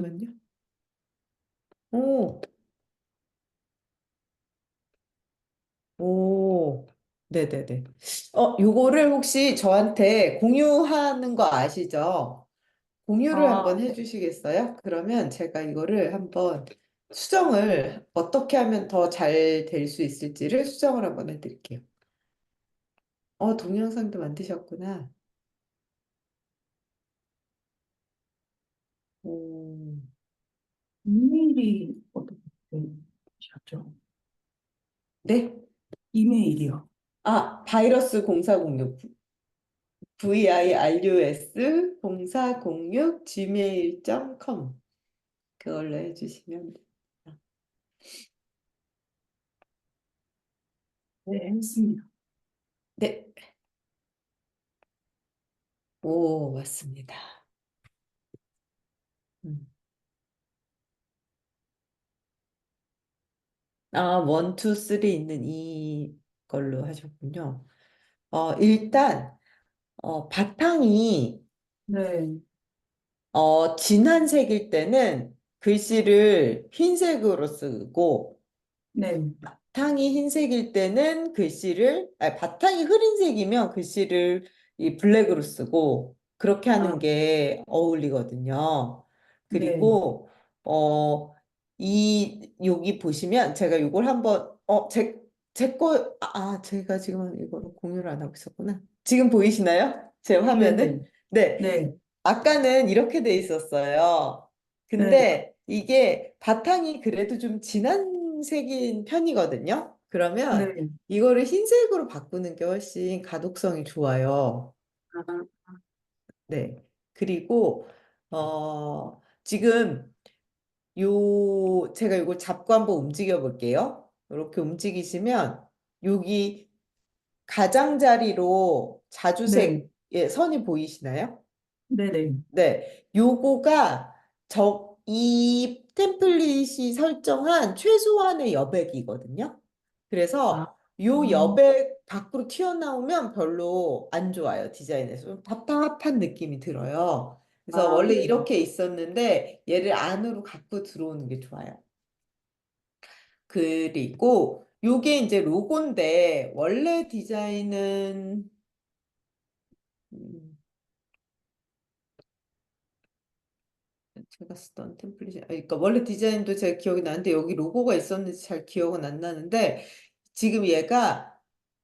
잠시만요. 오, 오, 네네네. 요거를 혹시 저한테 공유하는 거 아시죠? 공유를 아, 한번 해주시겠어요? 그러면 제가 이거를 한번 수정을 어떻게 하면 더 잘 될 수 있을지를 수정을 한번 해드릴게요. 동영상도 만드셨구나. 오, 이메일이 어떻게 되셨죠? 네? 이메일이요. 바이러스 0406, virus 0406 gmail.com 그걸로 해주시면 돼요. 네, 했습니다. 네, 오, 맞습니다. 음. 원, 투, 쓰리 있는 이걸로 하셨군요. 일단, 바탕이, 네, 진한 색일 때는 글씨를 흰색으로 쓰고, 네, 바탕이 흰색일 때는 바탕이 흐린색이면 글씨를 이 블랙으로 쓰고, 그렇게 아, 하는 게 어울리거든요. 네, 그리고, 여기 보시면 제가 이걸 한번, 제가 지금 이거를 공유를 안 하고 있었구나. 지금 보이시나요? 제 네, 화면을? 네, 네. 네, 아까는 이렇게 돼 있었어요. 네, 근데 이게 바탕이 그래도 좀 진한 색인 편이거든요. 그러면 네. 이거를 흰색으로 바꾸는 게 훨씬 가독성이 좋아요. 아, 네. 그리고 지금 제가 이걸 잡고 한번 움직여 볼게요. 이렇게 움직이시면 여기 가장자리로 네, 자주색의 선이 보이시나요? 네, 네, 네, 요거가 이 템플릿이 설정한 최소한의 여백이거든요. 아, 그래서 요 여백 밖으로 튀어나오면 별로 안 좋아요, 디자인에서. 좀 답답한 느낌이 들어요. 그래서 원래 네, 이렇게 있었는데 얘를 안으로 갖고 들어오는 게 좋아요. 그리고 요게 이제 로고인데 원래 디자인은 음, 제가 쓰던 템플릿이, 그러니까 원래 디자인도 제가 기억이 나는데 여기 로고가 있었는지 잘 기억은 안 나는데 지금 얘가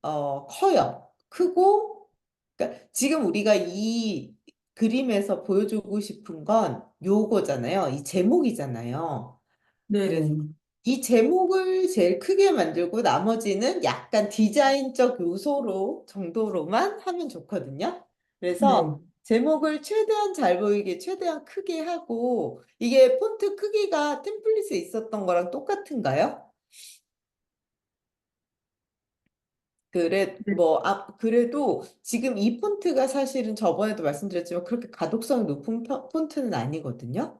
커요. 크고, 그러니까 지금 우리가 이 그림에서 보여주고 싶은 건 요거잖아요. 이 제목이잖아요. 네, 그래서 네, 이 제목을 제일 크게 만들고 나머지는 약간 디자인적 요소로 정도로만 하면 좋거든요. 그래서 네, 제목을 최대한 잘 보이게 최대한 크게 하고 이게 폰트 크기가 템플릿에 있었던 거랑 똑같은가요? 그래도 지금 이 폰트가 사실은 저번에도 말씀드렸지만 그렇게 가독성이 높은 폰트는 아니거든요.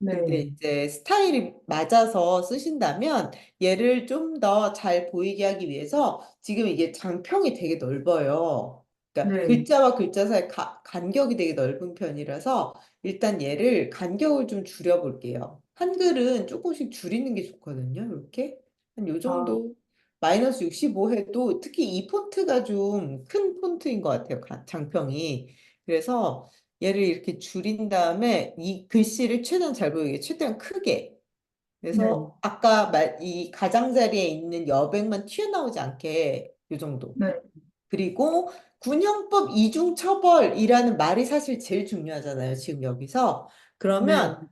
근데 네, 이제 스타일이 맞아서 쓰신다면 얘를 좀 더 잘 보이게 하기 위해서 지금 이게 장평이 되게 넓어요. 그러니까 네, 글자와 글자 사이 간격이 되게 넓은 편이라서 일단 얘를 간격을 좀 줄여볼게요. 한글은 조금씩 줄이는 게 좋거든요. 이렇게 한 요 아, 정도 마이너스 65 해도 특히 이 폰트가 좀 큰 폰트인 것 같아요. 장평이. 그래서 얘를 이렇게 줄인 다음에 이 글씨를 최대한 잘 보이게, 최대한 크게. 네, 그래서 이 가장자리에 있는 여백만 튀어나오지 않게 이 정도. 네, 그리고 군형법 이중처벌이라는 말이 사실 제일 중요하잖아요. 지금 여기서. 네, 그러면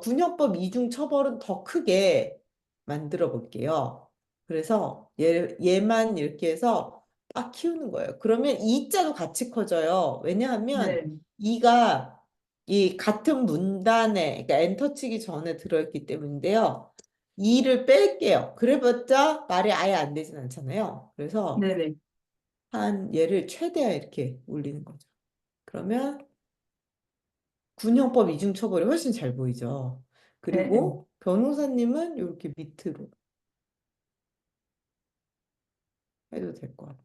군형법 이중처벌은 더 크게 만들어 볼게요. 그래서 얘만 이렇게 해서 빡 키우는 거예요. 그러면 이자도 같이 커져요. 왜냐하면 네, 이가 이 같은 문단에, 그러니까 엔터 치기 전에 들어있기 때문인데요. 이를 뺄게요. 그래봤자 말이 아예 안 되진 않잖아요. 그래서 네, 네, 한 얘를 최대한 이렇게 올리는 거죠. 그러면 군형법 이중처벌이 훨씬 잘 보이죠. 네, 그리고 변호사님은 이렇게 밑으로 해도 될 것 같아요.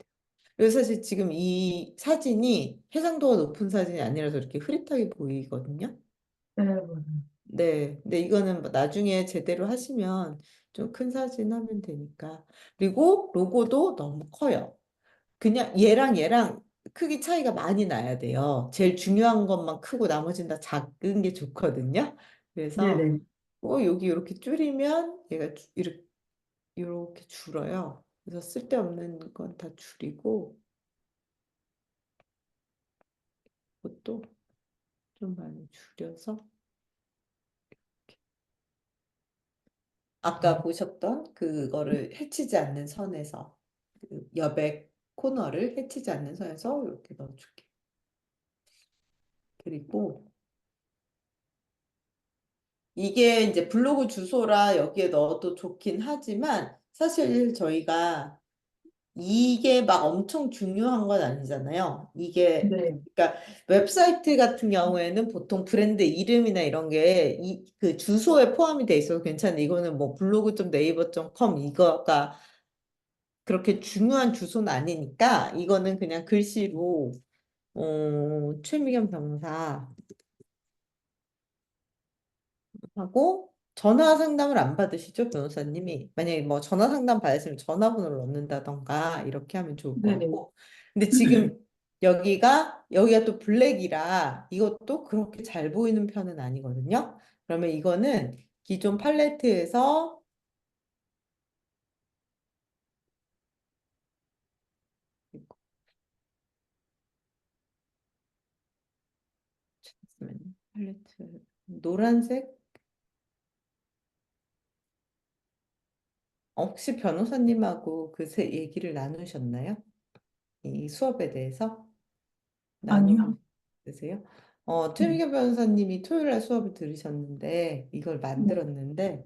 그래서 사실 지금 이 사진이 해상도가 높은 사진이 아니라서 이렇게 흐릿하게 보이거든요. 네, 맞아요. 네. 근데 이거는 뭐 나중에 제대로 하시면 좀 큰 사진 하면 되니까. 그리고 로고도 너무 커요. 그냥 얘랑 크기 차이가 많이 나야 돼요. 제일 중요한 것만 크고 나머지는 다 작은 게 좋거든요. 그래서 네네. 여기 이렇게 줄이면 얘가 이렇게 줄어요. 그래서 쓸데없는 건 다 줄이고 그것도 좀 많이 줄여서 아까 보셨던 그거를 해치지 않는 선에서 그 여백 코너를 해치지 않는 선에서 이렇게 넣어줄게요. 그리고 이게 이제 블로그 주소라 여기에 넣어도 좋긴 하지만 사실 저희가 이게 막 엄청 중요한 건 아니잖아요. 이게 네. 그러니까 웹사이트 같은 경우에는 보통 브랜드 이름이나 이런 게 그 주소에 포함이 돼 있어서 괜찮은데 이거는 뭐 블로그.네이버.com 이거가 그렇게 중요한 주소는 아니니까 이거는 그냥 글씨로 최미경 변호사 하고 전화 상담을 안 받으시죠, 변호사님이? 만약에 뭐 전화 상담 받으시면 전화번호를 넣는다던가 이렇게 하면 좋을 것 네네. 같고. 근데 지금 여기가 또 블랙이라 이것도 그렇게 잘 보이는 편은 아니거든요. 그러면 이거는 기존 팔레트에서 잠시만요. 팔레트 노란색 혹시 변호사님하고 얘기를 나누셨나요? 이 수업에 대해서 아니요. 나눠보세요. 네. 최미경 변호사님이 토요일 날 수업을 들으셨는데 이걸 네. 만들었는데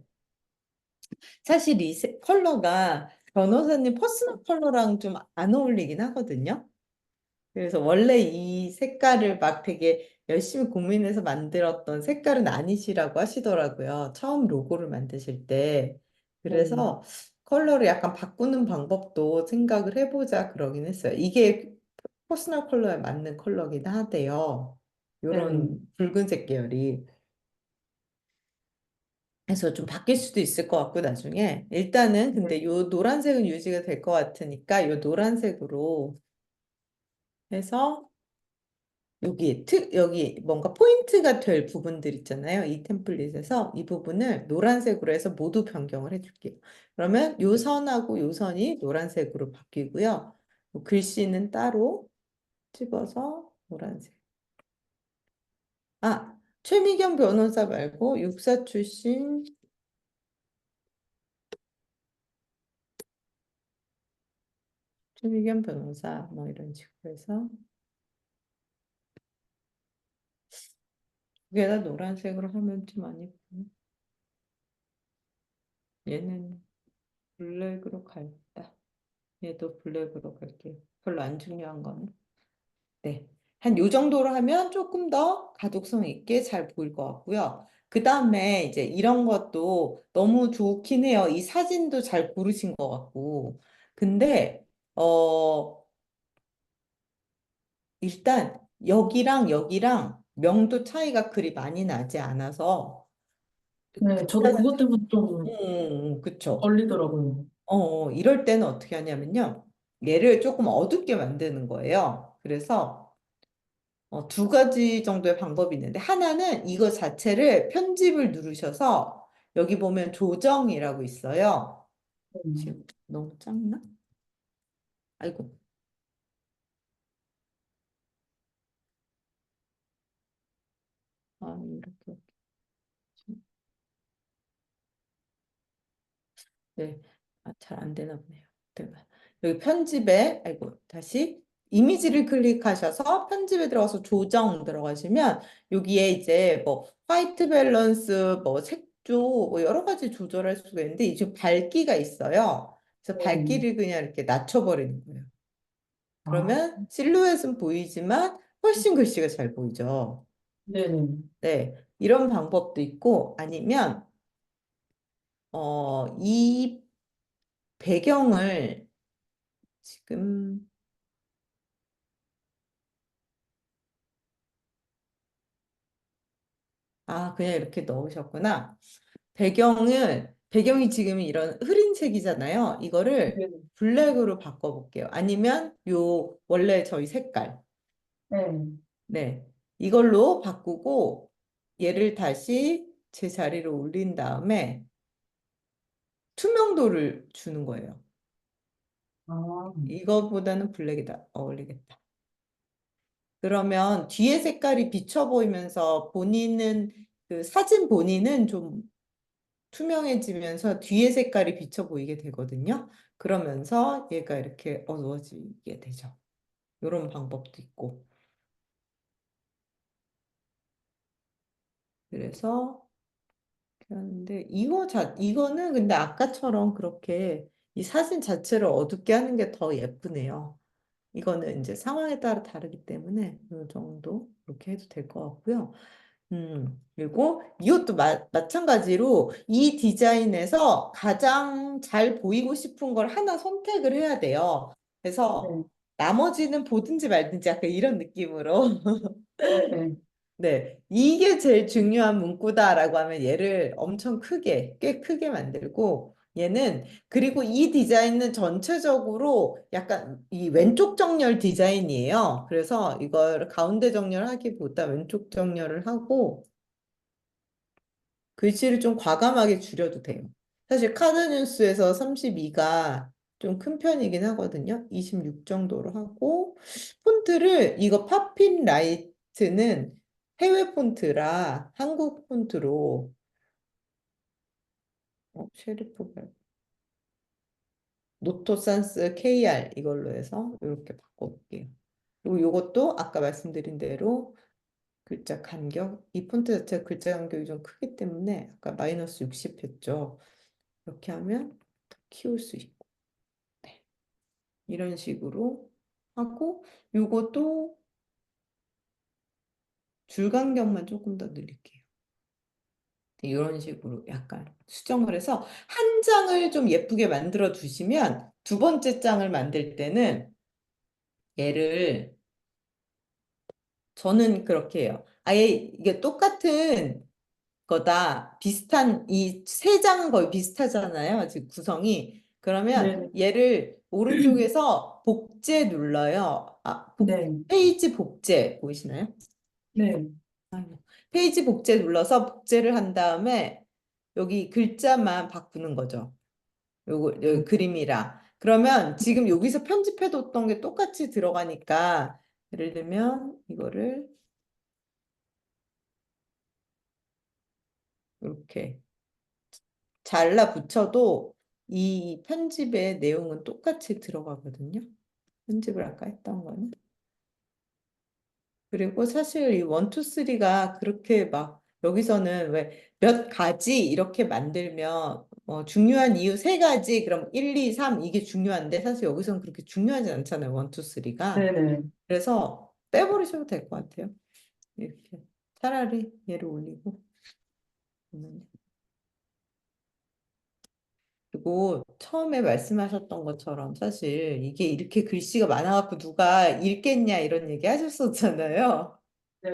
사실 컬러가 변호사님 퍼스널 컬러랑 좀 안 어울리긴 하거든요. 그래서 원래 이 색깔을 막 되게 열심히 고민해서 만들었던 색깔은 아니시라고 하시더라고요. 처음 로고를 만드실 때. 네. 그래서 컬러를 약간 바꾸는 방법도 생각을 해보자 그러긴 했어요. 이게 퍼스널 컬러에 맞는 컬러긴 하대요. 네. 이런 붉은색 계열이. 그래서 좀 바뀔 수도 있을 것 같고 나중에 일단은 네. 근데 요 노란색은 유지가 될 것 같으니까 요 노란색으로 해서 여기 뭔가 포인트가 될 부분들 있잖아요. 이 템플릿에서 이 부분을 노란색으로 해서 모두 변경을 해줄게요. 그러면 요 선하고 요 선이 노란색으로 바뀌고요. 요 글씨는 따로 집어서 노란색. 최미경 변호사 말고 육사 출신 최미경 변호사 뭐 이런 식으로 해서 두 개 다 노란색으로 하면 좀 많이 얘는 블랙으로 갈다. 얘도 블랙으로 갈게요. 별로 안 중요한 거는. 네. 한 요 정도로 하면 조금 더 가독성 있게 잘 보일 것 같고요. 그 다음에 이제 이런 것도 너무 좋긴 해요. 이 사진도 잘 고르신 것 같고. 근데, 일단 여기랑 명도 차이가 그리 많이 나지 않아서 네, 저도 일단은 그것 때문에 좀 그쵸. 걸리더라고요. 이럴 때는 어떻게 하냐면요. 얘를 조금 어둡게 만드는 거예요. 그래서 두 가지 정도의 방법이 있는데 하나는 이거 자체를 편집을 누르셔서 여기 보면 조정이라고 있어요. 지금 너무 작나? 아이고. 이렇게. 네. 잘 안 되나 보네요. 잠깐만. 여기 편집에, 아이고, 다시 이미지를 클릭하셔서 편집에 들어가서 조정 들어가시면 여기에 이제 뭐 화이트 밸런스, 뭐 색조, 뭐 여러 가지 조절할 수가 있는데 이제 밝기가 있어요. 그래서 네. 밝기를 그냥 이렇게 낮춰버리는 거예요. 아, 그러면 실루엣은 보이지만 훨씬 글씨가 잘 보이죠. 네네. 네. 이런 방법도 있고 아니면 이 배경을 지금 아, 그냥 이렇게 넣으셨구나. 배경이 지금 이런 흐린 색이잖아요. 이거를 네. 블랙으로 바꿔볼게요. 아니면 요 원래 저희 색깔. 네. 네. 이걸로 바꾸고 얘를 다시 제 자리로 올린 다음에 투명도를 주는 거예요. 아, 이거보다는 블랙이 다 어울리겠다. 그러면 뒤에 색깔이 비쳐 보이면서 본인은 그 사진 본인은 좀 투명해지면서 뒤에 색깔이 비쳐 보이게 되거든요. 그러면서 얘가 이렇게 어두워지게 되죠. 이런 방법도 있고. 그래서 이렇게 하는데 이거는 근데 아까처럼 그렇게 이 사진 자체를 어둡게 하는 게 더 예쁘네요. 이거는 이제 상황에 따라 다르기 때문에 이 정도 그렇게 해도 될 것 같고요. 그리고 이것도 마찬가지로 이 디자인에서 가장 잘 보이고 싶은 걸 하나 선택을 해야 돼요. 그래서 네. 나머지는 보든지 말든지 약간 이런 느낌으로 네. 네. 네, 이게 제일 중요한 문구다라고 하면 얘를 엄청 크게, 꽤 크게 만들고 얘는 그리고 이 디자인은 전체적으로 약간 이 왼쪽 정렬 디자인이에요. 그래서 이걸 가운데 정렬하기보다 왼쪽 정렬을 하고 글씨를 좀 과감하게 줄여도 돼요. 사실 카드뉴스에서 32가 좀 큰 편이긴 하거든요. 26 정도로 하고 폰트를 이거 팝핀 라이트는 해외 폰트라 한국 폰트로 쉐리프 노토 산스 KR 이걸로 해서 이렇게 바꿔볼게요. 그리고 이것도 아까 말씀드린 대로 글자 간격, 이 폰트 자체가 글자 간격이 좀 크기 때문에 아까 마이너스 60 했죠. 이렇게 하면 더 키울 수 있고 네. 이런 식으로 하고 요것도 줄 간격만 조금 더 늘릴게요. 네, 이런 식으로 약간 수정을 해서 한 장을 좀 예쁘게 만들어 두시면 두 번째 장을 만들 때는 얘를 저는 그렇게 해요. 아예 이게 똑같은 거다. 비슷한 이 세 장은 거의 비슷하잖아요. 지금 구성이. 그러면 네. 얘를 오른쪽에서 복제 눌러요. 네. 페이지 복제 보이시나요? 네. 페이지 복제 눌러서 복제를 한 다음에 여기 글자만 바꾸는 거죠. 요거 여기 그림이랑. 그러면 지금 여기서 편집해뒀던 게 똑같이 들어가니까 예를 들면 이거를 이렇게 잘라 붙여도 이 편집의 내용은 똑같이 들어가거든요. 편집을 아까 했던 거는. 그리고 사실 이 원, 투, 쓰리가 그렇게 막 여기서는 왜 몇 가지 이렇게 만들면 중요한 이유 세 가지 그럼 1, 2, 3 이게 중요한데 사실 여기서는 그렇게 중요하지 않잖아요. 원, 투, 쓰리가. 네. 네. 그래서 빼버리셔도 될 것 같아요. 이렇게 차라리 얘를 올리고. 그리고 처음에 말씀하셨던 것처럼 사실 이게 이렇게 글씨가 많아갖고 누가 읽겠냐 이런 얘기 하셨었잖아요. 네.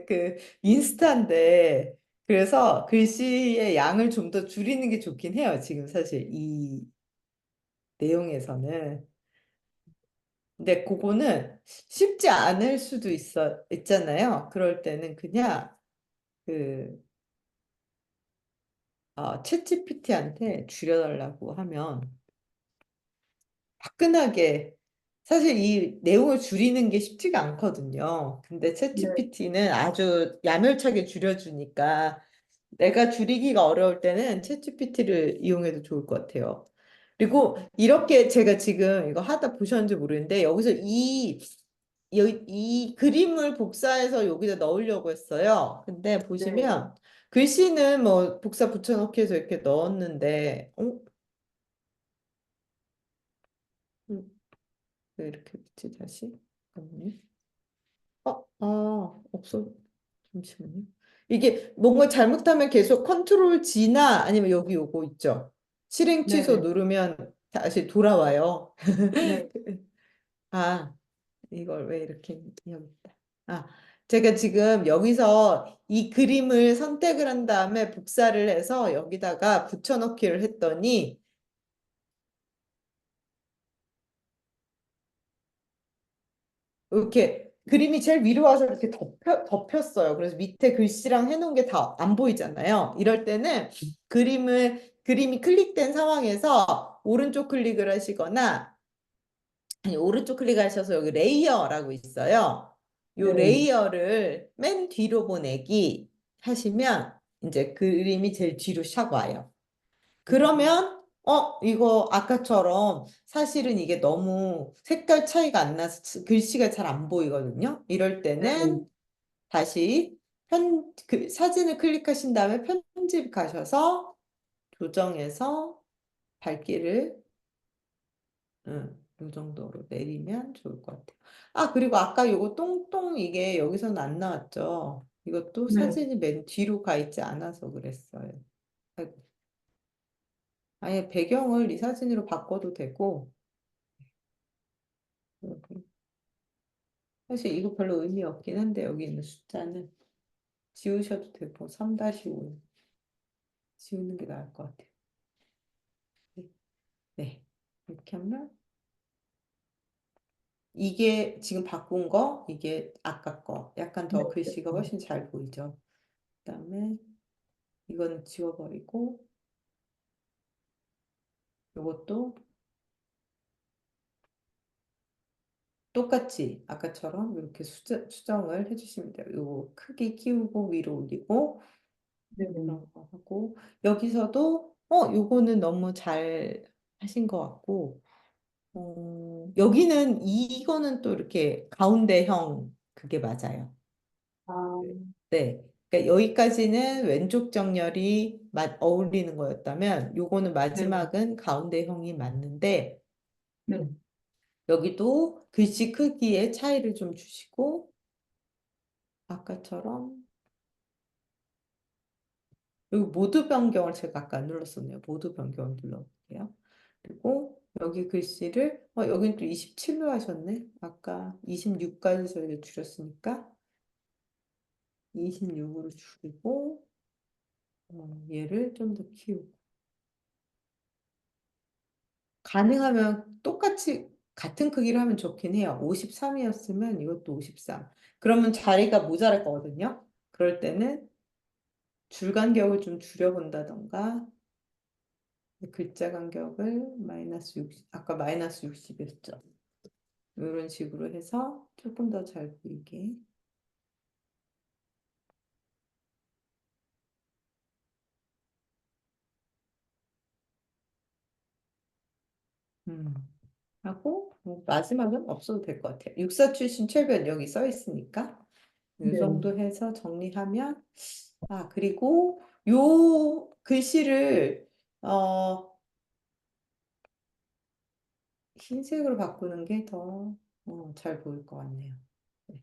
그 인스타인데 그래서 글씨의 양을 좀 더 줄이는 게 좋긴 해요. 지금 사실 이 내용에서는. 근데 그거는 쉽지 않을 수도 있잖아요. 그럴 때는 그냥 그 챗GPT한테 줄여달라고 하면 화끈하게 사실 이 내용을 줄이는 게 쉽지가 않거든요. 근데 네. 챗GPT는 아주 야멸차게 줄여주니까 내가 줄이기가 어려울 때는 챗GPT를 이용해도 좋을 것 같아요. 그리고 이렇게 제가 지금 이거 하다 보셨는지 모르겠는데 여기서 이 그림을 복사해서 여기다 넣으려고 했어요. 근데 네. 보시면 글씨는 뭐 복사 붙여넣기 해서 이렇게 넣었는데 음, 왜 이렇게 붙지 다시? 잠깐만요. 없어. 잠시만요. 이게 뭔가 잘못하면 계속 컨트롤 G나 아니면 여기 요거 있죠. 실행 네. 취소 네. 누르면 다시 돌아와요. 네. 아, 이걸 왜 이렇게 여기 있다. 아, 제가 지금 여기서 이 그림을 선택을 한 다음에 복사를 해서 여기다가 붙여넣기를 했더니 이렇게 그림이 제일 위로 와서 이렇게 덮였어요. 그래서 밑에 글씨랑 해놓은 게 다 안 보이잖아요. 이럴 때는 그림이 클릭된 상황에서 오른쪽 클릭을 하시거나 아니 오른쪽 클릭하셔서 여기 레이어라고 있어요. 요 네. 레이어를 맨 뒤로 보내기 하시면 이제 그림이 제일 뒤로 샥 와요. 그러면 이거 아까처럼 사실은 이게 너무 색깔 차이가 안 나서 글씨가 잘 안 보이거든요. 이럴 네. 때는 다시 그 사진을 클릭하신 다음에 편집 가셔서 조정해서 밝기를 이 정도로 내리면 좋을 것 같아요. 아, 그리고 아까 요거 똥똥 이게 여기서는 안 나왔죠. 이것도 네. 사진이 맨 뒤로 가 있지 않아서 그랬어요. 아이고. 아예 배경을 이 사진으로 바꿔도 되고, 여기. 사실 이거 별로 의미 없긴 한데, 여기 있는 숫자는 지우셔도 되고, 3-5 지우는 게 나을 것 같아요. 네. 네. 이렇게 하면, 이게 지금 바꾼 거, 이게 아까 거. 약간 네. 더 글씨가 훨씬 잘 보이죠. 그다음에 이거는 지워버리고, 이것도 똑같이 아까처럼 이렇게 수정을 해주시면 돼요. 요 크기 키우고 위로 올리고, 네. 그런 거 하고 여기서도 요거는 너무 잘 하신 것 같고 여기는 이거는 또 이렇게 가운데형 그게 맞아요. 아, 네. 그러니까 여기까지는 왼쪽 정렬이 어울리는 거였다면 요거는 네. 마지막은 가운데형이 맞는데 네. 여기도 글씨 크기의 차이를 좀 주시고 아까처럼 여기 모두 변경을 제가 아까 안 눌렀었네요. 모두 변경을 눌러볼게요. 그리고 여기 글씨를 여긴 또 27로 하셨네. 아까 26까지 저희가 줄였으니까 26으로 줄이고 얘를 좀 더 키우고 가능하면 똑같이 같은 크기로 하면 좋긴 해요. 53이었으면 이것도 53. 그러면 자리가 모자랄 거거든요. 그럴 때는 줄 간격을 좀 줄여본다던가 글자 간격을 마이너스 60, 아까 마이너스 60이었죠. 이런 식으로 해서 조금 더 잘 보이게. 음. 하고 마지막은 없어도 될 것 같아요. 육사 출신 최변 여기 써 있으니까 이 네. 정도 해서 정리하면 그리고 요 글씨를 어, 흰색으로 바꾸는 게 더 잘 보일 것 같네요. 네.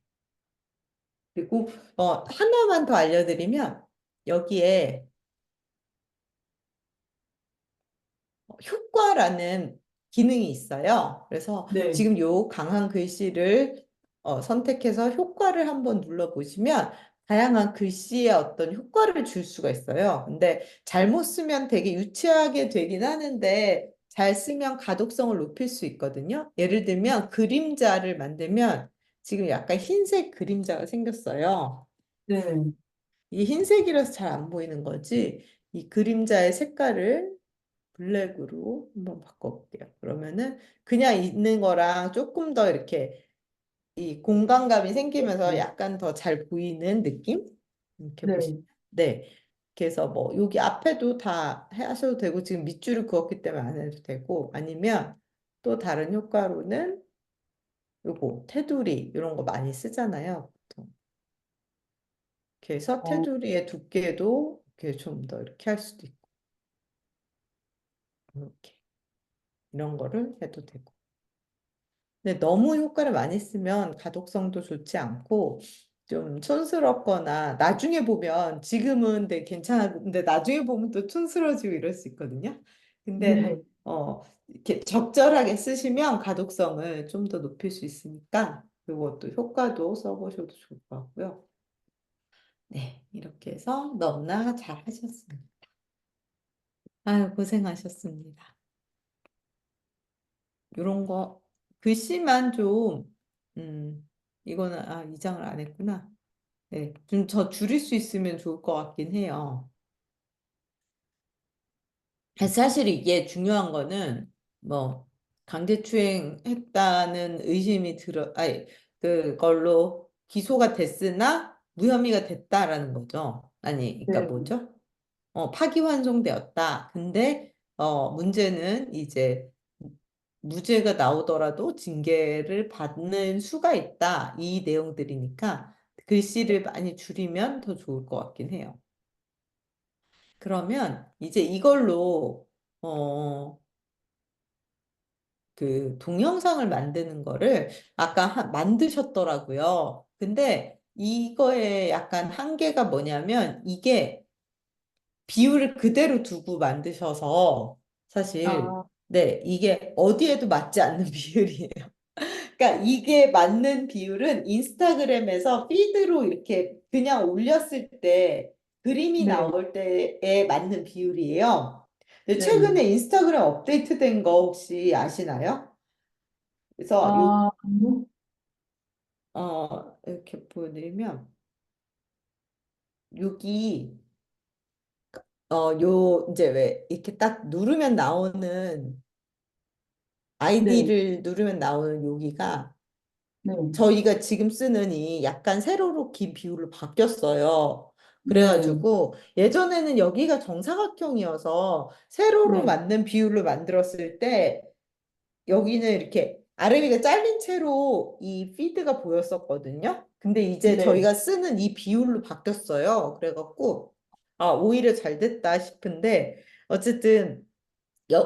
그리고 하나만 더 알려드리면 여기에 효과라는 기능이 있어요. 그래서 네. 지금 요 강한 글씨를 선택해서 효과를 한번 눌러보시면 다양한 글씨의 어떤 효과를 줄 수가 있어요. 근데 잘못 쓰면 되게 유치하게 되긴 하는데 잘 쓰면 가독성을 높일 수 있거든요. 예를 들면 그림자를 만들면 지금 약간 흰색 그림자가 생겼어요. 네. 이 흰색이라서 잘 안 보이는 거지. 이 그림자의 색깔을 블랙으로 한번 바꿔볼게요. 그러면은 그냥 있는 거랑 조금 더 이렇게 이 공간감이 생기면서 약간 더 잘 보이는 느낌? 이렇게 네. 네. 그래서 뭐 여기 앞에도 다 하셔도 되고 지금 밑줄을 그었기 때문에 안 해도 되고 아니면 또 다른 효과로는 요거 테두리 이런 거 많이 쓰잖아요. 보통. 그래서 어, 테두리의 두께도 이렇게 좀 더 이렇게 할 수도 있고 이렇게 이런 거를 해도 되고. 근데 너무 효과를 많이 쓰면 가독성도 좋지 않고 좀 촌스럽거나 나중에 보면 지금은 되게 괜찮은데 나중에 보면 또 촌스러워지고 이럴 수 있거든요. 근데 네. 이렇게 적절하게 쓰시면 가독성을 좀 더 높일 수 있으니까 이것도 효과도 써보셔도 좋을 것 같고요. 네, 이렇게 해서 너무나 잘 하셨습니다. 아유, 고생하셨습니다. 이런 거, 글씨만 좀, 이거는, 이 장을 안 했구나. 네, 좀 더 줄일 수 있으면 좋을 것 같긴 해요. 사실 이게 중요한 거는 뭐 강제추행했다는 의심이 아니 그걸로 기소가 됐으나 무혐의가 됐다라는 거죠. 아니, 그러니까 네. 뭐죠? 파기환송되었다. 근데 문제는 이제 무죄가 나오더라도 징계를 받는 수가 있다. 이 내용들이니까 글씨를 많이 줄이면 더 좋을 것 같긴 해요. 그러면 이제 이걸로 어, 그 동영상을 만드는 거를 아까 만드셨더라고요. 근데 이거에 약간 한계가 뭐냐면 이게 비율을 그대로 두고 만드셔서 사실 아, 네, 이게 어디에도 맞지 않는 비율이에요. 그러니까 이게 맞는 비율은 인스타그램에서 피드로 이렇게 그냥 올렸을 때 그림이 네. 나올 때에 맞는 비율이에요. 근데 네. 최근에 인스타그램 업데이트된 거 혹시 아시나요? 그래서 아니요? 이렇게 보여드리면 여기 이제 왜 이렇게 딱 누르면 나오는 네. 아이디를 누르면 나오는 여기가 네. 저희가 지금 쓰는 이 약간 세로로 긴 비율로 바뀌었어요. 네. 그래가지고 예전에는 여기가 정사각형이어서 세로로 네. 맞는 비율로 만들었을 때 여기는 이렇게 아래위가 잘린 채로 이 피드가 보였었거든요. 근데 이제 네. 저희가 쓰는 이 비율로 바뀌었어요. 그래갖고 오히려 잘 됐다 싶은데 어쨌든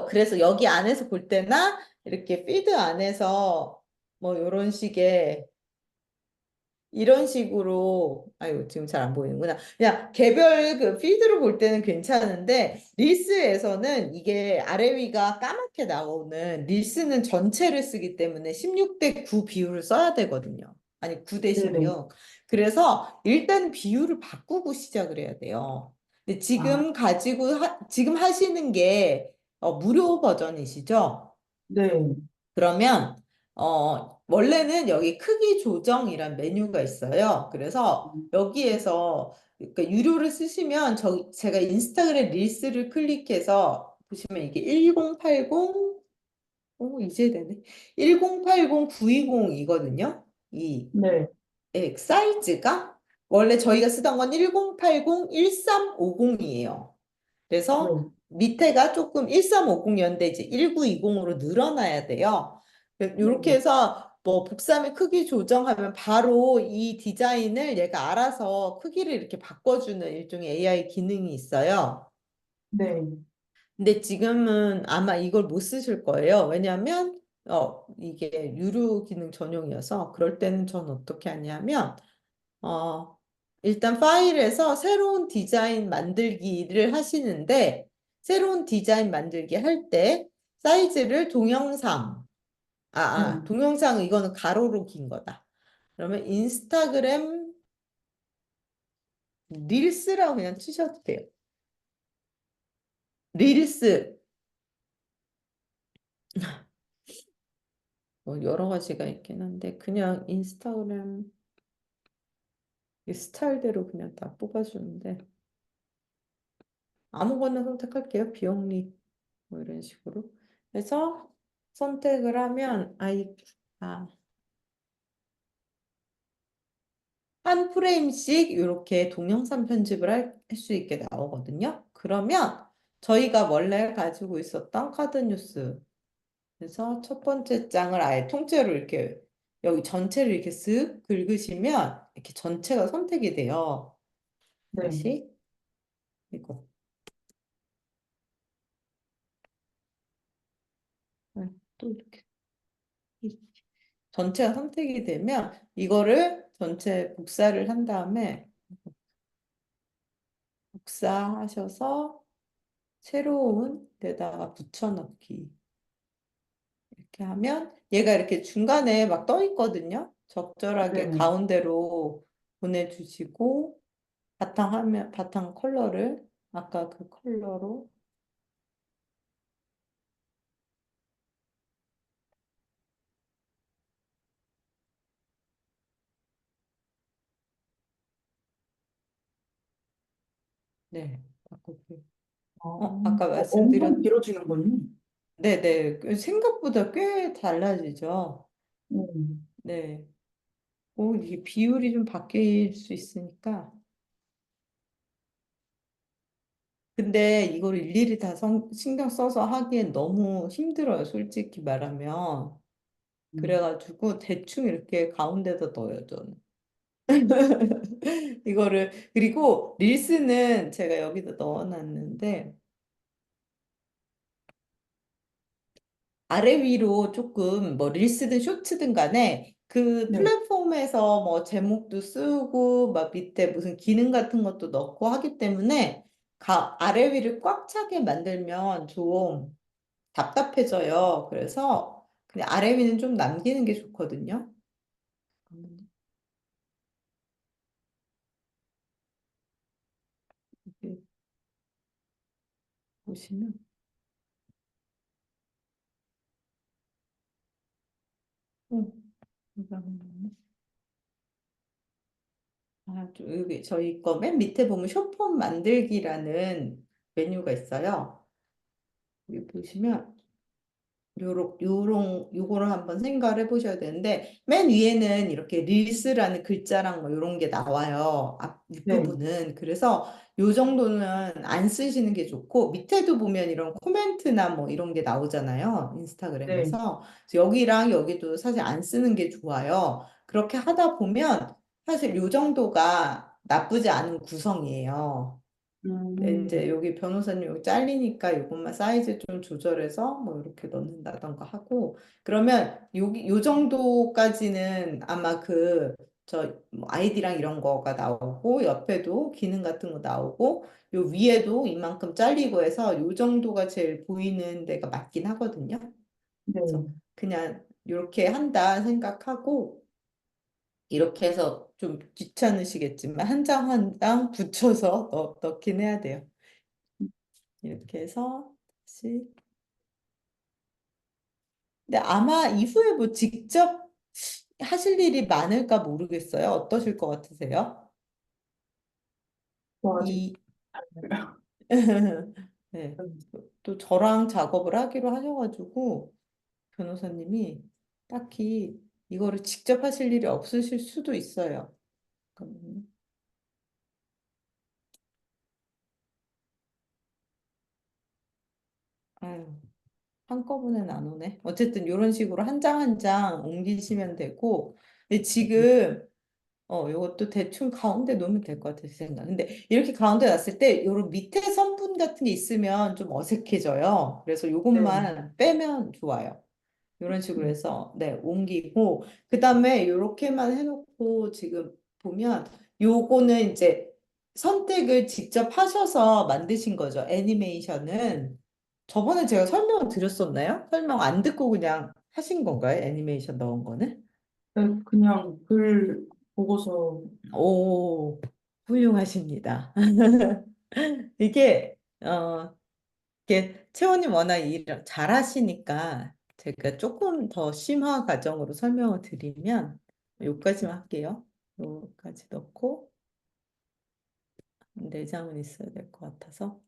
그래서 여기 안에서 볼 때나 이렇게 피드 안에서 뭐 이런 식의 이런 식으로, 아유, 지금 잘 안 보이는구나. 그냥 개별 그 피드로 볼 때는 괜찮은데, 릴스에서는 이게 아래 위가 까맣게 나오는, 릴스는 전체를 쓰기 때문에 16대 9 비율을 써야 되거든요. 아니, 9대 네네. 16. 그래서 일단 비율을 바꾸고 시작을 해야 돼요. 근데 아, 지금 하시는 게 무료 버전이시죠? 네. 그러면 원래는 여기 크기 조정이란 메뉴가 있어요. 그래서 여기에서 그러니까 유료를 쓰시면 제가 인스타그램 릴스를 클릭해서 보시면 이게 1080 이제 되네. 1080 920이거든요. 이 네. 사이즈가 원래 저희가 쓰던 건 1080 1350이에요. 네. 그래서 밑에가 조금 1350이었는데 이제 1920으로 늘어나야 돼요. 이렇게 네. 해서 뭐 복사면 크기 조정하면 바로 이 디자인을 얘가 알아서 크기를 이렇게 바꿔주는 일종의 AI 기능이 있어요. 네. 근데 지금은 아마 이걸 못 쓰실 거예요. 왜냐하면 이게 유료 기능 전용이어서 그럴 때는 전 어떻게 하냐면 어, 일단 파일에서 새로운 디자인 만들기를 하시는데, 새로운 디자인 만들기 할 때, 사이즈를 네. 동영상 이거는 가로로 긴 거다. 그러면 인스타그램 릴스라고 그냥 치셔도 돼요. 릴스, 뭐 여러 가지가 있긴 한데, 그냥 인스타그램 이 스타일대로 그냥 다 뽑아주는데, 아무거나 선택할게요. 비영리. 뭐 이런 식으로 해서 선택을 하면 아, 한 프레임씩 이렇게 동영상 편집을 할 수 있게 나오거든요. 그러면 저희가 원래 가지고 있었던 카드 뉴스 그래서 첫 번째 장을 아예 통째로 이렇게 여기 전체를 이렇게 쓱 긁으시면 이렇게 전체가 선택이 돼요. 네. 다시 이거 또 이렇게 전체가 선택이 되면 이거를 전체 복사를 한 다음에 복사하셔서 새로운 데다가 붙여넣기 이렇게 하면 얘가 이렇게 중간에 막 떠 있거든요. 적절하게 네. 가운데로 보내주시고, 바탕 컬러를 아까 그 컬러로, 네, 바꿀게요. 아까 엄청 말씀드렸, 길어지는군요. 네네, 생각보다 꽤 달라지죠. 음, 네. 이게 비율이 좀 바뀔 수 있으니까. 근데 이걸 일일이 다 신경 써서 하기엔 너무 힘들어요, 솔직히 말하면. 음, 그래가지고 대충 이렇게 가운데다 넣어요, 저는. 그리고 릴스는 제가 여기다 넣어놨는데, 아래 위로 조금 뭐 릴스든 쇼츠든 간에 그 네, 플랫폼에서 뭐 제목도 쓰고 막 밑에 무슨 기능 같은 것도 넣고 하기 때문에 아래 위를 꽉 차게 만들면 좀 답답해져요. 그래서 그냥 아래 위는 좀 남기는 게 좋거든요. 이렇게 보시면 어, 잠깐만요. 여기 저희 거 맨 밑에 보면 쇼폼 만들기라는 메뉴가 있어요. 여기 보시면 요거를 한번 생각을 해보셔야 되는데, 맨 위에는 이렇게 릴스라는 글자랑 뭐 요런 게 나와요. 네, 윗부분은. 그래서 요 정도는 안 쓰시는 게 좋고, 밑에도 보면 이런 코멘트나 뭐 이런 게 나오잖아요. 네, 인스타그램에서. 그래서 여기랑 여기도 사실 안 쓰는 게 좋아요. 그렇게 하다 보면 사실 요 정도가 나쁘지 않은 구성이에요. 네, 이제 음, 여기 변호사님 여기 잘리니까 이것만 사이즈 좀 조절해서 뭐 이렇게 넣는다던가 하고 그러면 여기 요 정도까지는 아마 뭐 아이디랑 이런 거가 나오고 옆에도 기능 같은 거 나오고 요 위에도 이만큼 잘리고 해서 요 정도가 제일 보이는 데가 맞긴 하거든요. 네, 그래서 그냥 이렇게 한다 생각하고 이렇게 해서 좀 귀찮으시겠지만 한 장 한 장 붙여서 넣긴 해야 돼요. 이렇게 해서 다시. 근데 아마 이후에 뭐 직접 하실 일이 많을까 모르겠어요. 어떠실 것 같으세요? 저 아직 이 네. 또 저랑 작업을 하기로 하셔가지고 변호사님이 딱히 이거를 직접 하실 일이 없으실 수도 있어요. 잠깐만요. 아유, 한꺼번에는 안 오네. 어쨌든 이런 식으로 한 장 한 장 옮기시면 되고, 근데 지금 요것도 대충 가운데 놓으면 될 것 같아요, 제 생각. 근데 이렇게 가운데 놨을 때, 요런 밑에 선분 같은 게 있으면 좀 어색해져요. 그래서 네, 요것만 빼면 좋아요. 이런 식으로 음, 해서, 네, 옮기고, 그 다음에 요렇게만 해놓고 지금 보면, 요거는 이제 선택을 직접 하셔서 만드신 거죠, 애니메이션은. 저번에 제가 설명을 드렸었나요? 설명 안 듣고 그냥 하신 건가요? 애니메이션 넣은 거는? 네, 그냥 글 보고서, 오, 훌륭하십니다. 이게, 이게 채원님 워낙 일을 잘하시니까 제가 조금 더 심화 과정으로 설명을 드리면 여기까지만 할게요. 여기까지 넣고 내장은 있어야 될 것 같아서.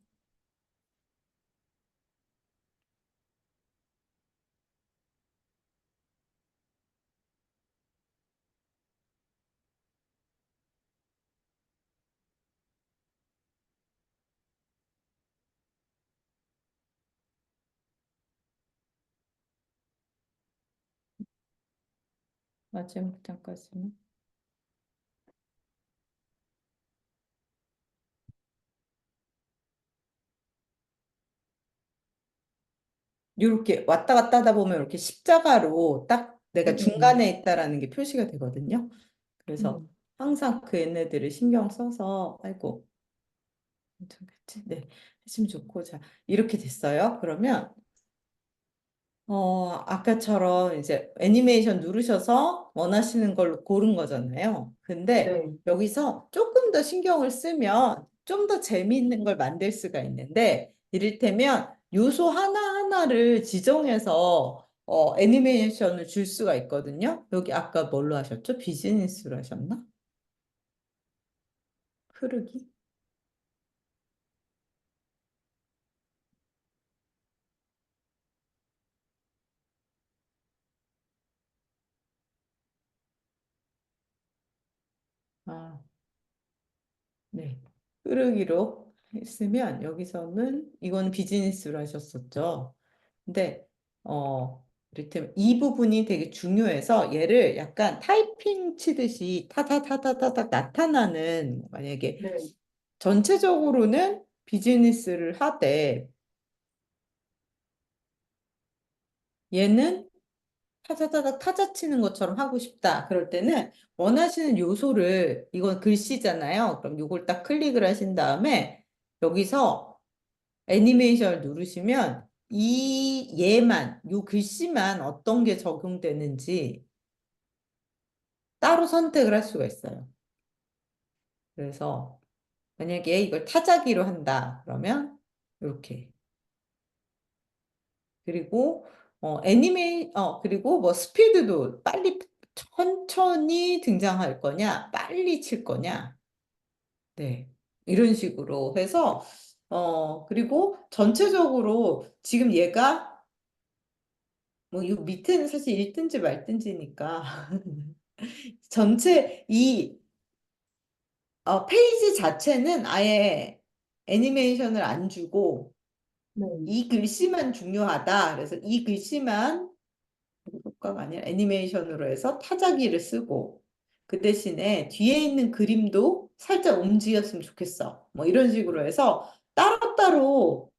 마지막 장까지는. 이렇게 왔다 갔다 하다 보면 이렇게 십자가로 딱 내가 음, 중간에 있다라는 게 표시가 되거든요. 그래서 음, 항상 그 얘네들을 신경 써서, 아이고, 괜찮겠지? 네, 해주면 좋고. 자, 이렇게 됐어요. 그러면 아까처럼 이제 애니메이션 누르셔서 원하시는 걸로 고른 거잖아요. 근데 네, 여기서 조금 더 신경을 쓰면 좀 더 재미있는 걸 만들 수가 있는데, 이를테면 요소 하나하나를 지정해서 애니메이션을 줄 수가 있거든요. 여기 아까 뭘로 하셨죠? 비즈니스로 하셨나? 흐르기? 아, 네. 흐르기로 했으면 여기서는 이건 비즈니스로 하셨었죠. 근데 이를테면 이 부분이 되게 중요해서 얘를 약간 타이핑 치듯이 타타타타타닥 나타나는, 만약에 네, 전체적으로는 비즈니스를 하되 얘는 타자타닥 타자 치는 것처럼 하고 싶다. 그럴 때는 원하시는 요소를, 이건 글씨잖아요. 그럼 요걸 딱 클릭을 하신 다음에 여기서 애니메이션을 누르시면 이 얘만, 요 글씨만 어떤 게 적용되는지 따로 선택을 할 수가 있어요. 그래서 만약에 이걸 타자기로 한다. 그러면 이렇게. 그리고 그리고 뭐 스피드도 빨리 천천히 등장할 거냐, 빨리 칠 거냐. 네. 이런 식으로 해서 그리고 전체적으로 지금 얘가 뭐 이 밑에는 사실 읽든지 말든지니까 전체 이 페이지 자체는 아예 애니메이션을 안 주고 네, 이 글씨만 중요하다. 그래서 이 글씨만 효과가 아니라 애니메이션으로 해서 타자기를 쓰고 그 대신에 뒤에 있는 그림도 살짝 움직였으면 좋겠어. 뭐 이런 식으로 해서 따로따로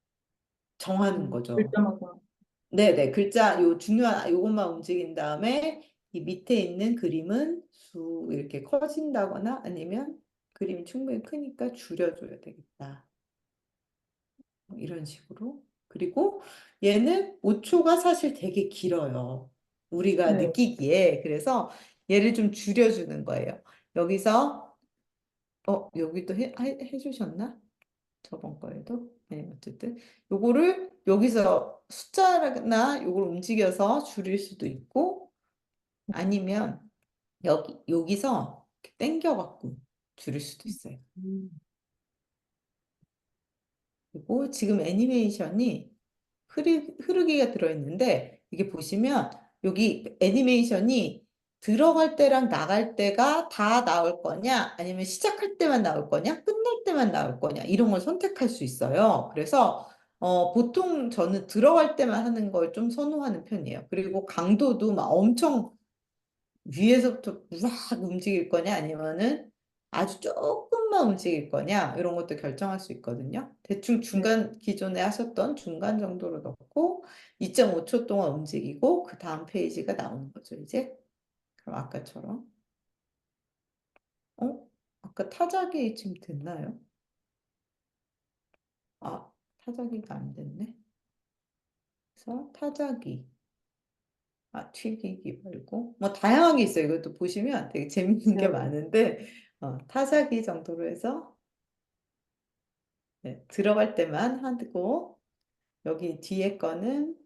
정하는 거죠. 글자마다. 네네. 글자 요 중요한 요것만 움직인 다음에 이 밑에 있는 그림은 쑥 이렇게 커진다거나 아니면 그림이 충분히 크니까 줄여줘야 되겠다. 뭐 이런 식으로. 그리고 얘는 5초가 사실 되게 길어요. 우리가 네, 느끼기에. 그래서 얘를 좀 줄여주는 거예요. 여기서, 여기도 해주셨나? 저번 거에도? 네, 어쨌든. 요거를 여기서 숫자나 요걸 움직여서 줄일 수도 있고, 아니면 여기서 이렇게 당겨갖고 줄일 수도 있어요. 음, 그리고 지금 애니메이션이 흐르기가 들어있는데 이게 보시면 여기 애니메이션이 들어갈 때랑 나갈 때가 다 나올 거냐 아니면 시작할 때만 나올 거냐 끝날 때만 나올 거냐 이런 걸 선택할 수 있어요. 그래서 보통 저는 들어갈 때만 하는 걸 좀 선호하는 편이에요. 그리고 강도도 막 엄청 위에서부터 막 움직일 거냐 아니면은 아주 조금만 움직일 거냐 이런 것도 결정할 수 있거든요. 대충 네, 중간 기존에 하셨던 중간 정도로 넣고 2.5초 동안 움직이고 그 다음 페이지가 나오는 거죠, 이제. 그럼 아까처럼. 어? 아까 타자기 지금 됐나요? 아, 타자기가 안 됐네. 그래서 타자기. 튀기기 말고 뭐 다양하게 있어요. 이것도 보시면 되게 재밌는 게 네. 많은데 타자기 정도로 해서 네, 들어갈 때만 하고 여기 뒤에 거는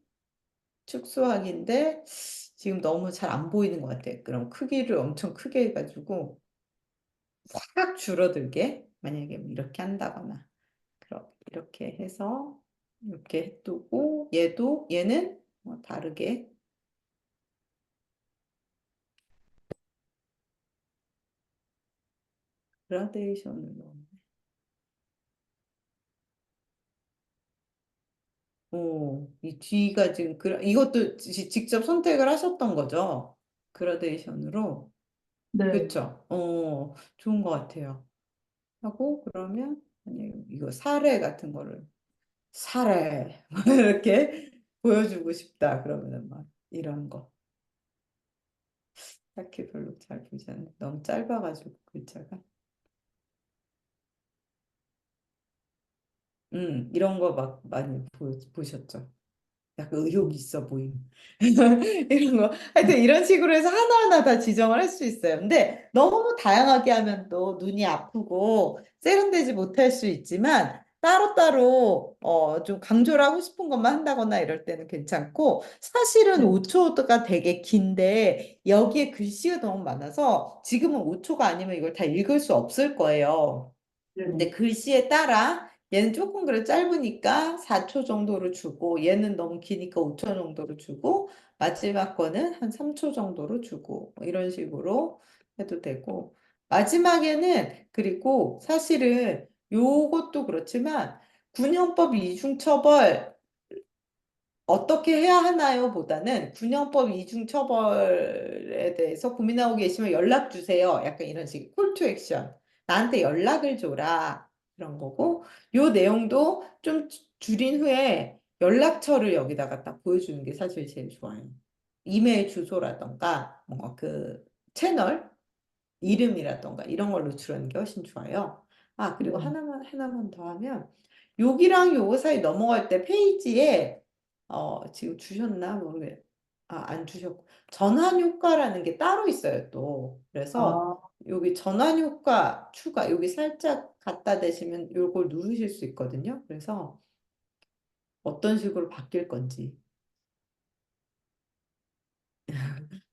축소하기인데 지금 너무 잘 안 보이는 것 같아요. 그럼 크기를 엄청 크게 해가지고 확 줄어들게 만약에 뭐 이렇게 한다거나 그럼 이렇게 해서 이렇게 두고 얘는 뭐 다르게 그라데이션을 넣어. 이 뒤가 지금 이것도 직접 선택을 하셨던 거죠? 그라데이션으로. 네. 그렇죠? 좋은 것 같아요. 하고 그러면 아니 이거 사례 같은 거를 사례 이렇게 보여주고 싶다 그러면은 막 이런 거 딱히 별로 잘 보이지 않는데 너무 짧아가지고 글자가 이런 거 막 많이 보셨죠? 약간 의욕이 있어 보임. 이런 거. 하여튼 이런 식으로 해서 하나하나 다 지정을 할 수 있어요. 근데 너무 다양하게 하면 또 눈이 아프고 세련되지 못할 수 있지만 따로따로 좀 강조를 하고 싶은 것만 한다거나 이럴 때는 괜찮고 사실은 네, 5초가 되게 긴데 여기에 글씨가 너무 많아서 지금은 5초가 아니면 이걸 다 읽을 수 없을 거예요. 네. 근데 글씨에 따라 얘는 조금 그래 짧으니까 4초 정도로 주고 얘는 너무 기니까 5초 정도로 주고 마지막 거는 한 3초 정도로 주고 뭐 이런 식으로 해도 되고 마지막에는 그리고 사실은 요것도 그렇지만 군형법 이중처벌 어떻게 해야 하나요? 보다는 군형법 이중처벌에 대해서 고민하고 계시면 연락 주세요. 약간 이런 식. 콜투 액션. 나한테 연락을 줘라. 그런 거고. 요 내용도 좀 줄인 후에 연락처를 여기다가 딱 보여주는 게 사실 제일 좋아요. 이메일 주소라던가, 뭐 그 채널 이름이라던가 이런 걸 노출하는 게 훨씬 좋아요. 아, 그리고 네. 하나만 더 하면 여기랑 요거 사이 넘어갈 때 페이지에 지금 주셨나 모르겠. 아, 안 주셨고 전환 효과라는 게 따로 있어요, 또. 그래서 아, 여기 전환 효과 추가 여기 살짝 갖다 대시면 요걸 누르실 수 있거든요. 그래서 어떤 식으로 바뀔 건지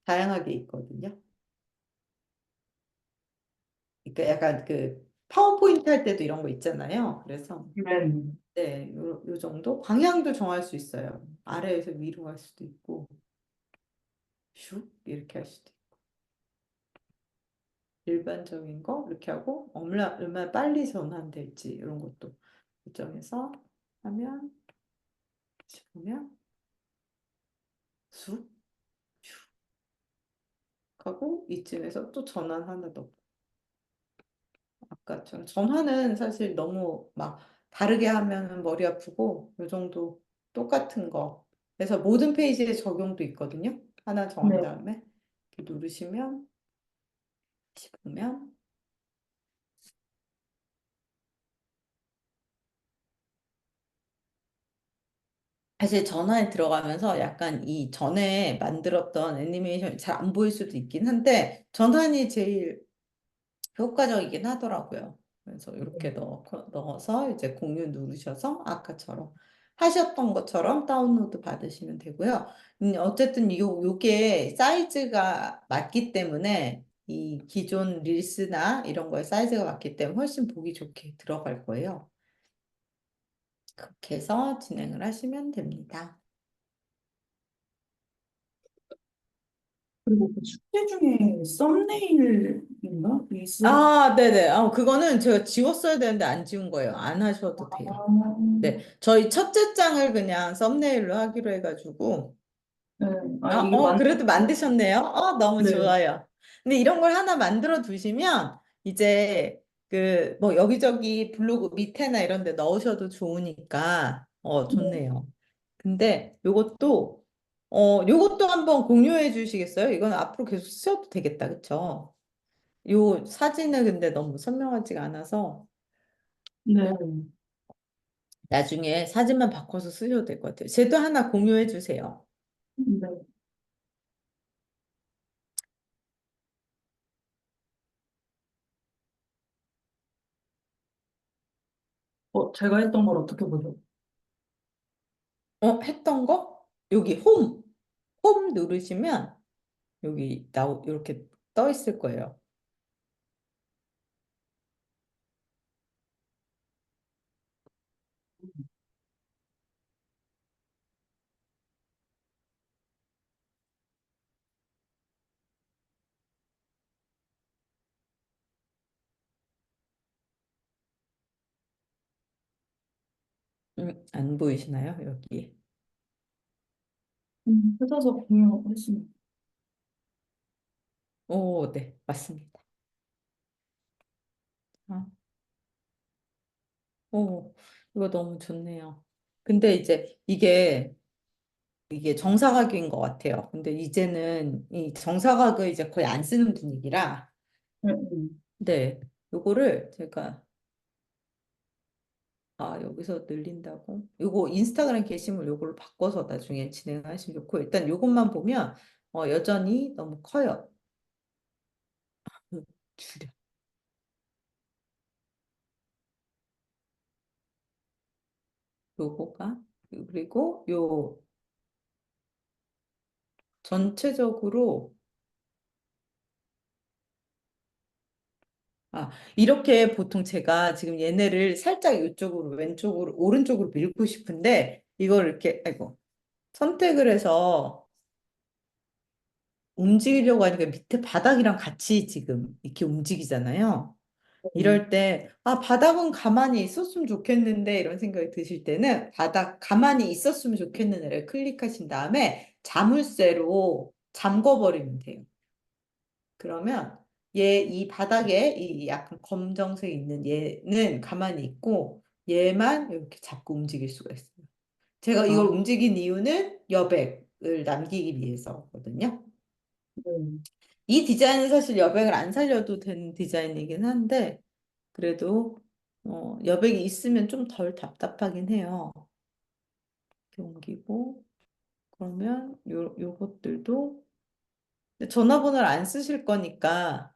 다양하게 있거든요. 그러니까 약간 그 파워포인트 할 때도 이런 거 있잖아요. 그래서 네. 네, 요 정도? 방향도 정할 수 있어요. 아래에서 위로 갈 수도 있고, 슉, 이렇게 할 수도 있고. 일반적인 거, 이렇게 하고, 얼마나 빨리 전환될지, 이런 것도 결정해서 하면, 보면, 쑥, 슉 하고, 이쯤에서 또 전환 하나 더. 아까처럼. 전환은 사실 너무 막 다르게 하면 머리 아프고, 요 정도 똑같은 거. 그래서 모든 페이지에 적용도 있거든요. 하나 정한 네. 다음에, 이렇게 누르시면, 보면, 사실 전환에 들어가면서 약간 이 전에 만들었던 애니메이션이 잘 안 보일 수도 있긴 한데 전환이 제일 효과적이긴 하더라고요. 그래서 이렇게 넣어서 이제 공유 누르셔서 아까처럼 하셨던 것처럼 다운로드 받으시면 되고요. 어쨌든 요게 사이즈가 맞기 때문에 이 기존 릴스나 이런 거에 사이즈가 맞기 때문에 훨씬 보기 좋게 들어갈 거예요. 그렇게 해서 진행을 하시면 됩니다. 그리고 그 숙제 중에 썸네일인가? 있을, 아, 네네. 그거는 제가 지웠어야 되는데 안 지운 거예요. 안 하셔도 돼요. 아, 네. 저희 첫째 장을 그냥 썸네일로 하기로 해가지고. 네. 아, 이거 그래도 만들었어요. 만드셨네요. 너무 네. 좋아요. 근데 이런 걸 하나 만들어 두시면 이제 그 뭐 여기저기 블로그 밑에나 이런 데 넣으셔도 좋으니까 네. 좋네요. 근데 요것도 한번 공유해 주시겠어요? 이건 앞으로 계속 쓰셔도 되겠다. 그쵸? 요 사진은 근데 너무 선명하지가 않아서 네. 나중에 사진만 바꿔서 쓰셔도 될 것 같아요. 쟤도 하나 공유해 주세요. 네. 제가 했던 걸 어떻게 보죠? 했던 거? 여기 홈 누르시면 여기 이렇게 떠 있을 거예요. 안 보이시나요? 여기. 찾아서 공유했습니다. 오, 네, 맞습니다. 아, 오, 이거 너무 좋네요. 근데 이제 이게 정사각인 것 같아요. 근데 이제는 이 정사각을 이제 거의 안 쓰는 분위기라, 네, 네, 요거를 제가 아, 여기서 늘린다고? 요거 인스타그램 게시물 요걸로 바꿔서 나중에 진행하시면 좋고, 일단 요것만 보면, 여전히 너무 커요. 줄여. 요거가. 그리고 요 전체적으로, 이렇게 보통 제가 지금 얘네를 살짝 이쪽으로, 왼쪽으로, 오른쪽으로 밀고 싶은데, 이걸 이렇게, 아이고, 선택을 해서 움직이려고 하니까 밑에 바닥이랑 같이 지금 이렇게 움직이잖아요. 음, 이럴 때, 바닥은 가만히 있었으면 좋겠는데, 이런 생각이 드실 때는, 바닥 가만히 있었으면 좋겠는 애를 클릭하신 다음에, 자물쇠로 잠궈버리면 돼요. 그러면, 이 바닥에 이 약간 검정색 있는 얘는 가만히 있고, 얘만 이렇게 잡고 움직일 수가 있어요. 제가 아, 이걸 움직인 이유는 여백을 남기기 위해서거든요. 네. 이 디자인은 사실 여백을 안 살려도 되는 디자인이긴 한데, 그래도 여백이 있으면 좀 덜 답답하긴 해요. 이렇게 옮기고 그러면 요것들도 근데 전화번호를 안 쓰실 거니까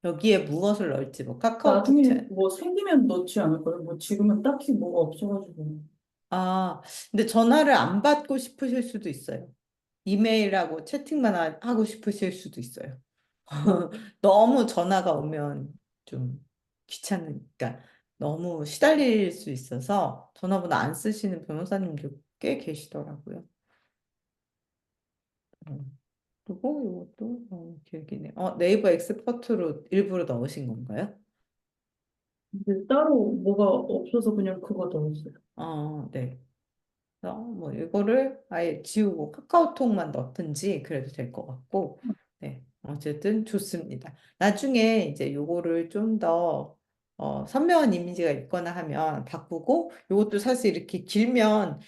여기에 무엇을 넣을지 뭐 카카오톡 나중에 뭐 생기면 넣지 않을까요? 뭐 지금은 딱히 뭐가 없어가지고. 아 근데 전화를 안 받고 싶으실 수도 있어요. 이메일하고 채팅만 하고 싶으실 수도 있어요. 너무 전화가 오면 좀 귀찮으니까 너무 시달릴 수 있어서 전화번호 안 쓰시는 변호사님도 꽤 계시더라고요. 음. 그리고 이것도 길기네. 네이버 엑스퍼트로 일부러 넣으신 건가요? 근데 따로 뭐가 없어서 그냥 그거 넣었어요. 네. 그래서 뭐 이거를 아예 지우고 카카오톡만 넣든지 그래도 될 것 같고, 네, 어쨌든 좋습니다. 나중에 이제 요거를 좀 더 선명한 이미지가 있거나 하면 바꾸고, 요것도 사실 이렇게 길면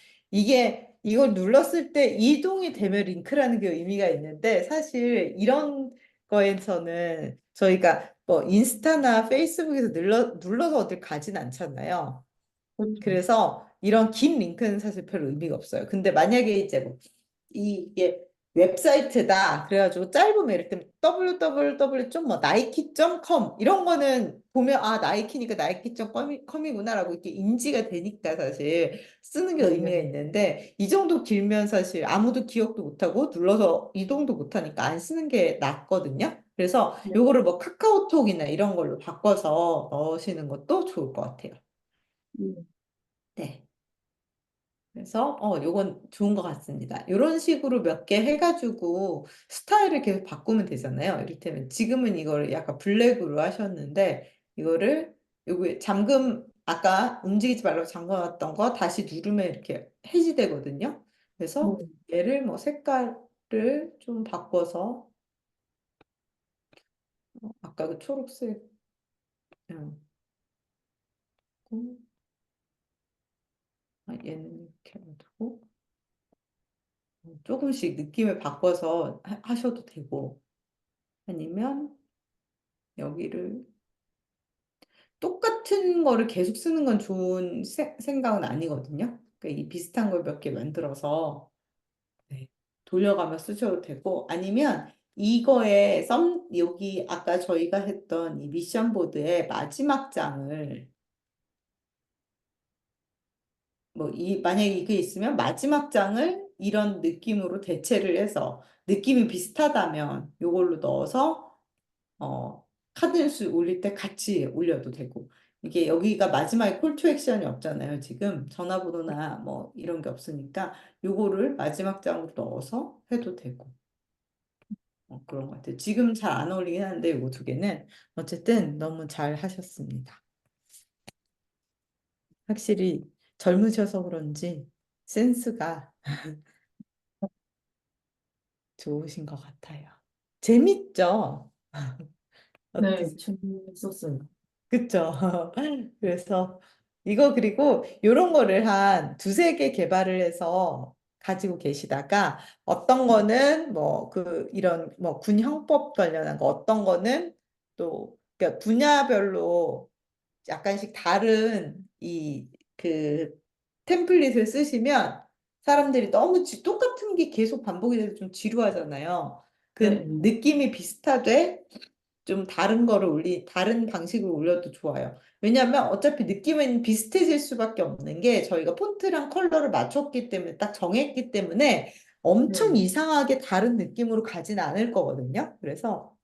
이걸 눌렀을 때 이동이 되면 링크라는 게 의미가 있는데 사실 이런 거에서는 저희가 뭐 인스타나 페이스북에서 눌러서 어딜 가진 않잖아요. 그렇죠. 그래서 이런 긴 링크는 사실 별 의미가 없어요. 근데 만약에 이제 뭐 이게 웹사이트다. 그래가지고 짧으면 예를 들면 www 좀 뭐 나이키.com 이런 거는 보면 나이키니까 나이키.com이구나라고 이렇게 인지가 되니까 사실 쓰는 게 의미가 네네. 있는데 이 정도 길면 사실 아무도 기억도 못하고 눌러서 이동도 못하니까 안 쓰는 게 낫거든요. 그래서 네. 요거를 뭐 카카오톡이나 이런 걸로 바꿔서 넣으시는 것도 좋을 것 같아요. 음. 네. 그래서 요건 좋은 것 같습니다. 이런 식으로 몇 개 해가지고 스타일을 계속 바꾸면 되잖아요. 이를테면 지금은 이걸 약간 블랙으로 하셨는데 이거를 요거 잠금 아까 움직이지 말라고 잠궈놨던 거 다시 누르면 이렇게 해지되거든요. 그래서 네. 얘를 뭐 색깔을 좀 바꿔서 아까 그 초록색 음, 얘는 이렇게 두고 조금씩 느낌을 바꿔서 하셔도 되고 아니면 여기를 똑같은 거를 계속 쓰는 건 좋은 생각은 아니거든요. 그러니까 이 비슷한 걸 몇 개 만들어서 네, 돌려가며 쓰셔도 되고 아니면 이거에 여기 아까 저희가 했던 이 미션 보드의 마지막 장을 뭐 만약에 이게 있으면 마지막 장을 이런 느낌으로 대체를 해서 느낌이 비슷하다면 이걸로 넣어서 카드 뉴스 올릴 때 같이 올려도 되고 이게 여기가 마지막에 콜 투 액션이 없잖아요. 지금 전화번호나 뭐 이런 게 없으니까 요거를 마지막 장으로 넣어서 해도 되고 그런 것 같아요. 지금 잘 안 어울리긴 하는데 요거 두 개는 어쨌든 너무 잘 하셨습니다. 확실히 젊으셔서 그런지 센스가 좋으신 것 같아요. 재밌죠? 네, 어떠세요? 재밌었어요. 그쵸? 그래서 이거 그리고 이런 거를 한 두세 개 개발을 해서 가지고 계시다가 어떤 거는 뭐 이런 뭐 군형법 관련한 거 어떤 거는 또 그러니까 분야별로 약간씩 다른 이 그 템플릿을 쓰시면 사람들이 너무 똑같은 게 계속 반복이 돼서 좀 지루하잖아요. 네. 그 느낌이 비슷하되 좀 다른 거를 다른 방식으로 올려도 좋아요. 왜냐하면 어차피 느낌은 비슷해질 수밖에 없는 게 저희가 폰트랑 컬러를 맞췄기 때문에 딱 정했기 때문에 엄청 네. 이상하게 다른 느낌으로 가진 않을 거거든요. 그래서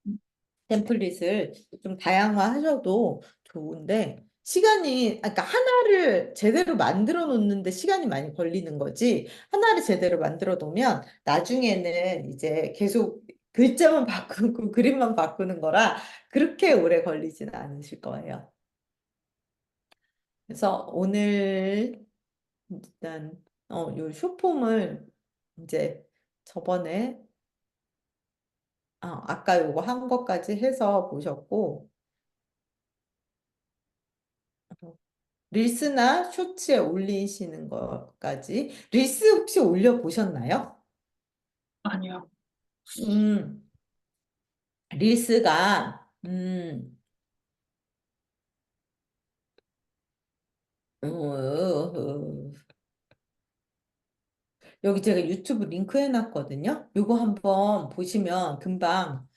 템플릿을 좀 다양화하셔도 좋은데 그러니까 하나를 제대로 만들어 놓는데 시간이 많이 걸리는 거지. 하나를 제대로 만들어 놓으면 나중에는 이제 계속 글자만 바꾸고 그림만 바꾸는 거라 그렇게 오래 걸리지는 않으실 거예요. 그래서 오늘 일단 요 쇼폼을 이제 저번에 아까 요거 한 것까지 해서 보셨고 릴스나 쇼츠에 올리시는 것까지. 릴스 혹시 올려보셨나요? 아니요. 음, 릴스가, 어, 여기 제가 유튜브 링크 해놨거든요. 요거 한번 보시면 금방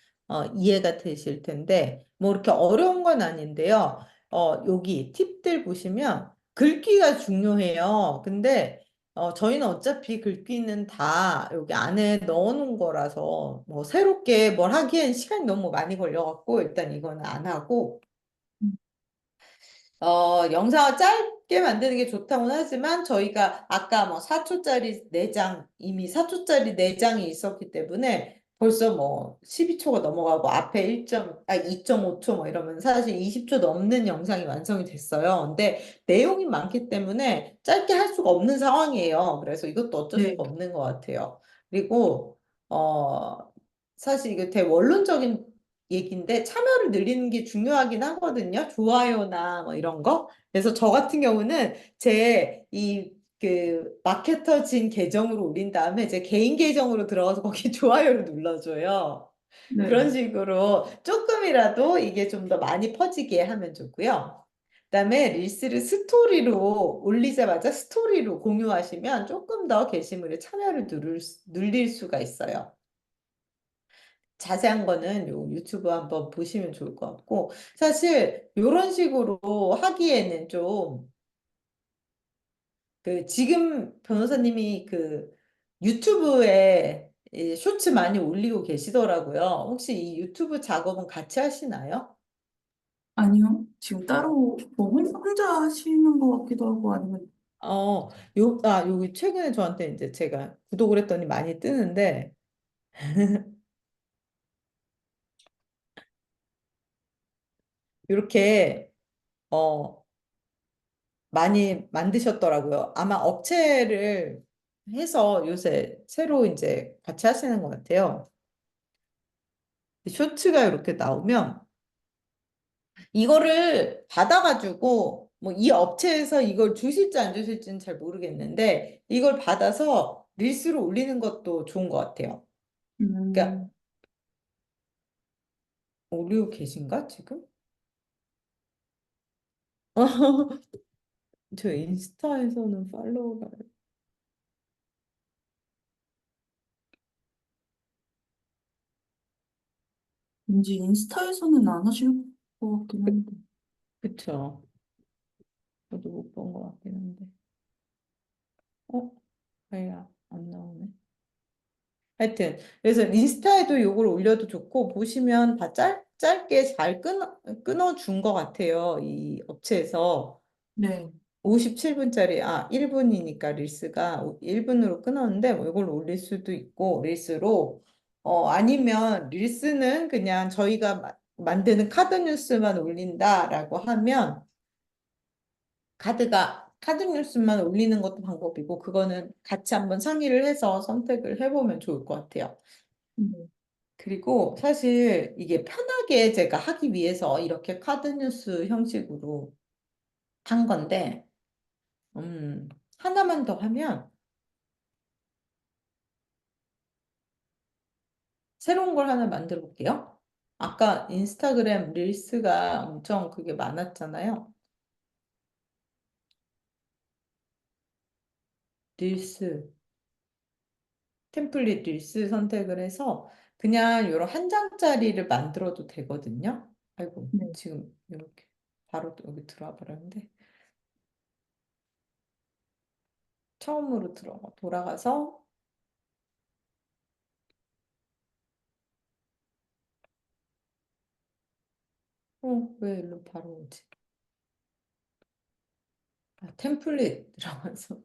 이해가 되실 텐데, 뭐 이렇게 어려운 건 아닌데요. 여기 팁들 보시면 글귀가 중요해요. 근데 저희는 어차피 글귀는 다 여기 안에 넣어놓은 거라서 뭐 새롭게 뭘 하기엔 시간이 너무 많이 걸려갖고 일단 이거는 안 하고 영상을 짧게 만드는 게 좋다고는 하지만 저희가 아까 뭐 4초짜리 4장, 이미 4초짜리 4장이 있었기 때문에 벌써 뭐 12초가 넘어가고 앞에 2.5초 뭐 이러면 사실 20초 넘는 영상이 완성이 됐어요. 근데 내용이 많기 때문에 짧게 할 수가 없는 상황이에요. 그래서 이것도 어쩔 네. 수가 없는 것 같아요. 그리고, 어, 사실 이게 되게 원론적인 얘기인데 참여를 늘리는 게 중요하긴 하거든요. 좋아요나 뭐 이런 거. 그래서 저 같은 경우는 제 이 그 마케터진 계정으로 올린 다음에 제 개인 계정으로 들어가서 거기 좋아요를 눌러줘요. 그런 네. 식으로 조금이라도 이게 좀 더 많이 퍼지게 하면 좋고요. 그다음에 릴스를 스토리로 올리자마자 스토리로 공유하시면 조금 더 게시물에 참여를 늘릴 수가 있어요. 자세한 거는 요 유튜브 한번 보시면 좋을 것 같고, 사실 이런 식으로 하기에는 좀, 지금 변호사님이 유튜브에 이 쇼츠 많이 올리고 계시더라고요. 혹시 이 유튜브 작업은 같이 하시나요? 아니요. 지금 따로 뭐 혼자 하시는 것 같기도 하고 아니면 여기 최근에 저한테 이제 제가 구독을 했더니 많이 뜨는데, 이렇게, 어, 많이 만드셨더라고요. 아마 업체를 해서 요새 새로 이제 같이 하시는 것 같아요. 쇼츠가 이렇게 나오면 이거를 받아가지고 뭐 이 업체에서 이걸 주실지 안 주실지는 잘 모르겠는데 이걸 받아서 릴스로 올리는 것도 좋은 것 같아요. 그러니까 음, 올리고 계신가 지금? 저 인스타에서는 팔로우가 왠지 인스타에서는 안 하실 것 같긴 한데. 그쵸. 저도 못 본 것 같긴 한데. 어? 아야 안 나오네. 하여튼 그래서 인스타에도 요걸 올려도 좋고 보시면 다 짧게 잘 끊어준 것 같아요. 이 업체에서 네. 57분짜리 1분이니까 릴스가 1분으로 끊었는데 뭐 이걸로 올릴 수도 있고 릴스로 아니면 릴스는 그냥 저희가 만드는 카드 뉴스만 올린다라고 하면 카드 뉴스만 올리는 것도 방법이고 그거는 같이 한번 상의를 해서 선택을 해보면 좋을 것 같아요. 네. 그리고 사실 이게 편하게 제가 하기 위해서 이렇게 카드 뉴스 형식으로 한 건데, 하나만 더 하면 새로운 걸 하나 만들어 볼게요. 아까 인스타그램 릴스가 엄청 그게 많았잖아요. 릴스, 템플릿 릴스 선택을 해서 그냥 이런 한 장짜리를 만들어도 되거든요. 아이고, 네, 지금 이렇게 바로 또 여기 들어와 버렸는데 처음으로 들어가 돌아가서 왜 일로 바로 오지? 템플릿 들어가서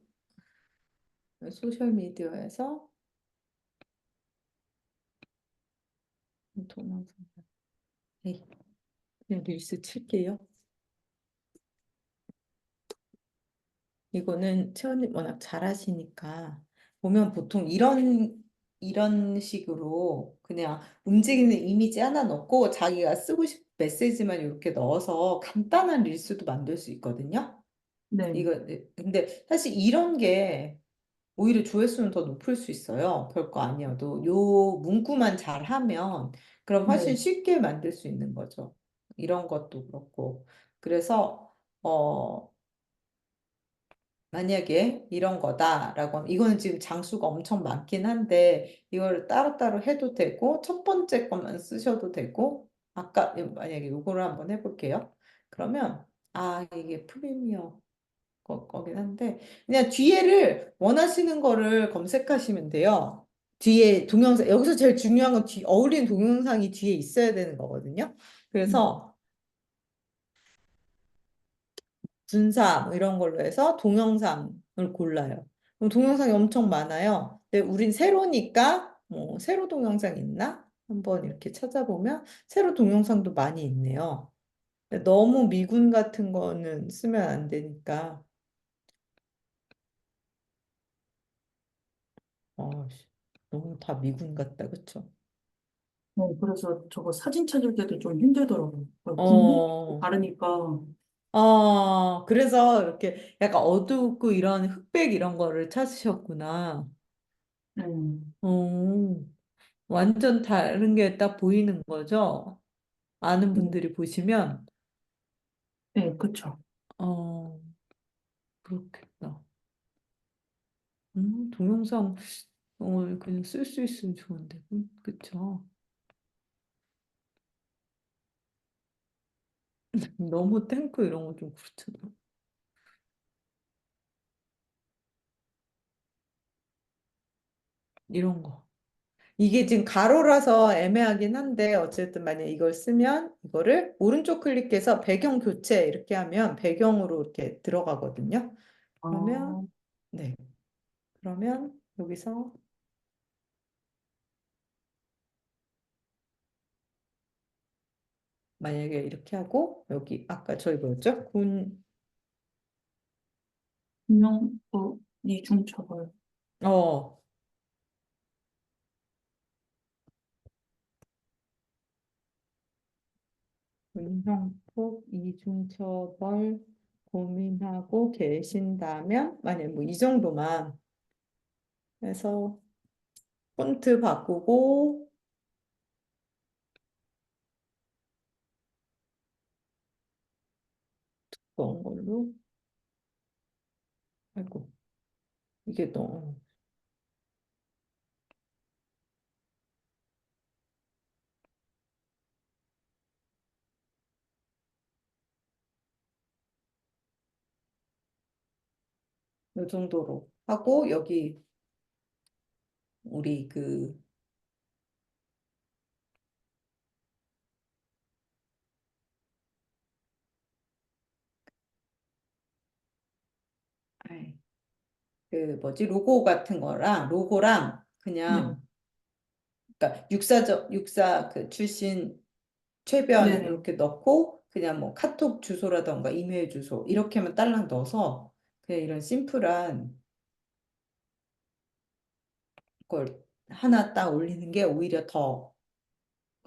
소셜 미디어에서 동영상 에이, 그냥 릴스 칠게요. 이거는 채원님 워낙 잘하시니까 보면 보통 이런 식으로 그냥 움직이는 이미지 하나 넣고 자기가 쓰고 싶은 메시지만 이렇게 넣어서 간단한 릴스도 만들 수 있거든요. 네, 이거 근데 사실 이런 게 오히려 조회수는 더 높을 수 있어요. 별거 아니어도 요 문구만 잘하면 그럼 훨씬 네, 쉽게 만들 수 있는 거죠. 이런 것도 그렇고 그래서 만약에 이런 거다라고 하면 이거는 지금 장수가 엄청 많긴 한데 이거를 따로따로 해도 되고 첫 번째 것만 쓰셔도 되고 아까 만약에 이거를 한번 해볼게요. 그러면 이게 프리미어 거긴 한데 그냥 뒤에를 원하시는 거를 검색하시면 돼요. 뒤에 동영상 여기서 제일 중요한 건 어울리는 동영상이 뒤에 있어야 되는 거거든요. 네. 그래서 분사 뭐 이런 걸로 해서 동영상을 골라요. 그럼 동영상이 엄청 많아요. 근데 우린 세로니까 뭐 세로 동영상 있나? 한번 이렇게 찾아보면 세로 동영상도 많이 있네요. 근데 너무 미군 같은 거는 쓰면 안 되니까 씨, 너무 다 미군 같다, 그쵸? 네, 그래서 저거 사진 찾을 때도 좀 힘들더라고요. 군복 어, 바르니까, 그래서 이렇게 약간 어둡고 이런 흑백 이런 거를 찾으셨구나. 네, 어, 완전 다른 게 딱 보이는 거죠? 아는 네, 분들이 보시면, 네, 그쵸. 어, 그렇겠다. 동영상, 그냥 쓸 수 있으면 좋은데. 그쵸? 너무 탱크 이런 거 좀 그렇잖아. 이런 거. 이게 지금 가로라서 애매하긴 한데, 어쨌든 만약에 이걸 쓰면, 이거를 오른쪽 클릭해서 배경 교체 이렇게 하면 배경으로 이렇게 들어가거든요. 그러면, 아, 네. 그러면 여기서 만약에 이렇게 하고, 여기 아까 저희 뭐였죠? 분명, 이중처벌. 어, 문형폭 이중처벌 고민하고 계신다면, 만약에 뭐 이 정도만 해서 폰트 바꾸고, 그런 걸로, 아이고, 이게 너무, 이 정도로 하고, 여기 우리 아이, 뭐지, 로고 같은 거랑, 로고랑 네, 그냥, 그러니까 육사 출신 최변 네네. 이렇게 넣고, 그냥 뭐 카톡 주소라던가 이메일 주소, 이렇게만 딸랑 넣어서, 그냥 이런 심플한 걸 하나 딱 올리는 게 오히려 더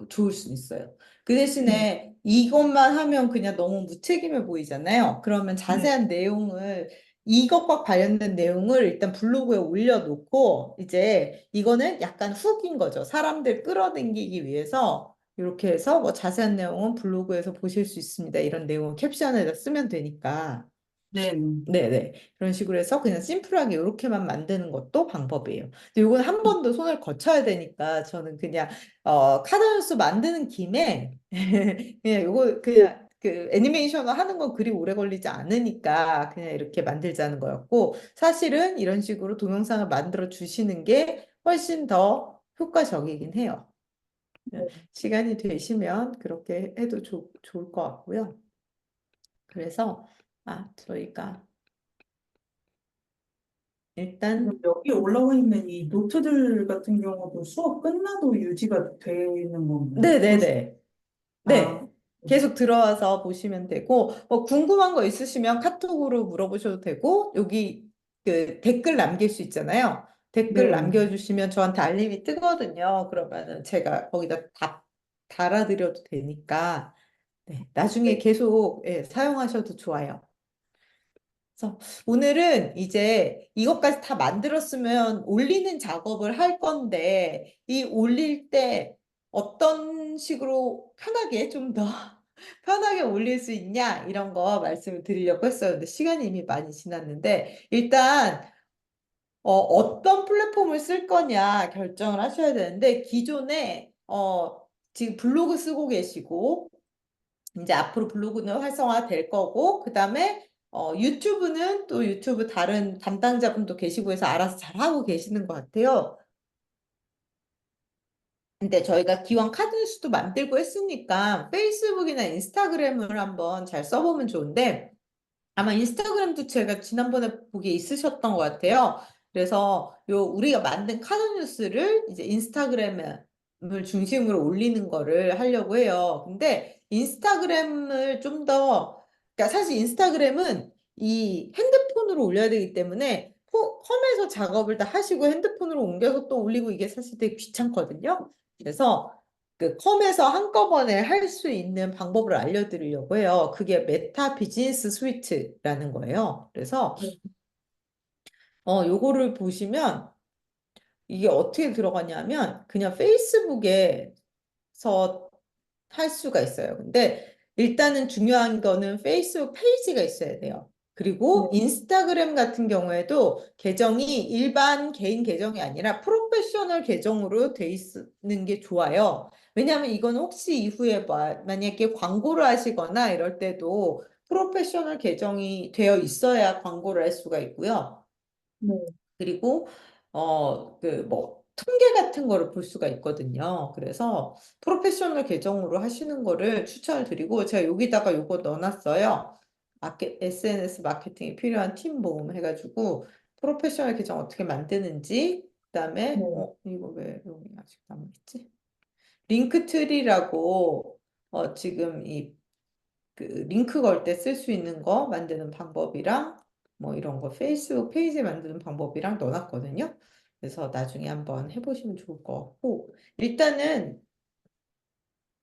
좋을 수 있어요. 그 네, 대신에 이것만 하면 그냥 너무 무책임해 보이잖아요. 그러면 네. 자세한 내용을 이것과 관련된 내용을 일단 블로그에 올려놓고 이제 이거는 약간 훅인 거죠. 사람들 끌어당기기 위해서 이렇게 해서 뭐 자세한 내용은 블로그에서 보실 수 있습니다. 이런 내용을 캡션에다 쓰면 되니까. 네. 네네. 그런 식으로 해서 그냥 심플하게 이렇게만 만드는 것도 방법이에요. 근데 이건 한 번 더 손을 거쳐야 되니까 저는 그냥 카드뉴스 만드는 김에 그냥 이거 그냥 그 애니메이션을 하는 건 그리 오래 걸리지 않으니까 그냥 이렇게 만들자는 거였고 사실은 이런 식으로 동영상을 만들어 주시는 게 훨씬 더 효과적이긴 해요. 시간이 되시면 그렇게 해도 좋을 것 같고요. 그래서 저희가 지금 일단 여기 올라와 있는 이 노트들 같은 경우도 수업 끝나도 유지가 되는 건가요? 네네네. 아, 네. 계속 들어와서 보시면 되고, 뭐 궁금한 거 있으시면 카톡으로 물어보셔도 되고, 여기 그 댓글 남길 수 있잖아요. 댓글 네. 남겨주시면 저한테 알림이 뜨거든요. 그러면은 제가 거기다 답 달아드려도 되니까, 네. 나중에 네. 계속 예, 사용하셔도 좋아요. 그래서 오늘은 이제 이것까지 다 만들었으면 올리는 작업을 할 건데, 이 올릴 때 어떤 식으로 편하게 좀 더 편하게 올릴 수 있냐, 이런 거 말씀을 드리려고 했어요. 근데 시간이 이미 많이 지났는데, 일단, 어떤 플랫폼을 쓸 거냐 결정을 하셔야 되는데, 기존에, 지금 블로그 쓰고 계시고, 이제 앞으로 블로그는 활성화 될 거고, 그 다음에 유튜브는 또 유튜브 다른 담당자분도 계시고 해서 알아서 잘 하고 계시는 것 같아요. 근데 저희가 기왕 카드뉴스도 만들고 했으니까 페이스북이나 인스타그램을 한번 잘 써보면 좋은데, 아마 인스타그램도 제가 지난번에 보기에 있으셨던 것 같아요. 그래서 우리가 만든 카드 뉴스를 이제 인스타그램을 중심으로 올리는 거를 하려고 해요. 근데 인스타그램을 좀 더, 그러니까 사실 인스타그램은 이 핸드폰으로 올려야 되기 때문에 컴에서 작업을 다 하시고 핸드폰으로 옮겨서 또 올리고 이게 사실 되게 귀찮거든요. 그래서 그 컴에서 한꺼번에 할 수 있는 방법을 알려드리려고 해요. 그게 메타 비즈니스 스위트라는 거예요. 그래서 네. 요거를 보시면 이게 어떻게 들어가냐면 그냥 페이스북에서 할 수가 있어요. 근데 일단은 중요한 거는 페이스북 페이지가 있어야 돼요. 그리고 네. 인스타그램 같은 경우에도 계정이 일반 개인 계정이 아니라 프로페셔널 계정으로 돼 있는 게 좋아요. 왜냐하면 이건 혹시 이후에 만약에 광고를 하시거나 이럴 때도 프로페셔널 계정이 되어 있어야 광고를 할 수가 있고요. 네. 그리고 그 뭐 통계 같은 거를 볼 수가 있거든요. 그래서 프로페셔널 계정으로 하시는 거를 추천을 드리고 제가 여기다가 요거 넣어놨어요. SNS 마케팅에 필요한 팀 모음 해가지고 프로페셔널 계정 어떻게 만드는지 그다음에 네. 이거 왜 여기 아직 남아있지? 링크트리라고 지금 이 그 링크 걸 때 쓸 수 있는 거 만드는 방법이랑 뭐 이런 거 페이스북 페이지 만드는 방법이랑 넣어놨거든요. 그래서 나중에 한번 해보시면 좋을 것 같고 일단은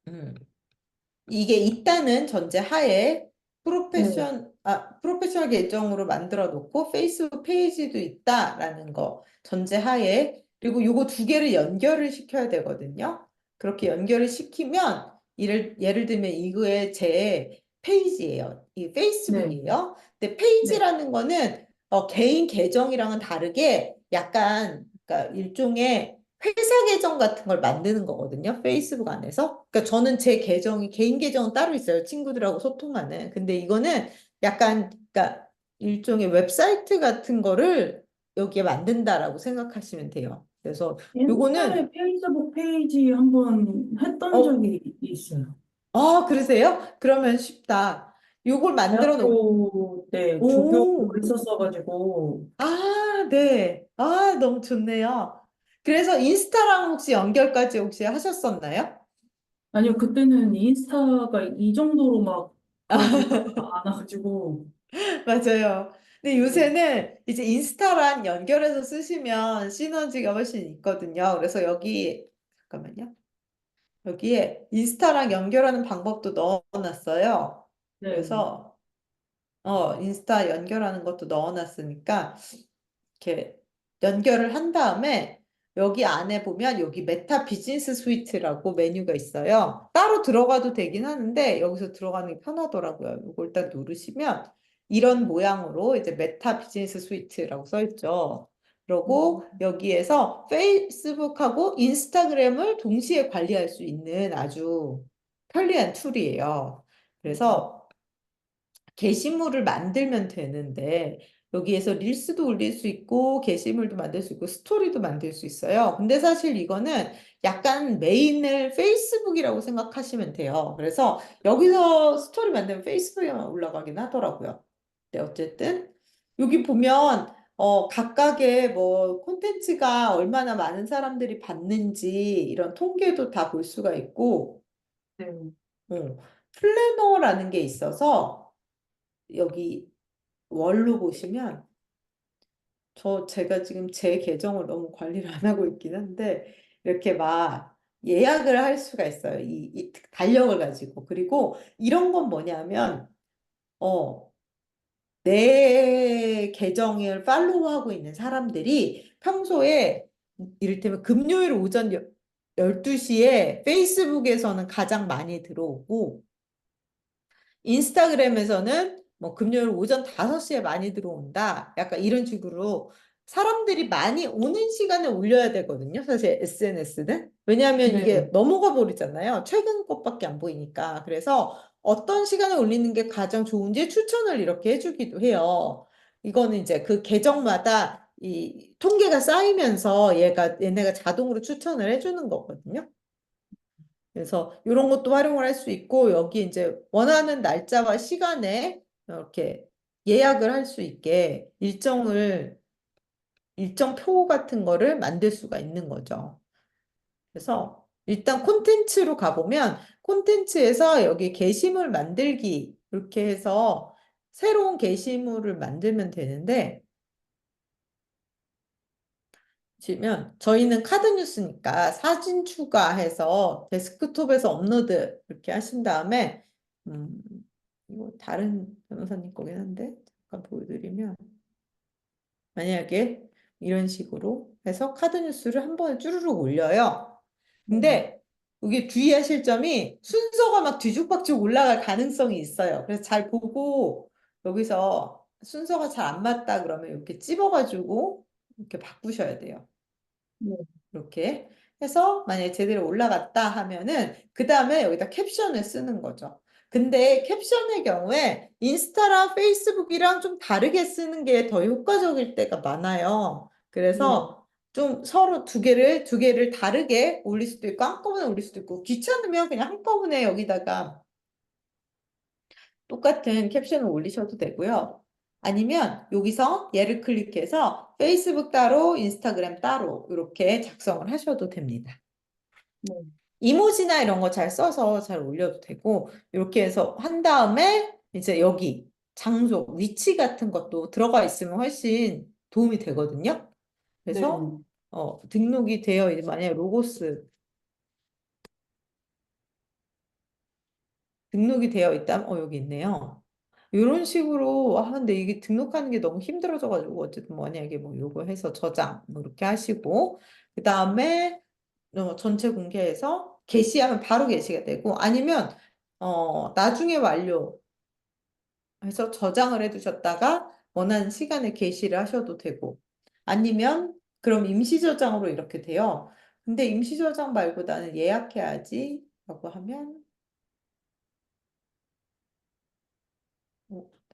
음, 이게 있다는 전제 하에 네. 프로페셔널 계정으로 만들어 놓고 페이스북 페이지도 있다라는 거 전제 하에 그리고 요거 두 개를 연결을 시켜야 되거든요. 그렇게 연결을 시키면 예를 들면 이거의 제 페이지예요. 이 네. 페이스북이에요. 근데 네. 페이지라는 거는 개인 계정이랑은 다르게 약간 그러니까 일종의 회사 계정 같은 걸 만드는 거거든요. 페이스북 안에서. 그러니까 저는 제 계정이 개인 계정은 따로 있어요. 친구들하고 소통하는. 근데 이거는 약간 그러니까 일종의 웹사이트 같은 거를 여기에 만든다라고 생각하시면 돼요. 그래서 요거는 옛날에 페이스북 페이지 한번 했던 어, 적이 있어요. 그러세요? 그러면 쉽다. 요걸 만들어 놓고 대학교 때 조교를 오, 했었어가지고, 네. 너무 좋네요. 그래서 인스타랑 혹시 연결까지 혹시 하셨었나요? 아니요, 그때는 인스타가 이 정도로 막 그러지가 않아가지고, 맞아요. 근데 네. 요새는 이제 인스타랑 연결해서 쓰시면 시너지가 훨씬 있거든요. 그래서 잠깐만요. 여기에 인스타랑 연결하는 방법도 넣어놨어요. 네. 그래서, 인스타 연결하는 것도 넣어놨으니까, 이렇게 연결을 한 다음에, 여기 안에 보면 여기 메타 비즈니스 스위트라고 메뉴가 있어요. 따로 들어가도 되긴 하는데, 여기서 들어가는 게 편하더라고요. 이걸 일단 누르시면, 이런 모양으로 이제 메타 비즈니스 스위트라고 써 있죠. 그리고 여기에서 페이스북하고 인스타그램을 동시에 관리할 수 있는 아주 편리한 툴이에요. 그래서 게시물을 만들면 되는데 여기에서 릴스도 올릴 수 있고 게시물도 만들 수 있고 스토리도 만들 수 있어요. 근데 사실 이거는 약간 메인을 페이스북이라고 생각하시면 돼요. 그래서 여기서 스토리 만들면 페이스북에만 올라가긴 하더라고요. 근데 어쨌든 여기 보면 각각의 뭐 콘텐츠가 얼마나 많은 사람들이 봤는지 이런 통계도 다 볼 수가 있고 네. 어, 플래너라는 게 있어서 여기 월로 보시면 제가 지금 제 계정을 너무 관리를 안 하고 있긴 한데 이렇게 막 예약을 할 수가 있어요. 이 달력을 가지고. 그리고 이런 건 뭐냐면 어, 내 계정을 팔로우하고 있는 사람들이 평소에 이를테면 금요일 오전 12시에 페이스북에서는 가장 많이 들어오고 인스타그램에서는 뭐 금요일 오전 5시에 많이 들어온다. 약간 이런 식으로 사람들이 많이 오는 시간에 올려야 되거든요. 사실 SNS는. 왜냐하면 이게 네. 넘어가 버리잖아요. 최근 것밖에 안 보이니까. 그래서 어떤 시간에 올리는 게 가장 좋은지 추천을 이렇게 해주기도 해요. 이거는 이제 그 계정마다 이 통계가 쌓이면서 얘네가 자동으로 추천을 해주는 거거든요. 그래서 이런 것도 활용을 할 수 있고 여기 이제 원하는 날짜와 시간에 이렇게 예약을 할 수 있게 일정 표 같은 거를 만들 수가 있는 거죠. 그래서 일단 콘텐츠로 가보면 콘텐츠에서 여기 게시물 만들기 이렇게 해서 새로운 게시물을 만들면 되는데 보시면 저희는 카드 뉴스니까 사진 추가해서 데스크톱에서 업로드 이렇게 하신 다음에 음, 이거 다른 변호사님 거긴 한데 잠깐 보여드리면 만약에 이런 식으로 해서 카드 뉴스를 한 번에 쭈루룩 올려요. 네. 근데 이게 주의하실 점이 순서가 막 뒤죽박죽 올라갈 가능성이 있어요. 그래서 잘 보고 여기서 순서가 잘 안 맞다 그러면 이렇게 찝어가지고 이렇게 바꾸셔야 돼요. 네. 이렇게 해서 만약에 제대로 올라갔다 하면은 그 다음에 여기다 캡션을 쓰는 거죠. 근데 캡션의 경우에 인스타랑 페이스북이랑 좀 다르게 쓰는 게 더 효과적일 때가 많아요. 네. 그래서 좀 서로 두 개를 다르게 올릴 수도 있고 한꺼번에 올릴 수도 있고 귀찮으면 그냥 한꺼번에 여기다가 똑같은 캡션을 올리셔도 되고요. 아니면 여기서 얘를 클릭해서 페이스북 따로, 인스타그램 따로 이렇게 작성을 하셔도 됩니다. 네. 이모지나 이런 거 잘 써서 잘 올려도 되고 이렇게 해서 한 다음에 이제 여기 장소, 위치 같은 것도 들어가 있으면 훨씬 도움이 되거든요. 그래서 네. 등록이 되어 이제 만약에 로고스 등록이 되어 있다면 여기 있네요. 이런 식으로 근데 이게 등록하는 게 너무 힘들어져가지고 어쨌든 만약에 뭐 요거 해서 저장 뭐 이렇게 하시고 그 다음에 전체 공개해서 게시하면 바로 게시가 되고 아니면 나중에 완료해서 저장을 해두셨다가 원하는 시간에 게시를 하셔도 되고 아니면 그럼 임시 저장으로 이렇게 돼요. 근데 임시 저장 말고 나는 예약해야지 라고 하면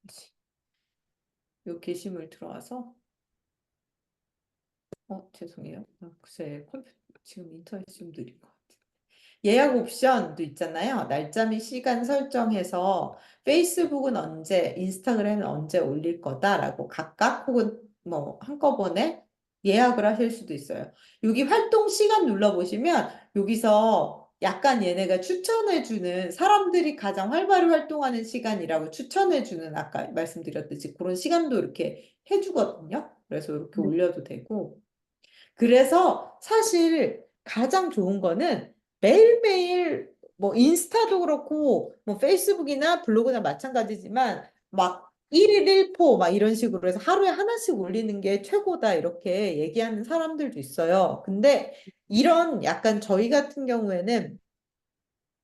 다시 요 게시물 들어와서 죄송해요. 글쎄 컴퓨터 지금 인터넷이 좀 느린 것 같아요. 예약 옵션도 있잖아요. 날짜 및 시간 설정해서 페이스북은 언제, 인스타그램은 언제 올릴 거다라고 각각 혹은 뭐 한꺼번에 예약을 하실 수도 있어요. 여기 활동 시간 눌러보시면 여기서 약간 얘네가 추천해주는 사람들이 가장 활발히 활동하는 시간이라고 추천해주는 아까 말씀드렸듯이 그런 시간도 이렇게 해주거든요. 그래서 이렇게 네. 올려도 되고. 그래서 사실 가장 좋은 거는 매일매일 뭐 인스타도 그렇고 뭐 페이스북이나 블로그나 마찬가지지만 막 1일 1포 막 이런 식으로 해서 하루에 하나씩 올리는 게 최고다 이렇게 얘기하는 사람들도 있어요. 근데 이런 약간 저희 같은 경우에는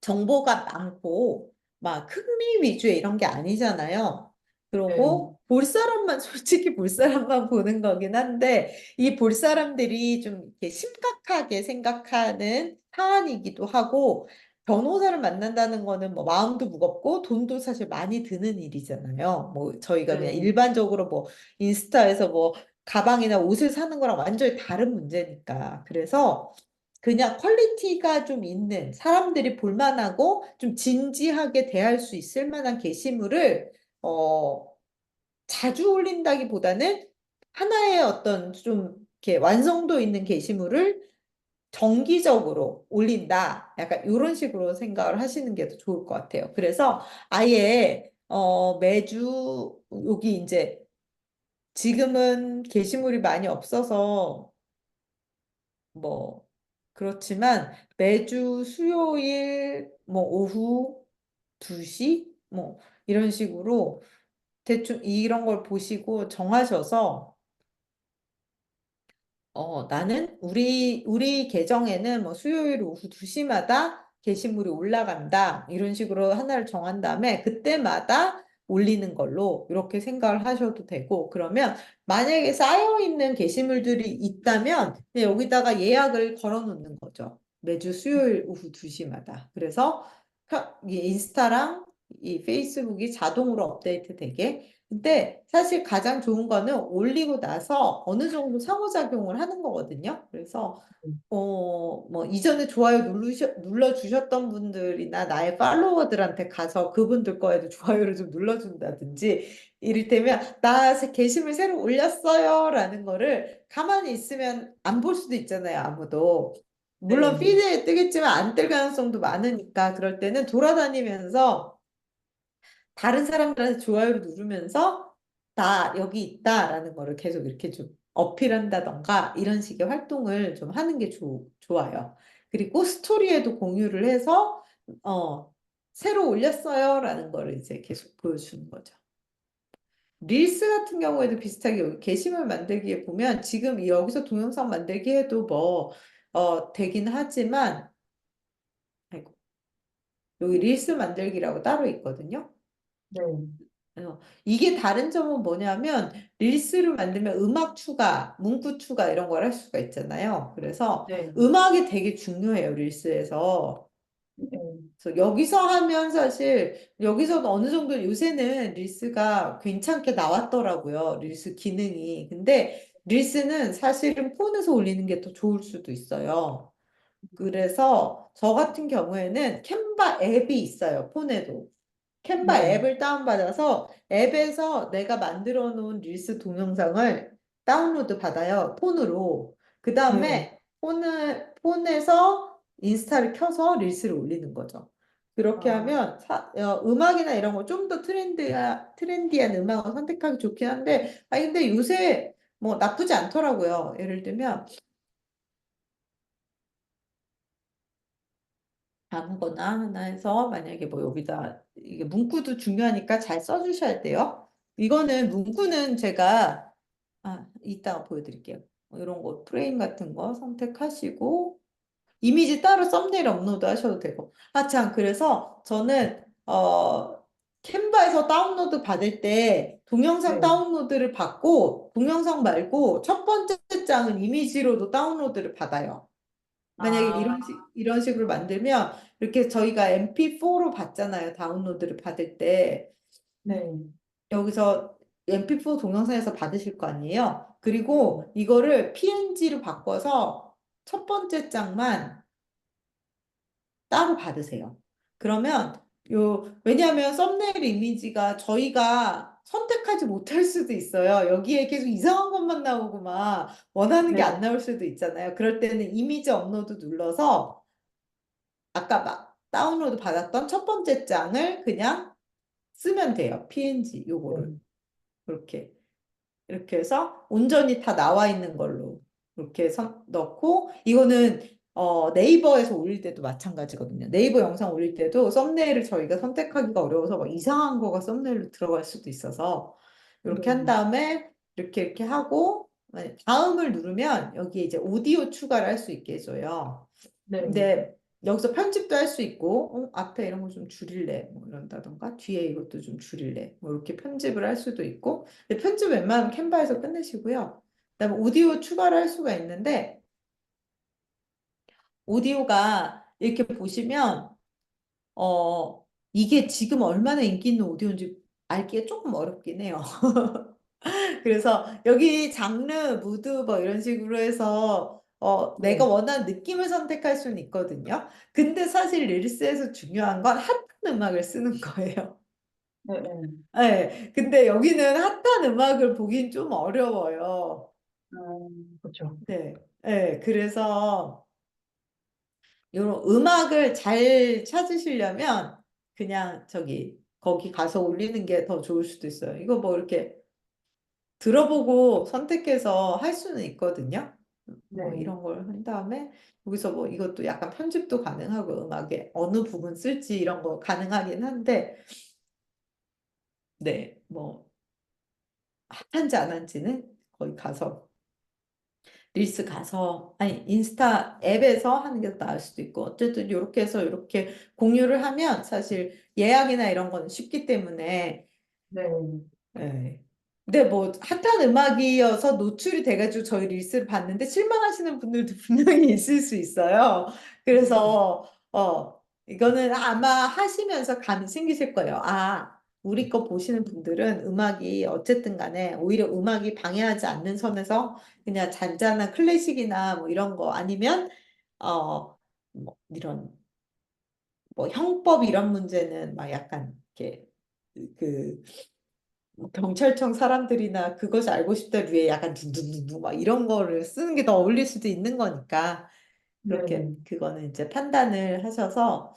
정보가 많고 막 흥미 위주의 이런 게 아니잖아요. 네, 그러고 볼 사람만 솔직히 볼 사람만 보는 거긴 한데 이 볼 사람들이 좀 이렇게 심각하게 생각하는 사안이기도 하고 변호사를 만난다는 거는 뭐 마음도 무겁고 돈도 사실 많이 드는 일이잖아요. 뭐 저희가 그냥 네, 일반적으로 뭐 인스타에서 뭐 가방이나 옷을 사는 거랑 완전히 다른 문제니까. 그래서 그냥 퀄리티가 좀 있는 사람들이 볼만하고 좀 진지하게 대할 수 있을 만한 게시물을 어, 자주 올린다기보다는 하나의 어떤 좀 이렇게 완성도 있는 게시물을 정기적으로 올린다. 약간 이런 식으로 생각을 하시는 게 더 좋을 것 같아요. 그래서 아예 매주 여기 이제 지금은 게시물이 많이 없어서 뭐 그렇지만 매주 수요일 뭐 오후 2시 뭐 이런 식으로 대충 이런 걸 보시고 정하셔서 나는 우리 계정에는 뭐 수요일 오후 2시마다 게시물이 올라간다. 이런 식으로 하나를 정한 다음에 그때마다 올리는 걸로 이렇게 생각을 하셔도 되고, 그러면 만약에 쌓여 있는 게시물들이 있다면 그냥 여기다가 예약을 걸어 놓는 거죠. 매주 수요일 오후 2시마다. 그래서 이 인스타랑 이 페이스북이 자동으로 업데이트 되게. 근데 사실 가장 좋은 거는 올리고 나서 어느 정도 상호작용을 하는 거거든요. 그래서 뭐 이전에 좋아요 눌러주셨던 분들이나 나의 팔로워들한테 가서 그분들 거에도 좋아요를 좀 눌러준다든지 이를테면 나 게시물 새로 올렸어요라는 거를 가만히 있으면 안 볼 수도 있잖아요, 아무도. 물론 네, 피드에 뜨겠지만 안 뜰 가능성도 많으니까 그럴 때는 돌아다니면서 다른 사람들한테 좋아요를 누르면서 나 여기 있다라는 거를 계속 이렇게 좀 어필한다던가 이런 식의 활동을 좀 하는 게 좋아요. 그리고 스토리에도 공유를 해서 새로 올렸어요라는 거를 이제 계속 보여주는 거죠. 릴스 같은 경우에도 비슷하게 여기 게시물 만들기에 보면 지금 여기서 동영상 만들기 해도 뭐 되긴 하지만 아이고, 여기 릴스 만들기라고 따로 있거든요. 네, 이게 다른 점은 뭐냐면 릴스를 만들면 음악 추가, 문구 추가 이런 걸 할 수가 있잖아요. 그래서 네, 음악이 되게 중요해요, 릴스에서. 네, 그래서 여기서 하면 사실 여기서도 어느 정도 요새는 릴스가 괜찮게 나왔더라고요. 릴스 기능이. 근데 릴스는 사실은 폰에서 올리는 게 더 좋을 수도 있어요. 그래서 저 같은 경우에는 캔바 앱이 있어요, 폰에도. 캔바 네, 앱을 다운받아서 앱에서 내가 만들어 놓은 릴스 동영상을 다운로드 받아요. 폰으로. 그 네. 다음에 폰에서 인스타를 켜서 릴스를 올리는 거죠. 그렇게 아, 하면 음악이나 이런 거 좀 더 트렌디한 음악을 선택하기 좋긴 한데, 근데 요새 뭐 나쁘지 않더라고요. 예를 들면 아무거나 하나 해서 만약에 뭐 여기다 이게 문구도 중요하니까 잘 써주셔야 돼요. 이거는 문구는 제가 이따가 보여드릴게요. 이런 거 프레임 같은 거 선택하시고 이미지 따로 썸네일 업로드 하셔도 되고. 참, 그래서 저는 캔바에서 다운로드 받을 때 동영상 네. 다운로드를 받고 동영상 말고 첫 번째 장은 이미지로도 다운로드를 받아요. 만약에 아, 이런 식으로 만들면 이렇게 저희가 MP4로 받잖아요. 다운로드를 받을 때. 네. 여기서 MP4 동영상에서 받으실 거 아니에요. 네. 그리고 이거를 PNG로 바꿔서 첫 번째 장만 따로 받으세요. 그러면 왜냐하면 썸네일 이미지가 저희가 선택하지 못할 수도 있어요. 여기에 계속 이상한 것만 나오고 막 원하는 게 네. 안 나올 수도 있잖아요. 그럴 때는 이미지 업로드 눌러서 아까 막 다운로드 받았던 첫 번째 장을 그냥 쓰면 돼요. PNG 요거를. 네. 그렇게. 이렇게 해서 온전히 다 나와 있는 걸로 이렇게 넣고 이거는 네이버에서 올릴 때도 마찬가지거든요. 네이버 영상 올릴 때도 썸네일을 저희가 선택하기가 어려워서 막 이상한 거가 썸네일로 들어갈 수도 있어서 이렇게 한 네. 다음에 이렇게 하고 다음을 누르면 여기에 이제 오디오 추가를 할 수 있게 해줘요. 네. 근데 여기서 편집도 할 수 있고, 앞에 이런 거 좀 줄일래, 뭐 이런다던가, 뒤에 이것도 좀 줄일래, 뭐 이렇게 편집을 할 수도 있고, 근데 편집 웬만하면 캔바에서 끝내시고요. 그다음에 오디오 추가를 할 수가 있는데, 오디오가 이렇게 보시면, 이게 지금 얼마나 인기 있는 오디오인지 알기가 조금 어렵긴 해요. 그래서 여기 장르, 무드 뭐 이런 식으로 해서 내가 네, 원하는 느낌을 선택할 수는 있거든요. 근데 사실 릴스에서 중요한 건 핫한 음악을 쓰는 거예요. 네, 네. 네, 근데 여기는 핫한 음악을 보긴 좀 어려워요. 그렇죠. 네, 네, 그래서 이런 음악을 잘 찾으시려면 그냥 저기 거기 가서 올리는 게 더 좋을 수도 있어요. 이거 뭐 이렇게 들어보고 선택해서 할 수는 있거든요. 뭐 네, 이런 걸 한 다음에 여기서 뭐 이것도 약간 편집도 가능하고 음악에 어느 부분 쓸지 이런 거 가능하긴 한데 네, 뭐 핫한지 안 한지는 거기 가서 릴스 가서 아니 인스타 앱에서 하는 게 더 나을 수도 있고 어쨌든 이렇게 해서 이렇게 공유를 하면 사실 예약이나 이런 거는 쉽기 때문에 네, 네. 근데 뭐 핫한 음악이어서 노출이 돼가지고 저희 릴스를 봤는데 실망하시는 분들도 분명히 있을 수 있어요. 네, 그래서 이거는 아마 하시면서 감이 생기실 거예요. 아, 우리 거 보시는 분들은 음악이 어쨌든 간에 오히려 음악이 방해하지 않는 선에서 그냥 잔잔한 클래식이나 뭐 이런 거 아니면 뭐 이런 뭐 형법 이런 문제는 막 약간 이렇게 그 경찰청 사람들이나 그것이 알고 싶다 류에 약간 둔둔둔둔 막 이런 거를 쓰는 게 더 어울릴 수도 있는 거니까 네, 그렇게 네, 그거는 이제 판단을 하셔서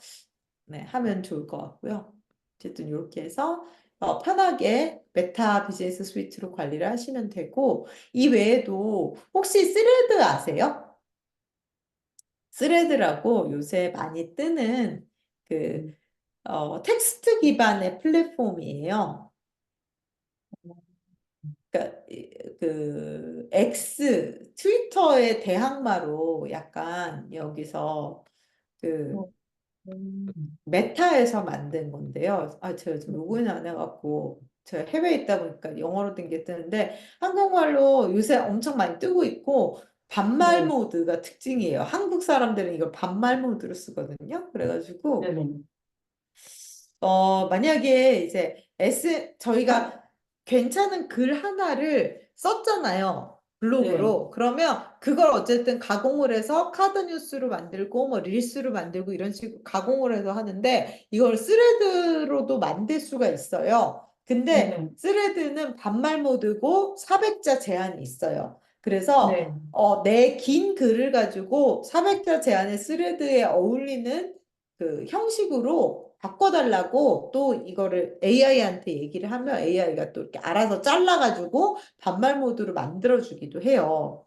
네, 하면 좋을 것 같고요. 어쨌든 이렇게 해서 편하게 메타 비즈니스 스위트로 관리를 하시면 되고 이 외에도 혹시 스레드 아세요? 스레드라고 요새 많이 뜨는 그 텍스트 기반의 플랫폼이에요. 그러니까 그 X 트위터의 대항마로 약간 여기서 그 메타에서 만든 건데요. 아, 제가 지금 로그인 안 해갖고 제가 해외에 있다 보니까 영어로 된 게 뜨는데 한국말로 요새 엄청 많이 뜨고 있고 반말 네, 모드가 특징이에요. 한국 사람들은 이걸 반말 모드로 쓰거든요. 네, 그래가지고 네, 만약에 이제 저희가 괜찮은 글 하나를 썼잖아요. 네, 블로그로. 그러면 그걸 어쨌든 가공을 해서 카드 뉴스로 만들고 뭐 릴스로 만들고 이런 식으로 가공을 해서 하는데 이걸 스레드로도 만들 수가 있어요. 네, 근데 네, 스레드는 반말 모드고 400자 제한이 있어요. 그래서 네, 내 긴 글을 가지고 400자 제한의 스레드에 어울리는 그 형식으로 바꿔달라고 또 이거를 AI한테 얘기를 하면 AI가 또 이렇게 알아서 잘라가지고 반말 모드로 만들어주기도 해요.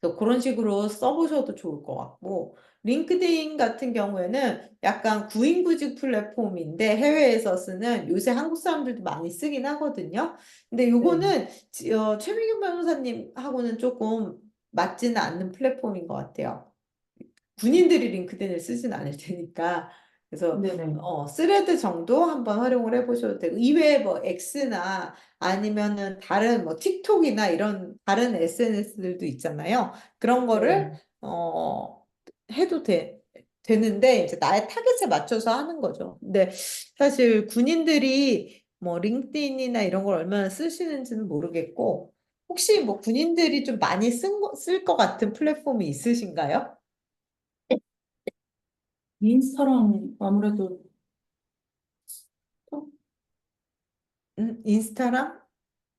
그래서 그런 식으로 써보셔도 좋을 것 같고, 링크드인 같은 경우에는 약간 구인구직 플랫폼인데 해외에서 쓰는 요새 한국 사람들도 많이 쓰긴 하거든요. 근데 네, 요거는 최민경 변호사님하고는 조금 맞지는 않는 플랫폼인 것 같아요. 군인들이 링크드인을 쓰진 않을 테니까. 그래서 네, 네, 스레드 정도 한번 활용을 해보셔도 되고 이외에 뭐 X나 아니면은 다른 뭐 틱톡이나 이런 다른 SNS들도 있잖아요. 그런 거를 네. 해도 되는데 이제 나의 타겟에 맞춰서 하는 거죠. 근데 사실 군인들이 뭐 링크드인이나 이런 걸 얼마나 쓰시는지는 모르겠고 혹시 뭐 군인들이 좀 많이 쓸 것 같은 플랫폼이 있으신가요? 인스타랑 아무래도 인스타랑?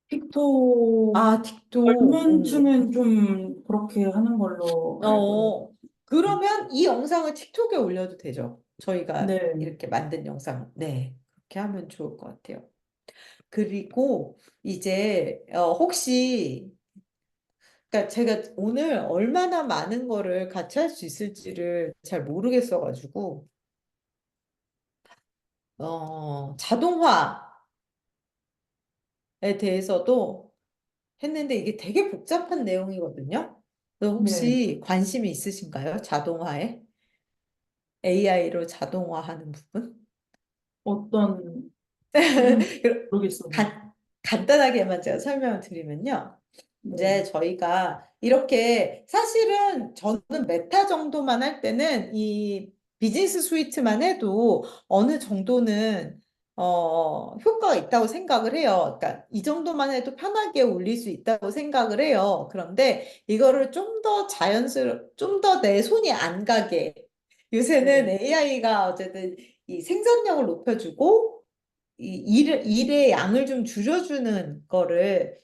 틱톡 아, 틱톡. 젊은 층은 좀 그렇게 하는 걸로 알고 어, 그러면 이 영상을 틱톡에 올려도 되죠. 저희가 네, 이렇게 만든 영상. 네. 그렇게 하면 좋을 것 같아요. 그리고 이제, 혹시, 그러니까 제가 오늘 얼마나 많은 거를 같이 할 수 있을지를 잘 모르겠어가지고, 자동화에 대해서도 했는데 이게 되게 복잡한 내용이거든요. 그래서 네. 혹시 관심이 있으신가요? 자동화에? AI로 자동화하는 부분? 어떤 부분인지 모르겠어요. 간, 간단하게만 제가 설명을 드리면요. 네, 이제 저희가 이렇게 사실은 저는 메타 정도만 할 때는 이 비즈니스 스위트만 해도 어느 정도는 효과가 있다고 생각을 해요. 그러니까 이 정도만 해도 편하게 올릴 수 있다고 생각을 해요. 그런데 이거를 좀 더 좀 더 내 손이 안 가게 요새는 네, AI가 어쨌든 이 생산력을 높여주고 일의 양을 좀 줄여주는 거를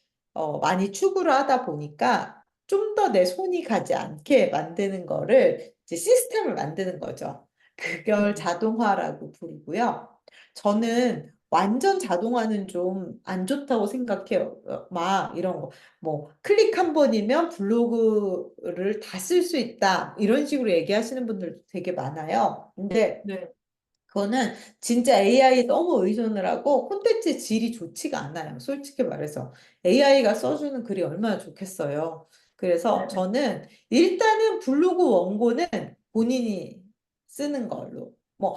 많이 추구를 하다 보니까 좀 더 내 손이 가지 않게 만드는 거를 이제 시스템을 만드는 거죠. 그걸 네, 자동화라고 부르고요. 저는 완전 자동화는 좀 안 좋다고 생각해요. 막 이런 거, 뭐 클릭 한 번이면 블로그를 다 쓸 수 있다. 이런 식으로 얘기하시는 분들도 되게 많아요. 근데 네, 그거는 진짜 AI에 너무 의존을 하고 콘텐츠 질이 좋지가 않아요. 솔직히 말해서. AI가 써주는 글이 얼마나 좋겠어요. 그래서 네, 저는 일단은 블로그 원고는 본인이 쓰는 걸로. 뭐,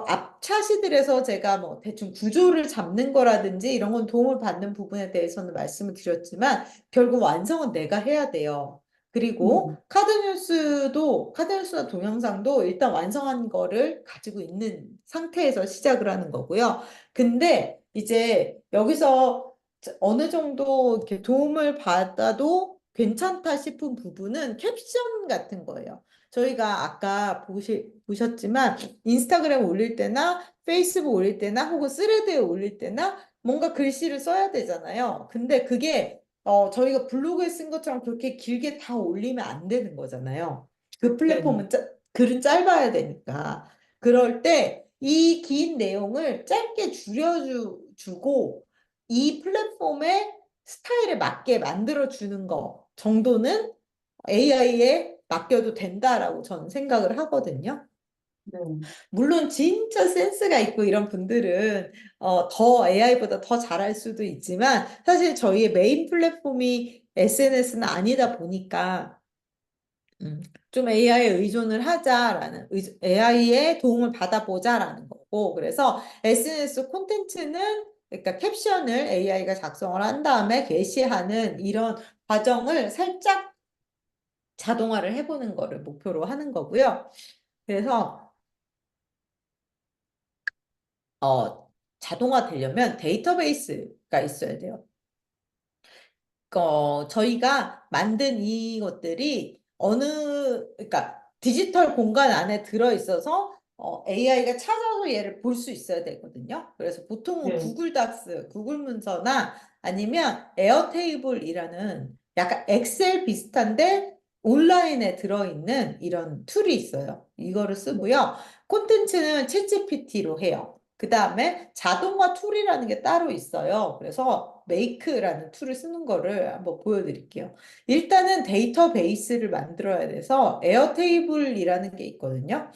앞 차시들에서 제가 뭐 대충 구조를 잡는 거라든지 이런 건 도움을 받는 부분에 대해서는 말씀을 드렸지만 결국 완성은 내가 해야 돼요. 그리고 음, 카드뉴스나 동영상도 일단 완성한 거를 가지고 있는 상태에서 시작을 하는 거고요. 근데 이제 여기서 어느 정도 이렇게 도움을 받아도 괜찮다 싶은 부분은 캡션 같은 거예요. 저희가 아까 보셨지만 인스타그램 올릴 때나 페이스북 올릴 때나 혹은 스레드에 올릴 때나 뭔가 글씨를 써야 되잖아요. 근데 그게 저희가 블로그에 쓴 것처럼 그렇게 길게 다 올리면 안 되는 거잖아요. 그 네, 플랫폼은 글은 짧아야 되니까. 그럴 때 이 긴 내용을 짧게 줄여주고 이 플랫폼의 스타일에 맞게 만들어주는 거 정도는 AI에 맡겨도 된다라고 저는 생각을 하거든요. 네, 물론 진짜 센스가 있고 이런 분들은 더 AI보다 더 잘할 수도 있지만 사실 저희의 메인 플랫폼이 SNS는 아니다 보니까 좀 AI에 의존을 하자라는 AI의 도움을 받아보자라는 거고 그래서 SNS 콘텐츠는 그러니까 캡션을 AI가 작성을 한 다음에 게시하는 이런 과정을 살짝 자동화를 해보는 거를 목표로 하는 거고요. 그래서 자동화 되려면 데이터베이스가 있어야 돼요. 저희가 만든 이것들이 그러니까 디지털 공간 안에 들어있어서 AI가 찾아서 얘를 볼 수 있어야 되거든요. 그래서 보통은 네, 구글 닥스, 구글 문서나 아니면 에어테이블이라는 약간 엑셀 비슷한데 온라인에 들어있는 이런 툴이 있어요. 이거를 네, 쓰고요. 콘텐츠는 챗GPT로 해요. 그 다음에 자동화 툴이라는 게 따로 있어요. 그래서 메이크라는 툴을 쓰는 거를 한번 보여드릴게요. 일단은 데이터베이스를 만들어야 돼서 에어테이블이라는 게 있거든요.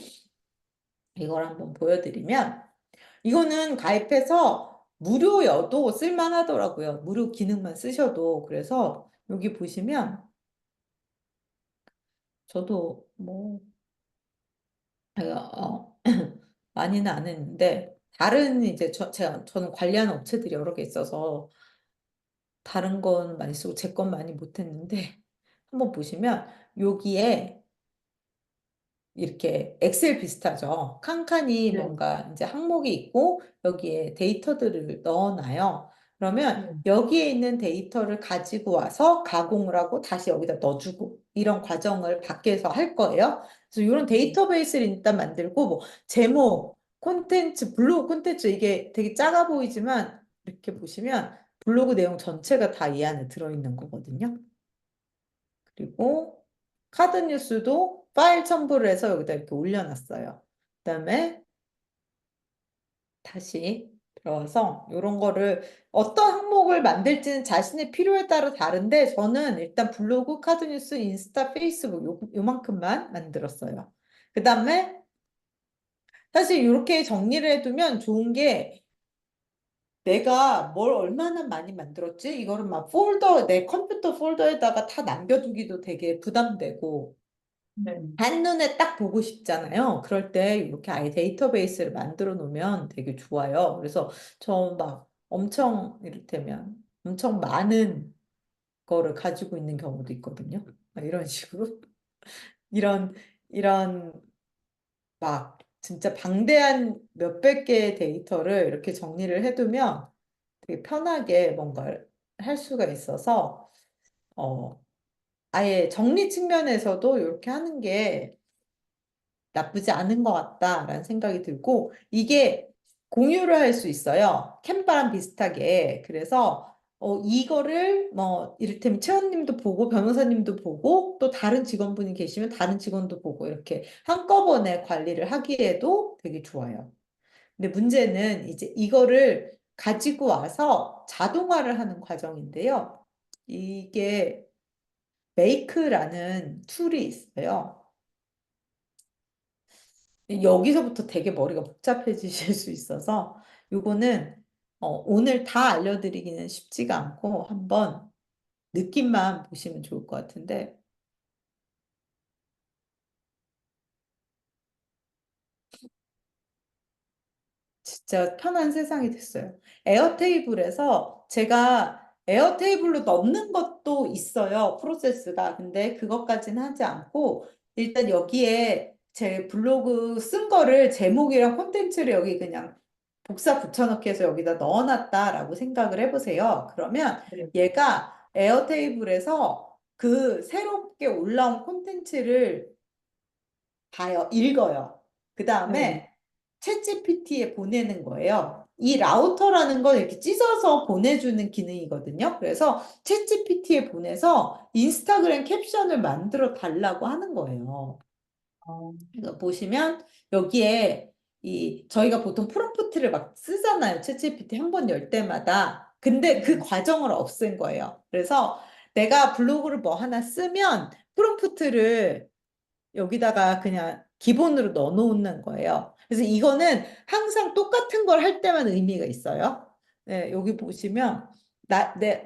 이걸 한번 보여드리면 이거는 가입해서 무료여도 쓸만하더라고요. 무료 기능만 쓰셔도. 그래서 여기 보시면 저도 뭐 많이는 안 했는데 다른 이제 저는 관리하는 업체들이 여러 개 있어서 다른 건 많이 쓰고 제 건 많이 못했는데 한번 보시면 여기에 이렇게 엑셀 비슷하죠. 칸칸이 네, 뭔가 이제 항목이 있고 여기에 데이터들을 넣어놔요. 그러면 네, 여기에 있는 데이터를 가지고 와서 가공을 하고 다시 여기다 넣어주고 이런 과정을 밖에서 할 거예요. 그래서 이런 네, 데이터베이스를 일단 만들고 뭐 제목, 콘텐츠, 블로그 콘텐츠 이게 되게 작아 보이지만 이렇게 보시면 블로그 내용 전체가 다 이 안에 들어있는 거거든요. 그리고 카드 뉴스도 파일 첨부를 해서 여기다 이렇게 올려놨어요. 그다음에 다시 들어와서 이런 거를 어떤 항목을 만들지는 자신의 필요에 따라 다른데 저는 일단 블로그, 카드 뉴스, 인스타, 페이스북 요만큼만 만들었어요. 그다음에 사실 이렇게 정리를 해두면 좋은 게 내가 뭘 얼마나 많이 만들었지? 이거를 막 내 컴퓨터 폴더에다가 다 남겨두기도 되게 부담되고 네. 한눈에 딱 보고 싶잖아요. 그럴 때 이렇게 아예 데이터베이스를 만들어 놓으면 되게 좋아요. 그래서 저 막 엄청 이를테면 엄청 많은 거를 가지고 있는 경우도 있거든요. 이런 식으로. 이런, 이런 막 진짜 방대한 몇백 개의 데이터를 이렇게 정리를 해두면 되게 편하게 뭔가를 할 수가 있어서, 어, 아예 정리 측면에서도 이렇게 하는 게 나쁘지 않은 것 같다라는 생각이 들고, 이게 공유를 할 수 있어요. 캔바랑 비슷하게. 그래서 이거를 뭐 이를테면 채원님도 보고 변호사님도 보고 또 다른 직원분이 계시면 다른 직원도 보고 이렇게 한꺼번에 관리를 하기에도 되게 좋아요. 근데 문제는 이제 이거를 가지고 와서 자동화를 하는 과정인데요. 이게 메이크라는 툴이 있어요. 여기서부터 되게 머리가 복잡해지실 수 있어서 요거는 오늘 다 알려드리기는 쉽지가 않고 한번 느낌만 보시면 좋을 것 같은데 진짜 편한 세상이 됐어요. 에어테이블에서 제가 에어테이블로 넣는 것도 있어요. 프로세스가. 근데 그것까지는 하지 않고 일단 여기에 제 블로그 쓴 거를 제목이랑 콘텐츠를 여기 그냥 복사 붙여넣기 해서 여기다 넣어놨다라고 생각을 해보세요. 그러면 네. 얘가 에어테이블에서 그 새롭게 올라온 콘텐츠를 봐요. 읽어요. 그 네. 다음에 챗GPT에 보내는 거예요. 이 라우터라는 건 이렇게 찢어서 보내주는 기능이거든요. 그래서 챗GPT에 보내서 인스타그램 캡션을 만들어 달라고 하는 거예요. 어, 그러니까 보시면 여기에 저희가 보통 프롬프트를 막 쓰잖아요. 챗GPT 한 번 열 때마다. 근데 그 네. 과정을 없앤 거예요. 그래서 내가 블로그를 뭐 하나 쓰면 프롬프트를 여기다가 그냥 기본으로 넣어놓는 거예요. 그래서 이거는 항상 똑같은 걸 할 때만 의미가 있어요. 네, 여기 보시면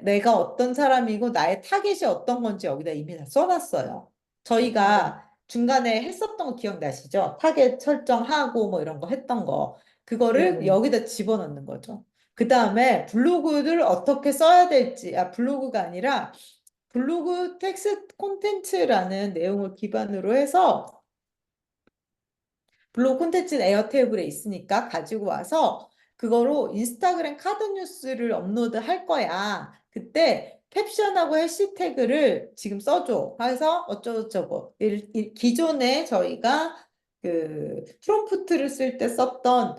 내가 어떤 사람이고 나의 타겟이 어떤 건지 여기다 이미 다 써놨어요. 네. 저희가 중간에 했었던 거 기억나시죠? 타겟 설정하고 뭐 이런 거 했던 거. 그거를 네. 여기다 집어넣는 거죠. 그 다음에 블로그를 어떻게 써야 될지, 블로그가 아니라 블로그 텍스트 콘텐츠라는 내용을 기반으로 해서 블로그 콘텐츠는 에어테이블에 있으니까 가지고 와서 그거로 인스타그램 카드 뉴스를 업로드 할 거야. 그때 캡션하고 해시태그를 지금 써줘. 해서 어쩌고저쩌고. 기존에 저희가 그 프롬프트를 쓸 때 썼던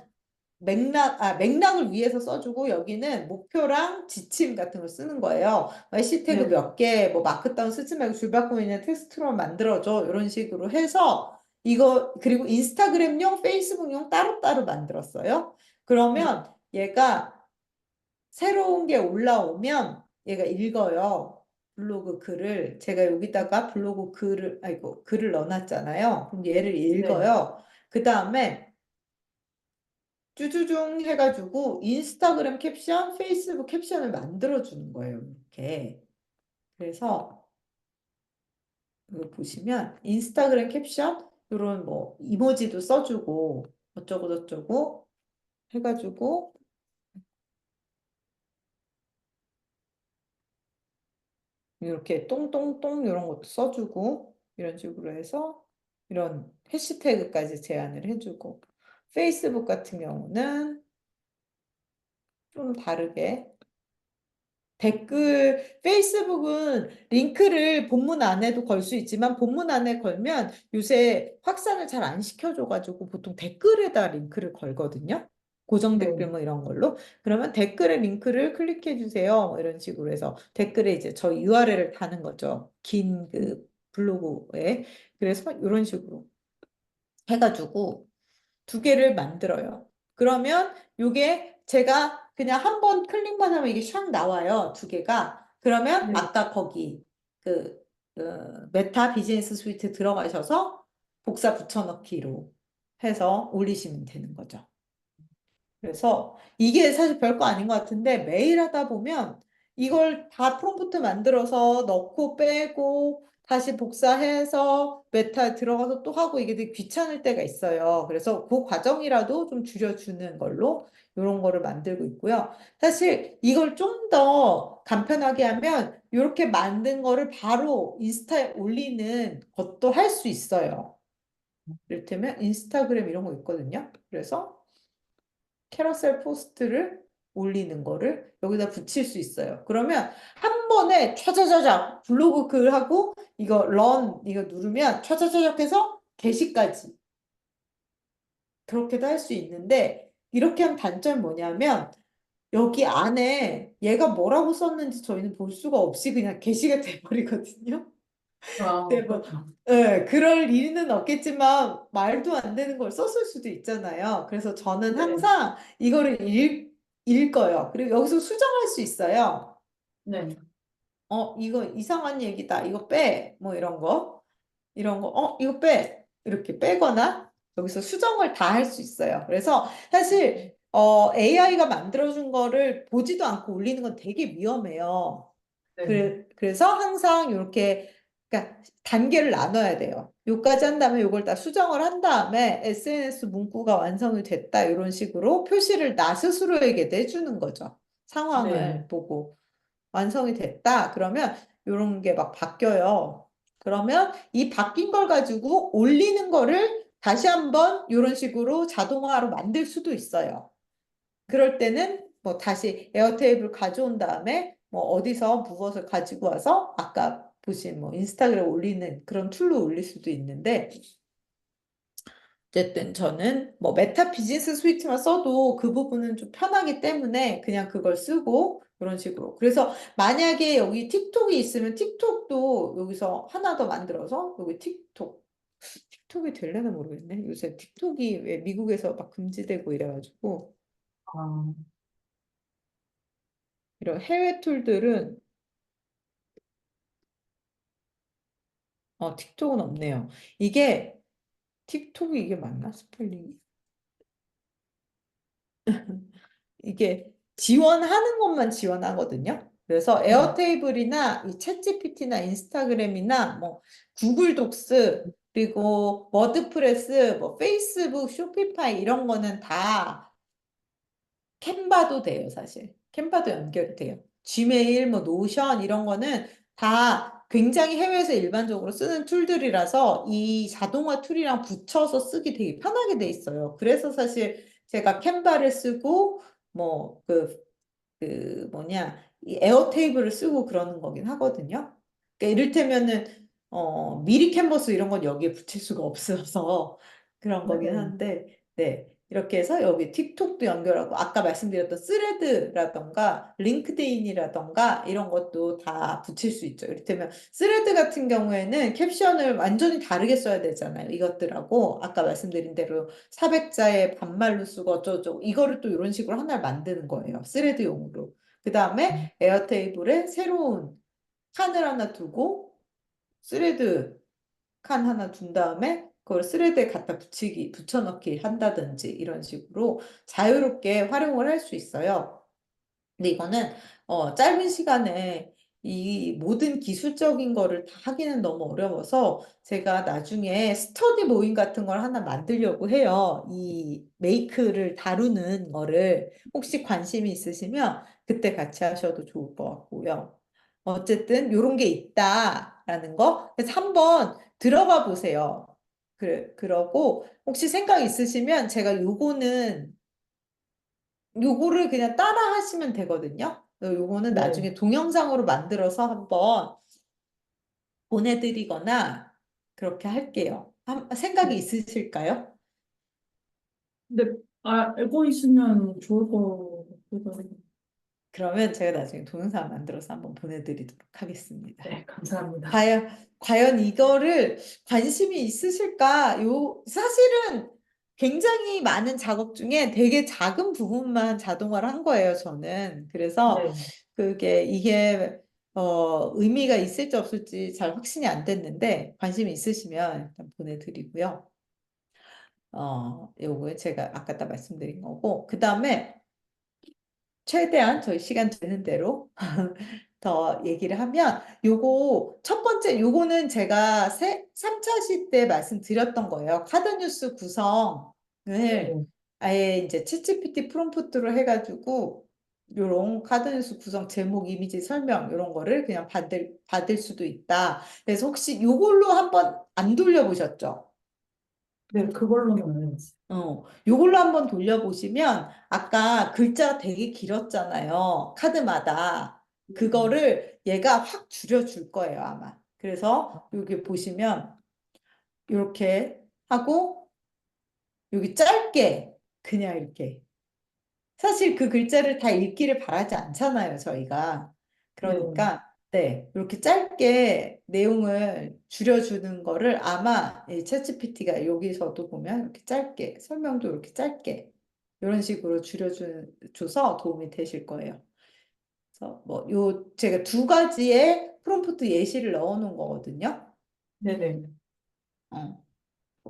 맥락을 위해서 써주고 여기는 목표랑 지침 같은 걸 쓰는 거예요. 해시태그 네. 몇 개, 뭐 마크다운 쓰지 말고 줄바꿈 있는 텍스트로 만들어줘. 이런 식으로 해서 이거, 그리고 인스타그램용, 페이스북용 따로따로 만들었어요. 네. 그러면 얘가 새로운 게 올라오면 얘가 읽어요. 블로그 글을. 제가 여기다가 블로그 글을, 아이고, 글을 넣어놨잖아요. 그럼 얘를 네. 읽어요. 그 다음에 쭈쭈중 해가지고 인스타그램 캡션, 페이스북 캡션을 만들어주는 거예요. 이렇게. 그래서 이거 보시면 인스타그램 캡션, 이런 뭐 이모지도 써주고 어쩌고 저쩌고 해가지고 이렇게 똥똥똥 이런 것도 써주고 이런 식으로 해서 이런 해시태그까지 제안을 해주고 페이스북 같은 경우는 좀 다르게 페이스북은 링크를 본문 안에도 걸 수 있지만 본문 안에 걸면 요새 확산을 잘 안 시켜줘가지고 보통 댓글에다 링크를 걸거든요. 고정 댓글 네. 뭐 이런 걸로. 그러면 댓글에 링크를 클릭해 주세요. 뭐 이런 식으로 해서 댓글에 이제 저희 URL을 다는 거죠. 긴 그 블로그에. 그래서 이런 식으로 해가지고 두 개를 만들어요. 그러면 요게 제가 그냥 한 번 클릭만 하면 이게 샥 나와요. 두 개가. 그러면 네. 아까 거기 그, 메타 비즈니스 스위트 들어가셔서 복사 붙여넣기로 해서 올리시면 되는 거죠. 그래서 이게 사실 별거 아닌 것 같은데 매일 하다 보면 이걸 다 프롬프트 만들어서 넣고 빼고 다시 복사해서 메타 들어가서 또 하고 이게 되게 귀찮을 때가 있어요. 그래서 그 과정이라도 좀 줄여주는 걸로 이런 거를 만들고 있고요. 사실 이걸 좀 더 간편하게 하면 이렇게 만든 거를 바로 인스타에 올리는 것도 할 수 있어요. 이를테면 인스타그램 이런 거 있거든요. 그래서 캐러셀 포스트를 올리는 거를 여기다 붙일 수 있어요. 그러면 한 번에 차자자자 블로그 글하고 이거 런 이거 누르면 차자자작 해서 게시까지 그렇게도 할 수 있는데 이렇게 하면 단점이 뭐냐면 여기 안에 얘가 뭐라고 썼는지 저희는 볼 수가 없이 그냥 게시가 돼버리거든요. 네, 뭐, 그렇죠. 그럴 리는 없겠지만 말도 안 되는 걸 썼을 수도 있잖아요. 그래서 저는 네, 항상 이거를 읽어요. 그리고 여기서 수정할 수 있어요. 네, 이거 이상한 얘기다. 이거 빼. 뭐 이런 거. 이런 거, 이거 빼. 이렇게 빼거나 여기서 수정을 다 할 수 있어요. 그래서 사실, AI가 만들어준 거를 보지도 않고 올리는 건 되게 위험해요. 네, 그래서 항상 이렇게, 그러니까 단계를 나눠야 돼요. 요까지 한 다음에 요걸 다 수정을 한 다음에 SNS 문구가 완성이 됐다. 이런 식으로 표시를 나 스스로에게 내주는 거죠. 네, 상황을 보고. 완성이 됐다. 그러면 이런 게 막 바뀌어요. 그러면 이 바뀐 걸 가지고 올리는 거를 다시 한번 이런 식으로 자동화로 만들 수도 있어요. 그럴 때는 뭐 다시 에어테이블 가져온 다음에 뭐 어디서 무엇을 가지고 와서 아까 보신 뭐 인스타그램 올리는 그런 툴로 올릴 수도 있는데 어쨌든 저는 뭐 메타 비즈니스 스위트만 써도 그 부분은 좀 편하기 때문에 그냥 그걸 쓰고 그런 식으로. 그래서 만약에 여기 틱톡이 있으면 틱톡도 여기서 하나 더 만들어서 여기 틱톡이 될려나 모르겠네. 요새 틱톡이 왜 미국에서 막 금지되고 이래가지고 아, 이런 해외 툴들은 틱톡은 없네요. 이게 틱톡이 이게 맞나? 스펠링이? 이게 지원하는 것만 지원하거든요. 그래서 네, 에어테이블이나 이 챗GPT나 인스타그램이나 뭐 구글 독스 그리고 워드프레스, 뭐 페이스북, 쇼피파이 이런 거는 다 캔바도 돼요, 사실. 캔바도 연결이 돼요. 지메일, 뭐 노션 이런 거는 다 굉장히 해외에서 일반적으로 쓰는 툴들이라서 이 자동화 툴이랑 붙여서 쓰기 되게 편하게 돼 있어요. 그래서 사실 제가 캔바를 쓰고 그 뭐냐 이 에어테이블을 쓰고 그러는 거긴 하거든요. 그러니까 이를테면은 미리 캔버스 이런 건 여기에 붙일 수가 없어서 그런 거긴 네, 한데 네. 이렇게 해서 여기 틱톡도 연결하고 아까 말씀드렸던 스레드라던가 링크드인이라던가 이런 것도 다 붙일 수 있죠. 이를테면 스레드 같은 경우에는 캡션을 완전히 다르게 써야 되잖아요. 이것들하고 아까 말씀드린 대로 400자의 반말로 쓰고 어쩌고저쩌고 이거를 또 이런 식으로 하나를 만드는 거예요. 스레드용으로. 그 다음에 에어테이블에 새로운 칸을 하나 두고 스레드 칸 하나 둔 다음에 그걸 스레드에 갖다 붙여넣기 한다든지 이런 식으로 자유롭게 활용을 할 수 있어요. 근데 이거는 짧은 시간에 이 모든 기술적인 거를 다 하기는 너무 어려워서 제가 나중에 스터디 모임 같은 걸 하나 만들려고 해요. 이 메이크를 다루는 거를 혹시 관심이 있으시면 그때 같이 하셔도 좋을 것 같고요. 어쨌든 이런 게 있다라는 거. 그래서 한번 들어가 보세요. 그러고 혹시 생각 있으시면 제가 요거를 그냥 따라 하시면 되거든요. 요거는 네. 나중에 동영상으로 만들어서 한번 보내드리거나 그렇게 할게요. 생각이 있으실까요? 근데 알고 있으면 좋을 거 같기도 해요. 그러면 제가 나중에 동영상 만들어서 한번 보내드리도록 하겠습니다. 네, 감사합니다. 과연 이거를 관심이 있으실까? 사실은 굉장히 많은 작업 중에 되게 작은 부분만 자동화를 한 거예요, 저는. 그래서 네, 이게, 의미가 있을지 없을지 잘 확신이 안 됐는데, 관심이 있으시면 일단 보내드리고요. 요거 제가 아까 다 말씀드린 거고, 그 다음에 최대한 저희 시간 되는 대로 더 얘기를 하면 요거 첫 번째 요거는 제가 3차 시 때 말씀드렸던 거예요. 카드뉴스 구성을 네네. 아예 이제 챗GPT 프롬프트로 해가지고 요런 카드뉴스 구성 제목 이미지 설명 이런 거를 그냥 받을 수도 있다. 그래서 혹시 요걸로 한번 안 돌려보셨죠? 네, 그걸로는 안 해봤어요. 요걸로 한번 돌려보시면 아까 글자가 되게 길었잖아요. 카드마다. 네. 그거를 얘가 확 줄여줄 거예요, 아마. 그래서 여기 보시면 이렇게 하고 여기 짧게 그냥 이렇게. 사실 그 글자를 다 읽기를 바라지 않잖아요, 저희가. 네. 그러니까 네, 이렇게 짧게 내용을 줄여주는 거를 아마 이 챗GPT가 여기서도 보면 이렇게 짧게 설명도 이렇게 짧게 이런 식으로 줄여줘서 도움이 되실 거예요. 그래서 뭐 요 제가 두 가지의 프롬프트 예시를 넣어 놓은 거거든요. 네네. 어.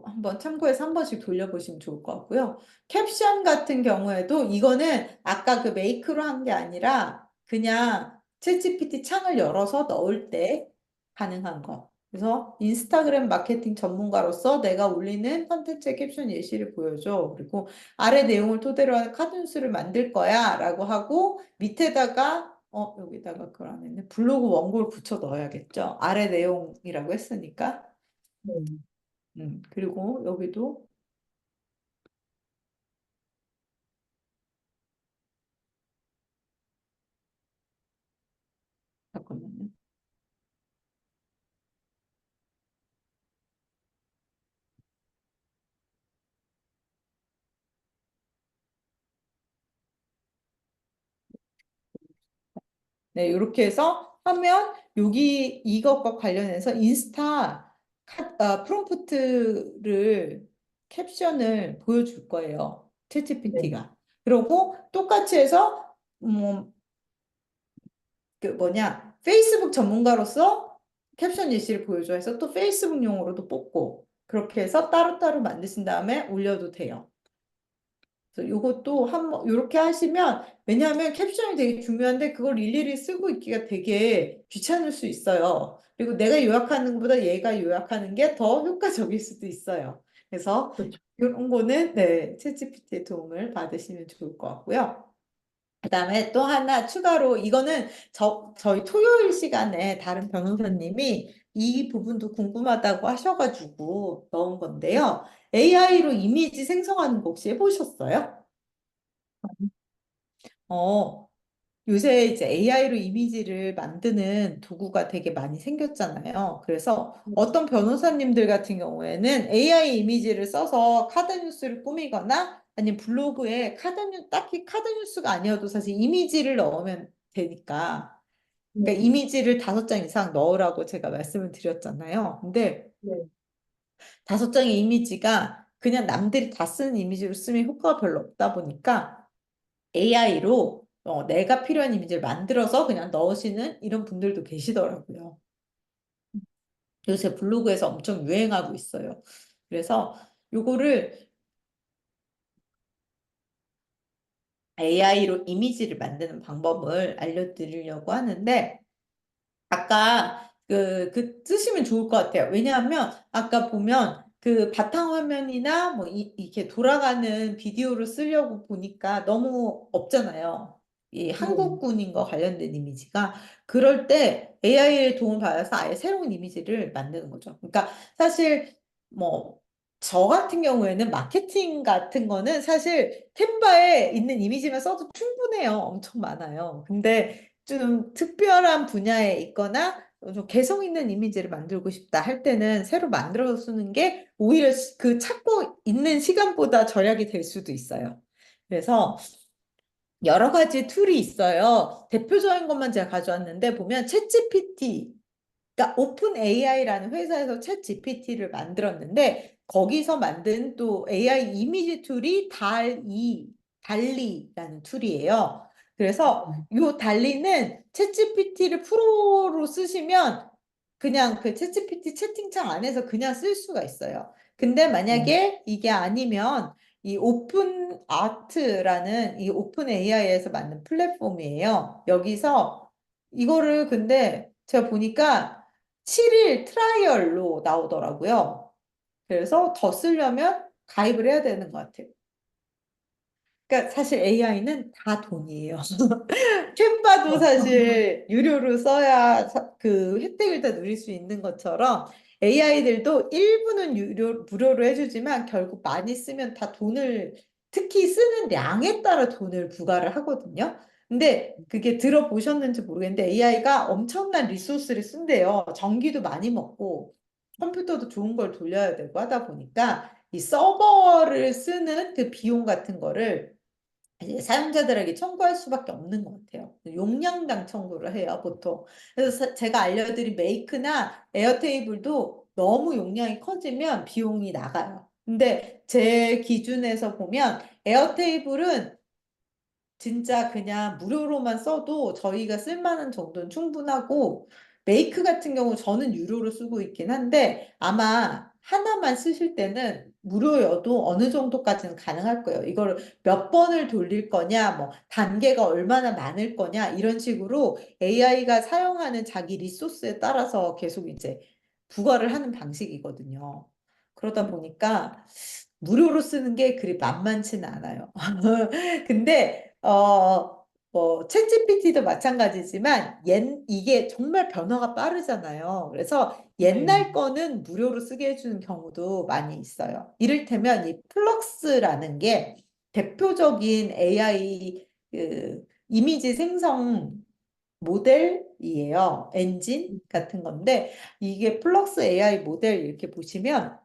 한번 참고해서 한 번씩 돌려보시면 좋을 것 같고요. 캡션 같은 경우에도 이거는 아까 그 메이크로 한 게 아니라 그냥 챗GPT 창을 열어서 넣을 때 가능한 거. 그래서 인스타그램 마케팅 전문가로서 내가 올리는 컨텐츠의 캡션 예시를 보여줘. 그리고 아래 내용을 토대로 한 카드뉴스를 만들 거야 라고 하고 밑에다가 여기다가 그걸 안 했네. 블로그 원고를 붙여 넣어야겠죠. 아래 내용이라고 했으니까. 네. 그리고 여기도 잠깐만요. 네, 이렇게 해서 하면 여기 이것과 관련해서 인스타 프롬프트를 캡션을 보여줄 거예요. 네. 챗GPT가. 그리고 똑같이 해서 그 뭐냐 페이스북 전문가로서 caption 예시를 보여줘 해서 또 페이스북용으로도 뽑고 그렇게 해서 따로따로 만드신 다음에 올려도 돼요. 그래서 요것도 한번 요렇게 하시면 왜냐하면 캡션이 되게 중요한데 그걸 일일이 쓰고 있기가 되게 귀찮을 수 있어요. 그리고 내가 요약하는 것보다 얘가 요약하는 게 더 효과적일 수도 있어요. 그래서 그렇죠. 이런 거는 네, 챗GPT의 도움을 받으시면 좋을 것 같고요. 그다음에 또 하나 추가로 이거는 저희 토요일 시간에 다른 변호사님이 이 부분도 궁금하다고 하셔가지고 넣은 건데요. AI로 이미지 생성하는 거 혹시 해보셨어요? 어, 요새 이제 AI로 이미지를 만드는 도구가 되게 많이 생겼잖아요. 그래서 어떤 변호사님들 같은 경우에는 AI 이미지를 써서 카드뉴스를 꾸미거나 아니면 블로그에 딱히 카드뉴스가 아니어도 사실 이미지를 넣으면 되니까. 네. 그러니까 이미지를 5장 이상 넣으라고 제가 말씀을 드렸잖아요. 근데 네. 5장의 이미지가 그냥 남들이 다 쓰는 이미지로 쓰면 효과가 별로 없다 보니까 AI로 내가 필요한 이미지를 만들어서 그냥 넣으시는 이런 분들도 계시더라고요. 요새 블로그에서 엄청 유행하고 있어요. 그래서 요거를 AI로 이미지를 만드는 방법을 알려드리려고 하는데 아까 쓰시면 좋을 것 같아요. 왜냐하면 아까 보면 그 바탕화면이나 뭐 이렇게 돌아가는 비디오를 쓰려고 보니까 너무 없잖아요. 이 네. 한국군인과 관련된 이미지가. 그럴 때 AI의 도움을 받아서 아예 새로운 이미지를 만드는 거죠. 그러니까 사실 뭐 저 같은 경우에는 마케팅 같은 거는 사실 캔바에 있는 이미지만 써도 충분해요. 엄청 많아요. 근데 좀 특별한 분야에 있거나 좀 개성 있는 이미지를 만들고 싶다 할 때는 새로 만들어서 쓰는 게 오히려 그 찾고 있는 시간보다 절약이 될 수도 있어요. 그래서 여러 가지 툴이 있어요. 대표적인 것만 제가 가져왔는데 보면 챗GPT, 그러니까 오픈 AI라는 회사에서 챗 GPT를 만들었는데 거기서 만든 또 AI 이미지 툴이 달리라는 툴이에요. 그래서 이 달리는 챗 GPT를 프로로 쓰시면 그냥 그 챗 GPT 채팅창 안에서 그냥 쓸 수가 있어요. 근데 만약에 이게 아니면 이 오픈 아트라는 이 오픈 AI에서 만든 플랫폼이에요. 여기서 이거를 근데 제가 보니까 7일 트라이얼로 나오더라고요. 그래서 더 쓰려면 가입을 해야 되는 것 같아요. 그러니까 사실 AI는 다 돈이에요. 캔바도 어. 사실 유료로 써야 그 혜택을 다 누릴 수 있는 것처럼 AI들도 일부는 무료로 해주지만 결국 많이 쓰면 다 돈을, 특히 쓰는 양에 따라 돈을 부과를 하거든요. 근데 그게 들어보셨는지 모르겠는데 AI가 엄청난 리소스를 쓴대요. 전기도 많이 먹고 컴퓨터도 좋은 걸 돌려야 되고 하다 보니까 이 서버를 쓰는 그 비용 같은 거를 이제 사용자들에게 청구할 수밖에 없는 것 같아요. 용량당 청구를 해요, 보통. 그래서 제가 알려드린 메이크나 에어테이블도 너무 용량이 커지면 비용이 나가요. 근데 제 기준에서 보면 에어테이블은 진짜 그냥 무료로만 써도 저희가 쓸만한 정도는 충분하고 메이크 같은 경우 저는 유료로 쓰고 있긴 한데 아마 하나만 쓰실 때는 무료여도 어느 정도까지는 가능할 거예요. 이걸 몇 번을 돌릴 거냐, 뭐 단계가 얼마나 많을 거냐 이런 식으로 AI가 사용하는 자기 리소스에 따라서 계속 이제 부과를 하는 방식이거든요. 그러다 보니까 무료로 쓰는 게 그리 만만치는 않아요. 근데 뭐 챗GPT도 마찬가지지만 이게 정말 변화가 빠르잖아요. 그래서 네. 옛날 거는 무료로 쓰게 해주는 경우도 많이 있어요. 이를테면 이 플럭스라는 게 대표적인 AI 이미지 생성 모델이에요. 엔진 같은 건데 이게 플럭스 AI 모델 이렇게 보시면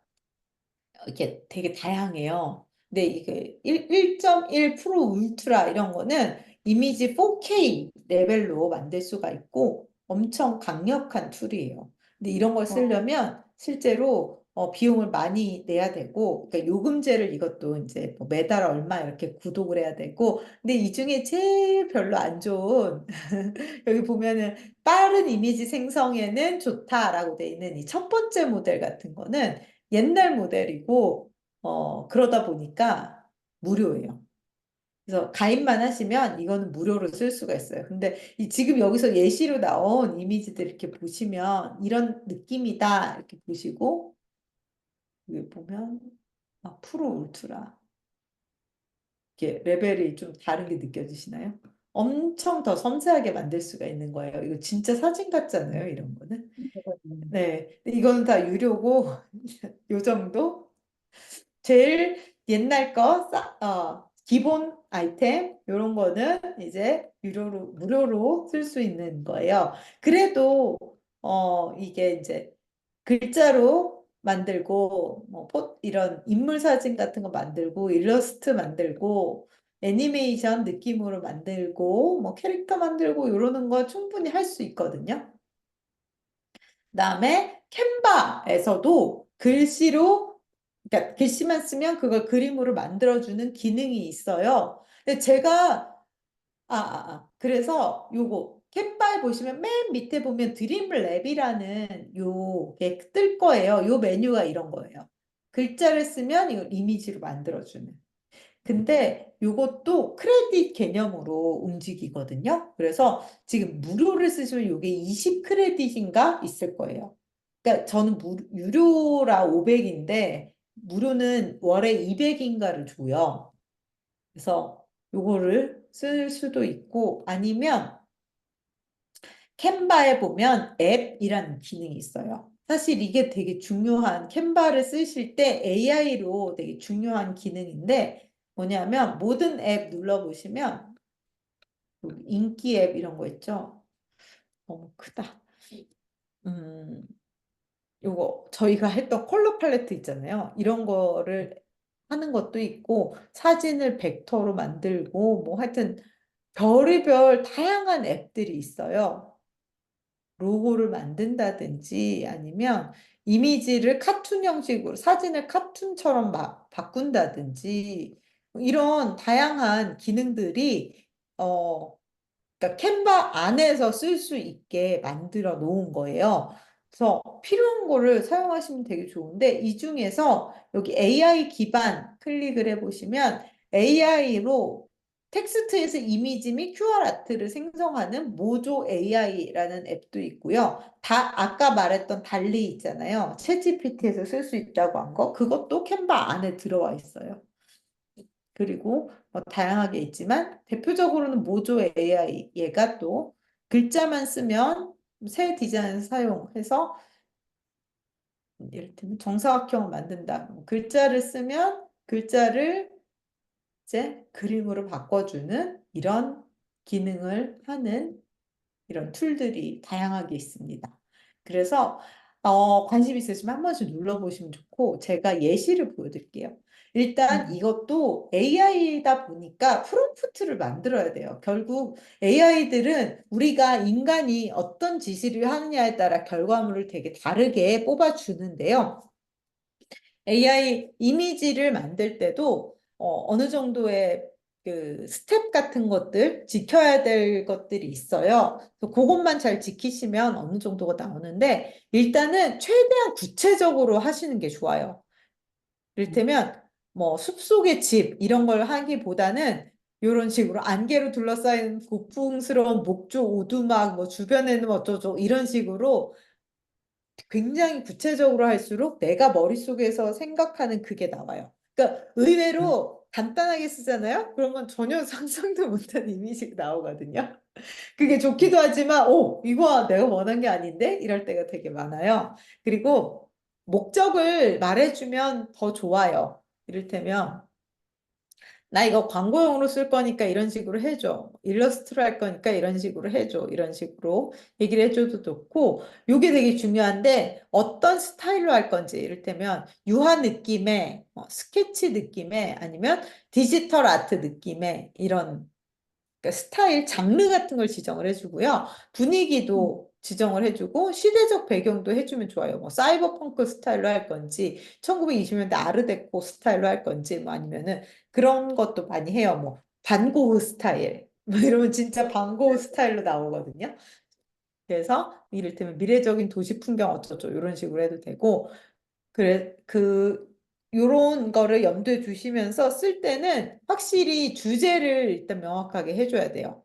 이게 되게 다양해요. 근데 이게 1.1 프로 울트라 이런 거는 이미지 4K 레벨로 만들 수가 있고 엄청 강력한 툴이에요. 근데 이런 걸 어, 쓰려면 실제로 비용을 많이 내야 되고, 그러니까 요금제를 이것도 이제 뭐 매달 얼마 이렇게 구독을 해야 되고, 근데 이 중에 제일 별로 안 좋은 여기 보면은 빠른 이미지 생성에는 좋다라고 돼 있는 이 첫 번째 모델 같은 거는 옛날 모델이고, 그러다 보니까 무료예요. 그래서 가입만 하시면 이거는 무료로 쓸 수가 있어요. 근데 지금 여기서 예시로 나온 이미지들 이렇게 보시면 이런 느낌이다. 이렇게 보시고, 여기 보면, 프로 울트라. 이렇게 레벨이 좀 다른 게 느껴지시나요? 엄청 더 섬세하게 만들 수가 있는 거예요. 이거 진짜 사진 같잖아요. 이런 거는. 네. 근데 이거는 다 유료고, 요 정도? 제일 옛날 거, 기본 아이템, 요런 거는 이제 무료로 쓸 수 있는 거예요. 그래도, 이게 이제 글자로 만들고, 뭐, 이런 인물 사진 같은 거 만들고, 일러스트 만들고, 애니메이션 느낌으로 만들고, 뭐, 캐릭터 만들고, 요러는 거 충분히 할 수 있거든요. 그다음에 캔바에서도 글씨로 그러니까 글씨만 쓰면 그걸 그림으로 만들어주는 기능이 있어요. 근데 제가 그래서 요거 캔바에 보시면 맨 밑에 보면 드림랩이라는 요게 뜰 거예요. 요 메뉴가 이런 거예요. 글자를 쓰면 이걸 이미지로 만들어주는. 근데 요것도 크레딧 개념으로 움직이거든요. 그래서 지금 무료를 쓰시면 요게 20 크레딧인가 있을 거예요. 그러니까 저는 유료라 500인데 무료는 월에 200인가를 줘요. 그래서 요거를 쓸 수도 있고 아니면 캔바에 보면 앱이라는 기능이 있어요. 사실 이게 되게 중요한 캔바를 쓰실 때 AI로 되게 중요한 기능인데 뭐냐면 모든 앱 눌러보시면 여기 인기 앱 이런 거 있죠? 너무 크다. 음, 요거 저희가 했던 컬러 팔레트 있잖아요. 이런 거를 하는 것도 있고 사진을 벡터로 만들고 뭐 하여튼 별의별 다양한 앱들이 있어요. 로고를 만든다든지 아니면 이미지를 카툰 형식으로 사진을 카툰처럼 막 바꾼다든지 이런 다양한 기능들이 그러니까 캔바 안에서 쓸 수 있게 만들어 놓은 거예요. 그래서 필요한 거를 사용하시면 되게 좋은데 이 중에서 여기 AI 기반 클릭을 해보시면 AI로 텍스트에서 이미지 및 QR 아트를 생성하는 모조 AI라는 앱도 있고요. 다 아까 말했던 달리 있잖아요. 챗GPT에서 쓸 수 있다고 한 거, 그것도 캔바 안에 들어와 있어요. 그리고 다양하게 있지만 대표적으로는 모조 AI 얘가 또 글자만 쓰면 새 디자인을 사용해서 이를테면 정사각형을 만든다. 글자를 쓰면 글자를 이제 그림으로 바꿔주는 이런 기능을 하는 이런 툴들이 다양하게 있습니다. 그래서 관심 있으시면 한 번씩 눌러보시면 좋고 제가 예시를 보여드릴게요. 일단 네. 이것도 AI다 보니까 프롬프트를 만들어야 돼요. 결국 AI들은 우리가 인간이 어떤 지시를 하느냐에 따라 결과물을 되게 다르게 뽑아주는데요. AI 이미지를 만들 때도 어느 정도의 그 스텝 같은 것들 지켜야 될 것들이 있어요. 그래서 그것만 잘 지키시면 어느 정도가 나오는데 일단은 최대한 구체적으로 하시는 게 좋아요. 이를테면 뭐 숲속의 집 이런 걸 하기보다는 이런 식으로 안개로 둘러싸인 고풍스러운 목조 오두막 뭐 주변에는 어쩌고 이런 식으로 굉장히 구체적으로 할수록 내가 머릿속에서 생각하는 그게 나와요. 그러니까 의외로 간단하게 쓰잖아요? 그러면 전혀 상상도 못한 이미지가 나오거든요. 그게 좋기도 하지만, 이거 내가 원한 게 아닌데? 이럴 때가 되게 많아요. 그리고 목적을 말해주면 더 좋아요. 이를테면, 나 이거 광고용으로 쓸 거니까 이런 식으로 해줘. 일러스트로 할 거니까 이런 식으로 해줘. 이런 식으로 얘기를 해줘도 좋고, 요게 되게 중요한데, 어떤 스타일로 할 건지, 이를테면, 유화 느낌의, 스케치 느낌의, 아니면 디지털 아트 느낌의 이런 그러니까 스타일, 장르 같은 걸 지정을 해주고요. 분위기도 지정을 해주고 시대적 배경도 해주면 좋아요. 뭐 사이버펑크 스타일로 할 건지 1920년대 아르데코 스타일로 할 건지 뭐 아니면은 그런 것도 많이 해요. 뭐 반고흐 스타일. 뭐 이러면 진짜 반고흐 스타일로 나오거든요. 그래서 이를테면 미래적인 도시 풍경 어쩌죠 이런 식으로 해도 되고 요런 거를 염두에 두시면서 쓸 때는 확실히 주제를 일단 명확하게 해줘야 돼요.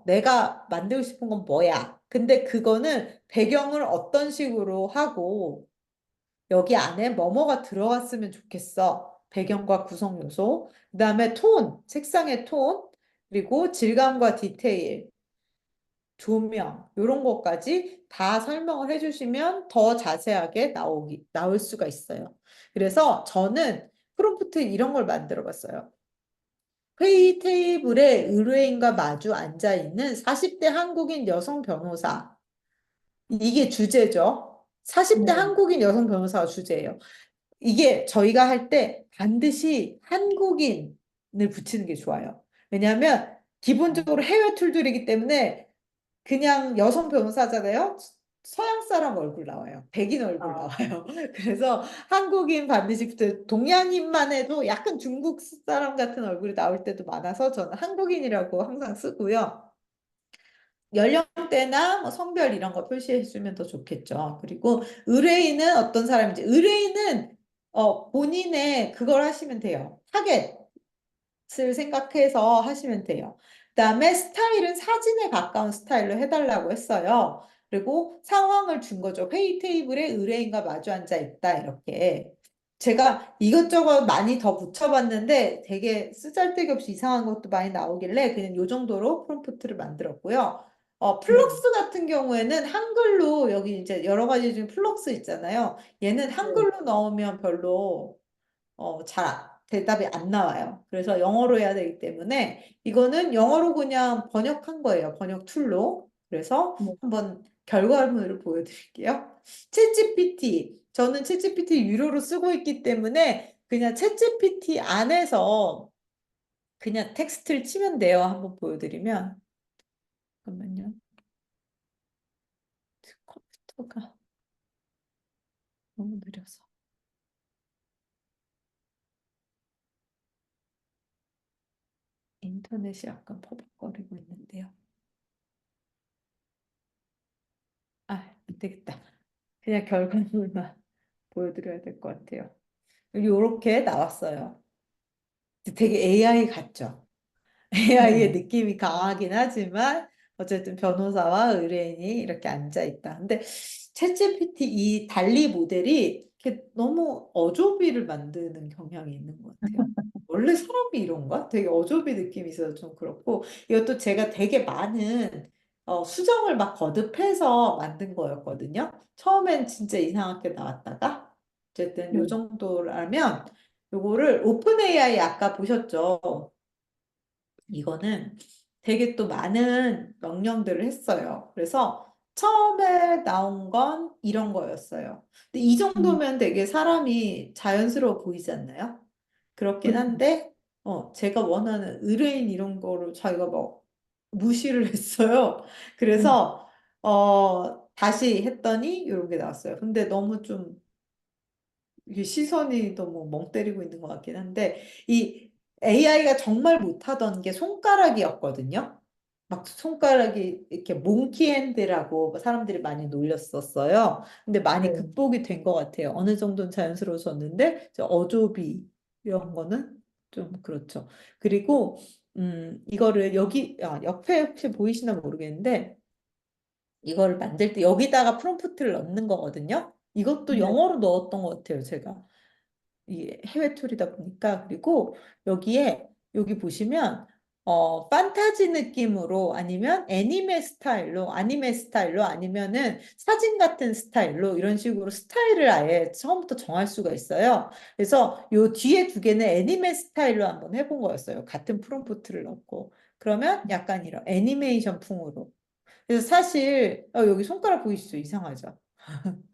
내가 만들고 싶은 건 뭐야? 근데 그거는 배경을 어떤 식으로 하고 여기 안에 뭐뭐가 들어갔으면 좋겠어. 배경과 구성 요소. 그다음에 톤, 색상의 톤, 그리고 질감과 디테일, 조명, 이런 것까지 다 설명을 해주시면 더 자세하게 나올 수가 있어요. 그래서 저는 프롬프트 이런 걸 만들어 봤어요. 회의 테이블에 의뢰인과 마주 앉아 있는 40대 한국인 여성 변호사. 이게 주제죠. 40대 네. 한국인 여성 변호사가 주제예요. 이게 저희가 할 때 반드시 한국인을 붙이는 게 좋아요. 왜냐하면 기본적으로 해외 툴들이기 때문에 그냥 여성 변호사잖아요. 서양 사람 얼굴 나와요. 백인 얼굴 아, 나와요. 그래서 한국인 반드시 동양인만 해도 약간 중국 사람 같은 얼굴이 나올 때도 많아서 저는 한국인이라고 항상 쓰고요. 연령대나 뭐 성별 이런 거 표시해 주면 더 좋겠죠. 그리고 의뢰인은 어떤 사람인지 의뢰인은 본인의 그걸 하시면 돼요. 타겟을 생각해서 하시면 돼요. 그다음에 스타일은 사진에 가까운 스타일로 해달라고 했어요. 그리고 상황을 준 거죠. 회의 테이블에 의뢰인과 마주 앉아 있다 이렇게. 제가 이것저것 많이 더 붙여봤는데 되게 쓰잘데기 없이 이상한 것도 많이 나오길래 그냥 요 정도로 프롬프트를 만들었고요. 네. 플럭스 같은 경우에는 한글로 여기 이제 여러 가지 중에 플럭스 있잖아요. 얘는 네. 한글로 넣으면 별로 대답이 안 나와요. 그래서 영어로 해야 되기 때문에 이거는 영어로 그냥 번역한 거예요. 번역 툴로. 그래서 네. 한번 결과물을 보여드릴게요. 챗GPT. 저는 챗GPT 유료로 쓰고 있기 때문에 그냥 챗GPT 안에서 그냥 텍스트를 치면 돼요. 한번 보여드리면. 잠깐만요. 컴퓨터가 너무 느려서. 인터넷이 약간 퍼벅거리고 있는데요. 안 되겠다. 그냥 결과물만 보여드려야 될 것 같아요. 요렇게 나왔어요. 되게 AI 같죠? AI의 네, 느낌이 강하긴 하지만 어쨌든 변호사와 의뢰인이 이렇게 앉아 있다. 근데 챗GPT 이 달리 모델이 이렇게 너무 어조비를 만드는 경향이 있는 것 같아요. 원래 사람이 이런가? 되게 어조비 느낌이 있어서 좀 그렇고 이것도 제가 되게 많은 수정을 막 거듭해서 만든 거였거든요. 처음엔 진짜 이상하게 나왔다가 어쨌든 요 네, 정도라면 요거를 오픈 AI 아까 보셨죠? 이거는 되게 또 많은 명령들을 했어요. 그래서 처음에 나온 건 이런 거였어요. 근데 이 음, 정도면 되게 사람이 자연스러워 보이지 않나요? 그렇긴 그렇죠. 한데, 제가 원하는 의뢰인 이런 거를 자기가 막 무시를 했어요. 음, 그래서, 다시 했더니 이런 게 나왔어요. 근데 너무 좀 이게 시선이 너무 멍 때리고 있는 것 같긴 한데, 이 AI가 정말 못하던 게 손가락이었거든요. 막 손가락이 이렇게 몽키 핸드라고 사람들이 많이 놀렸었어요. 근데 많이 네, 극복이 된 것 같아요. 어느 정도는 자연스러워졌는데, 저 어조비 이런 거는 좀 그렇죠. 그리고, 이거를 여기, 옆에 혹시 보이시나 모르겠는데, 이걸 만들 때 여기다가 프롬프트를 넣는 거거든요. 이것도 네, 영어로 넣었던 것 같아요, 제가. 이 해외 툴이다 보니까 그리고 여기에 여기 보시면 판타지 느낌으로 아니면 애니메 스타일로 아니면은 사진 같은 스타일로 이런 식으로 스타일을 아예 처음부터 정할 수가 있어요. 그래서 요 뒤에 두 개는 애니메 스타일로 한번 해본 거였어요. 같은 프롬프트를 넣고 그러면 약간 이런 애니메이션 풍으로. 그래서 사실 여기 손가락 보이시죠? 이상하죠?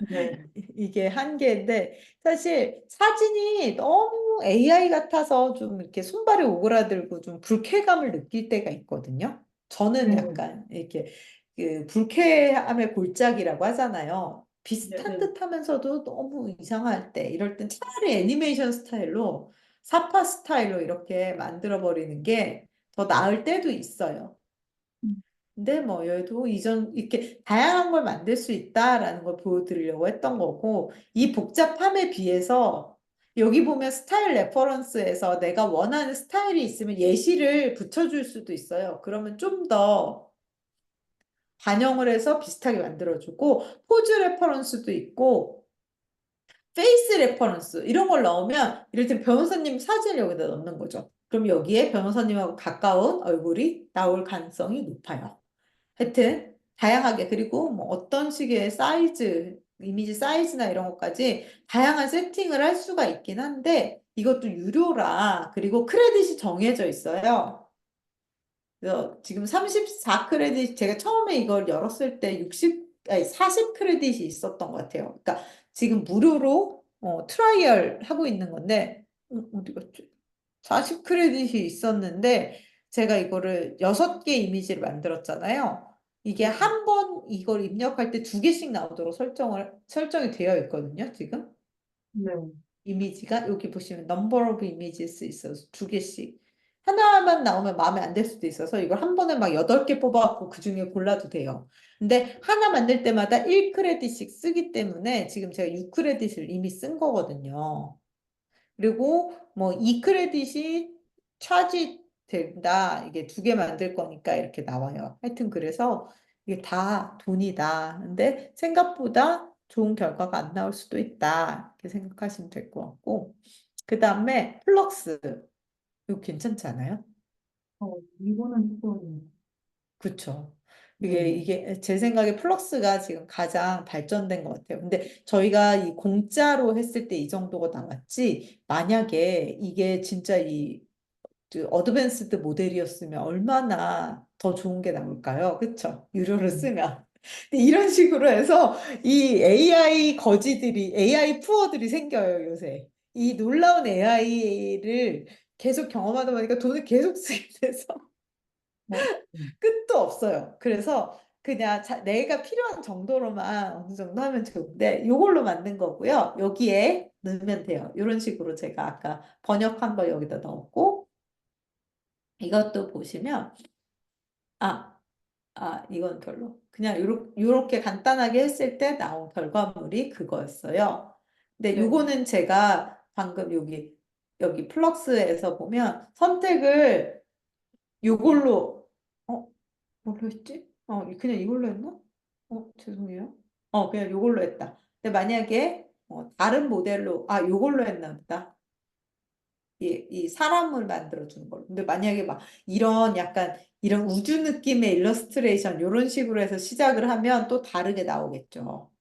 네, 이게 한계인데 사실 사진이 너무 AI 같아서 좀 이렇게 손발이 오그라들고 좀 불쾌감을 느낄 때가 있거든요. 저는 네, 약간 이렇게 그 불쾌함의 골짜기라고 하잖아요. 네, 비슷한 네. 듯 하면서도 너무 이상할 때 이럴 땐 차라리 애니메이션 스타일로 사파 스타일로 이렇게 만들어 버리는 게 더 나을 때도 있어요. 음, 근데 뭐 얘도 이전 이렇게 다양한 걸 만들 수 있다라는 걸 보여드리려고 했던 거고 이 복잡함에 비해서 여기 보면 스타일 레퍼런스에서 내가 원하는 스타일이 있으면 예시를 붙여줄 수도 있어요. 그러면 좀 더 반영을 해서 비슷하게 만들어주고 포즈 레퍼런스도 있고 페이스 레퍼런스 이런 걸 넣으면 이를테면 변호사님 사진을 여기다 넣는 거죠. 그럼 여기에 변호사님하고 가까운 얼굴이 나올 가능성이 높아요. 하여튼 다양하게 그리고 뭐 어떤 식의 사이즈, 이미지 사이즈나 이런 것까지 다양한 세팅을 할 수가 있긴 한데 이것도 유료라 그리고 크레딧이 정해져 있어요. 그래서 지금 34 크레딧 제가 처음에 이걸 열었을 때 40 크레딧이 있었던 것 같아요. 그러니까 지금 무료로 트라이얼 하고 있는 건데 어디 갔지? 40 크레딧이 있었는데 제가 이거를 6개 이미지를 만들었잖아요. 이게 네, 한 번 이걸 입력할 때 2개씩 나오도록 설정이 되어 있거든요, 지금. 네. 이미지가 여기 보시면 number of images 있어서 2개씩. 하나만 나오면 마음에 안 들 수도 있어서 이걸 한 번에 막 8개 뽑아갖고 그 중에 골라도 돼요. 근데 하나 만들 때마다 1 크레딧씩 쓰기 때문에 지금 제가 6 크레딧을 이미 쓴 거거든요. 그리고 뭐 이 크레딧이 차지 된다. 이게 2개 만들 거니까 이렇게 나와요. 하여튼 그래서 이게 다 돈이다. 근데 생각보다 좋은 결과가 안 나올 수도 있다. 이렇게 생각하시면 될 것 같고. 그 다음에 플럭스. 이거 괜찮지 않아요? 이거는 좀, 그쵸. 이게, 네, 이게 제 생각에 플럭스가 지금 가장 발전된 것 같아요. 근데 저희가 이 공짜로 했을 때 이 정도가 나왔지, 만약에 이게 진짜 그 어드밴스드 모델이었으면 얼마나 더 좋은 게 나올까요? 그쵸? 유료를 네, 쓰면. 근데 이런 식으로 해서 이 AI 거지들이, AI 푸어들이 생겨요, 요새. 이 놀라운 AI를 계속 경험하다 보니까 돈을 계속 쓰게 돼서 어, 끝도 없어요. 그래서 그냥 내가 필요한 정도로만 어느 정도 하면 좋은데 이걸로 만든 거고요. 여기에 넣으면 돼요. 이런 식으로 제가 아까 번역한 거 여기다 넣었고 이것도 보시면 아, 이건 별로. 그냥 요렇게 간단하게 했을 때 나온 결과물이 그거였어요. 근데 네, 요거는 제가 방금 여기 플럭스에서 보면 선택을 요걸로, 뭘로 했지? 그냥 이걸로 했나? 죄송해요. 그냥 요걸로 했다. 근데 만약에 다른 모델로, 요걸로 했나 보다. 이 사람을 만들어주는 걸로. 근데 만약에 막 이런 약간 이런 우주 느낌의 일러스트레이션 이런 식으로 해서 시작을 하면 또 다르게 나오겠죠.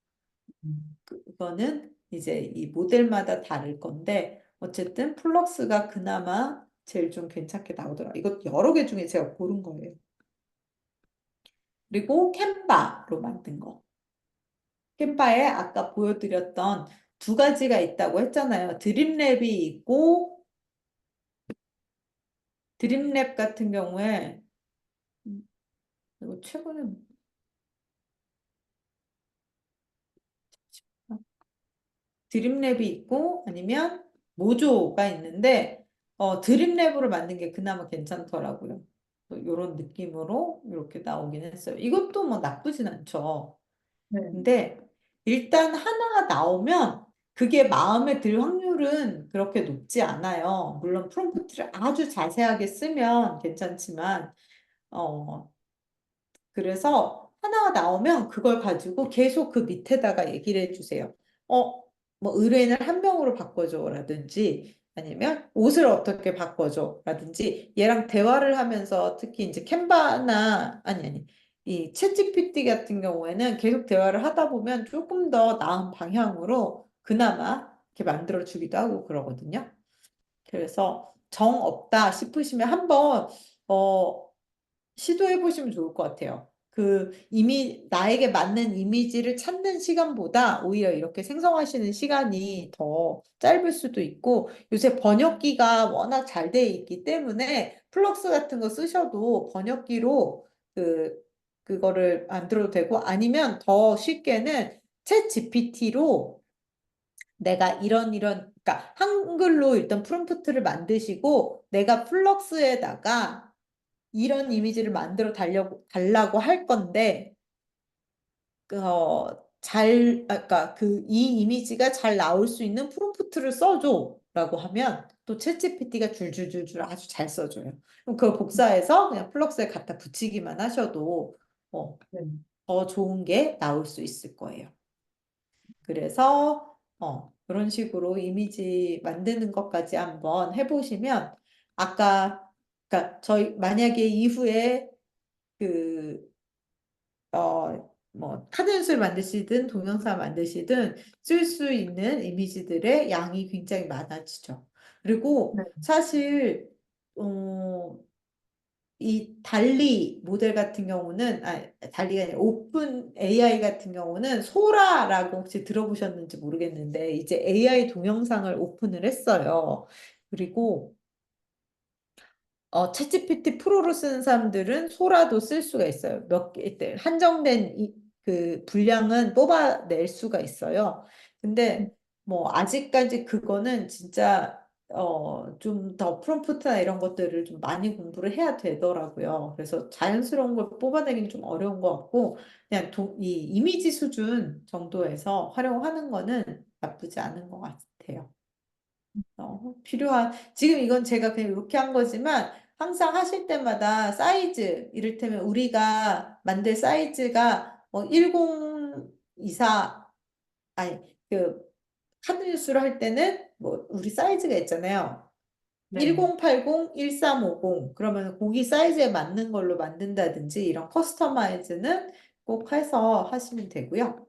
음. 그거는 이제 이 모델마다 다를 건데 어쨌든 플럭스가 그나마 제일 좀 괜찮게 나오더라. 이것 여러 개 중에 제가 고른 거예요. 그리고 캔바로 만든 거. 캔바에 아까 보여드렸던 두 가지가 있다고 했잖아요. 드림랩이 있고 드림랩 같은 경우에 이거 최근에 드림랩이 있고 아니면 모조가 있는데 드림랩으로 만든 게 그나마 괜찮더라고요. 이런 느낌으로 이렇게 나오긴 했어요. 이것도 뭐 나쁘진 않죠. 네. 근데 일단 하나가 나오면 그게 마음에 들 확률은 그렇게 높지 않아요. 물론 프롬프트를 아주 자세하게 쓰면 괜찮지만 어, 그래서 하나가 나오면 그걸 가지고 계속 그 밑에다가 얘기를 해주세요. 어, 뭐 의뢰인을 한 명으로 바꿔줘라든지 아니면 옷을 어떻게 바꿔줘라든지 얘랑 대화를 하면서 특히 이제 캔바나 아니 이 챗GPT 같은 경우에는 계속 대화를 하다 보면 조금 더 나은 방향으로 그나마 이렇게 만들어 주기도 하고 그러거든요. 그래서 정 없다 싶으시면 한번 어, 시도해 보시면 좋을 것 같아요. 나에게 맞는 이미지를 찾는 시간보다 오히려 이렇게 생성하시는 시간이 더 짧을 수도 있고, 요새 번역기가 워낙 잘 돼 있기 때문에 플럭스 같은 거 쓰셔도 번역기로 그, 그거를 만들어도 되고, 아니면 더 쉽게는 챗 GPT로 내가 그러니까 한글로 일단 프롬프트를 만드시고, 내가 플럭스에다가 이런 이미지를 만들어 달라고 할 건데, 그러니까 이 이미지가 잘 나올 수 있는 프롬프트를 써줘. 라고 하면 또 챗GPT가 줄줄줄줄 아주 잘 써줘요. 그럼 그걸 복사해서 그냥 플럭스에 갖다 붙이기만 하셔도 어, 네. 더 좋은 게 나올 수 있을 거예요. 그래서 그런 식으로 이미지 만드는 것까지 한번 해보시면 그러니까 저희 만약에 이후에 그 뭐, 카드뉴스를 만드시든 동영상 만드시든 쓸 수 있는 이미지들의 양이 굉장히 많아지죠. 네. 그리고 사실, 어, 이 달리 모델 같은 경우는, 달리가 아니라 오픈 AI 같은 경우는 소라라고 혹시 들어보셨는지 모르겠는데, 이제 AI 동영상을 오픈을 했어요. 그리고 챗GPT 프로로 쓰는 사람들은 소라도 쓸 수가 있어요. 한정된 그 분량은 뽑아낼 수가 있어요. 근데 뭐 아직까지 그거는 진짜 좀 더 프롬프트나 이런 것들을 좀 많이 공부를 해야 되더라고요. 그래서 자연스러운 걸 뽑아내기는 좀 어려운 것 같고 그냥 이 이미지 수준 정도에서 활용하는 거는 나쁘지 않은 것 같아요. 지금 이건 제가 그냥 이렇게 한 거지만 항상 하실 때마다 사이즈, 이를테면 우리가 만들 사이즈가 1024, 아니, 카드 뉴스를 할 때는 뭐 우리 사이즈가 있잖아요. 네. 1080, 1350, 그러면 고기 사이즈에 맞는 걸로 만든다든지 이런 커스터마이즈는 꼭 해서 하시면 되고요.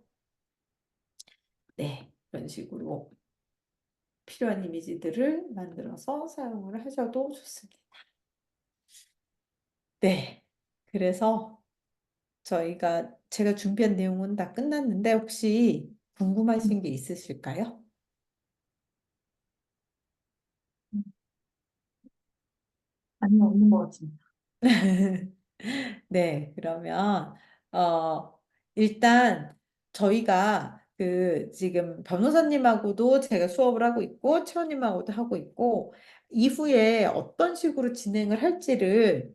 네, 그런 식으로 필요한 이미지들을 만들어서 사용을 하셔도 좋습니다. 네. 그래서 제가 준비한 내용은 다 끝났는데 혹시 궁금하신 게 있으실까요? 아니요, 없는 것 같습니다. 네, 그러면 일단 저희가 지금 변호사님하고도 제가 수업을 하고 있고 채원님하고도 하고 있고 이후에 어떤 식으로 진행을 할지를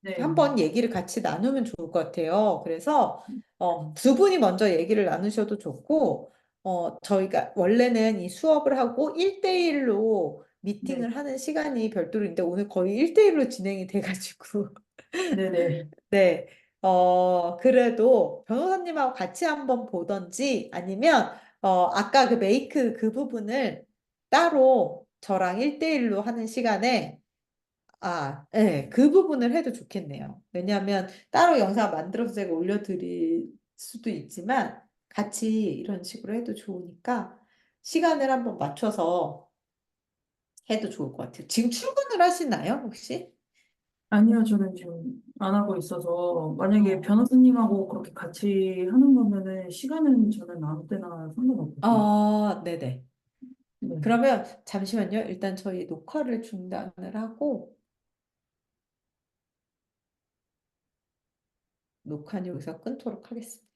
네. 한번 얘기를 같이 나누면 좋을 것 같아요. 그래서 음. 두 분이 먼저 얘기를 나누셔도 좋고 저희가 원래는 이 수업을 하고 1대1로 네. 미팅을 하는 시간이 별도로 있는데 오늘 거의 1대1로 진행이 돼가지고 네네. 네. 그래도 변호사님하고 같이 한번 보던지 아니면, 아까 그 메이크 그 부분을 따로 저랑 1대1로 하는 시간에, 네, 그 부분을 해도 좋겠네요. 왜냐하면 따로 영상 만들어서 제가 올려드릴 수도 있지만 같이 이런 식으로 해도 좋으니까 시간을 한번 맞춰서 해도 좋을 것 같아요. 지금 출근을 하시나요, 혹시? 아니요, 저는 지금 안 하고 있어서 만약에 어. 변호사님하고 그렇게 같이 하는 거면은 시간은 저는 아무 때나 상관없거든요. 네네. 네. 그러면 잠시만요. 일단 저희 녹화를 중단을 하고 녹화는 여기서 끊도록 하겠습니다.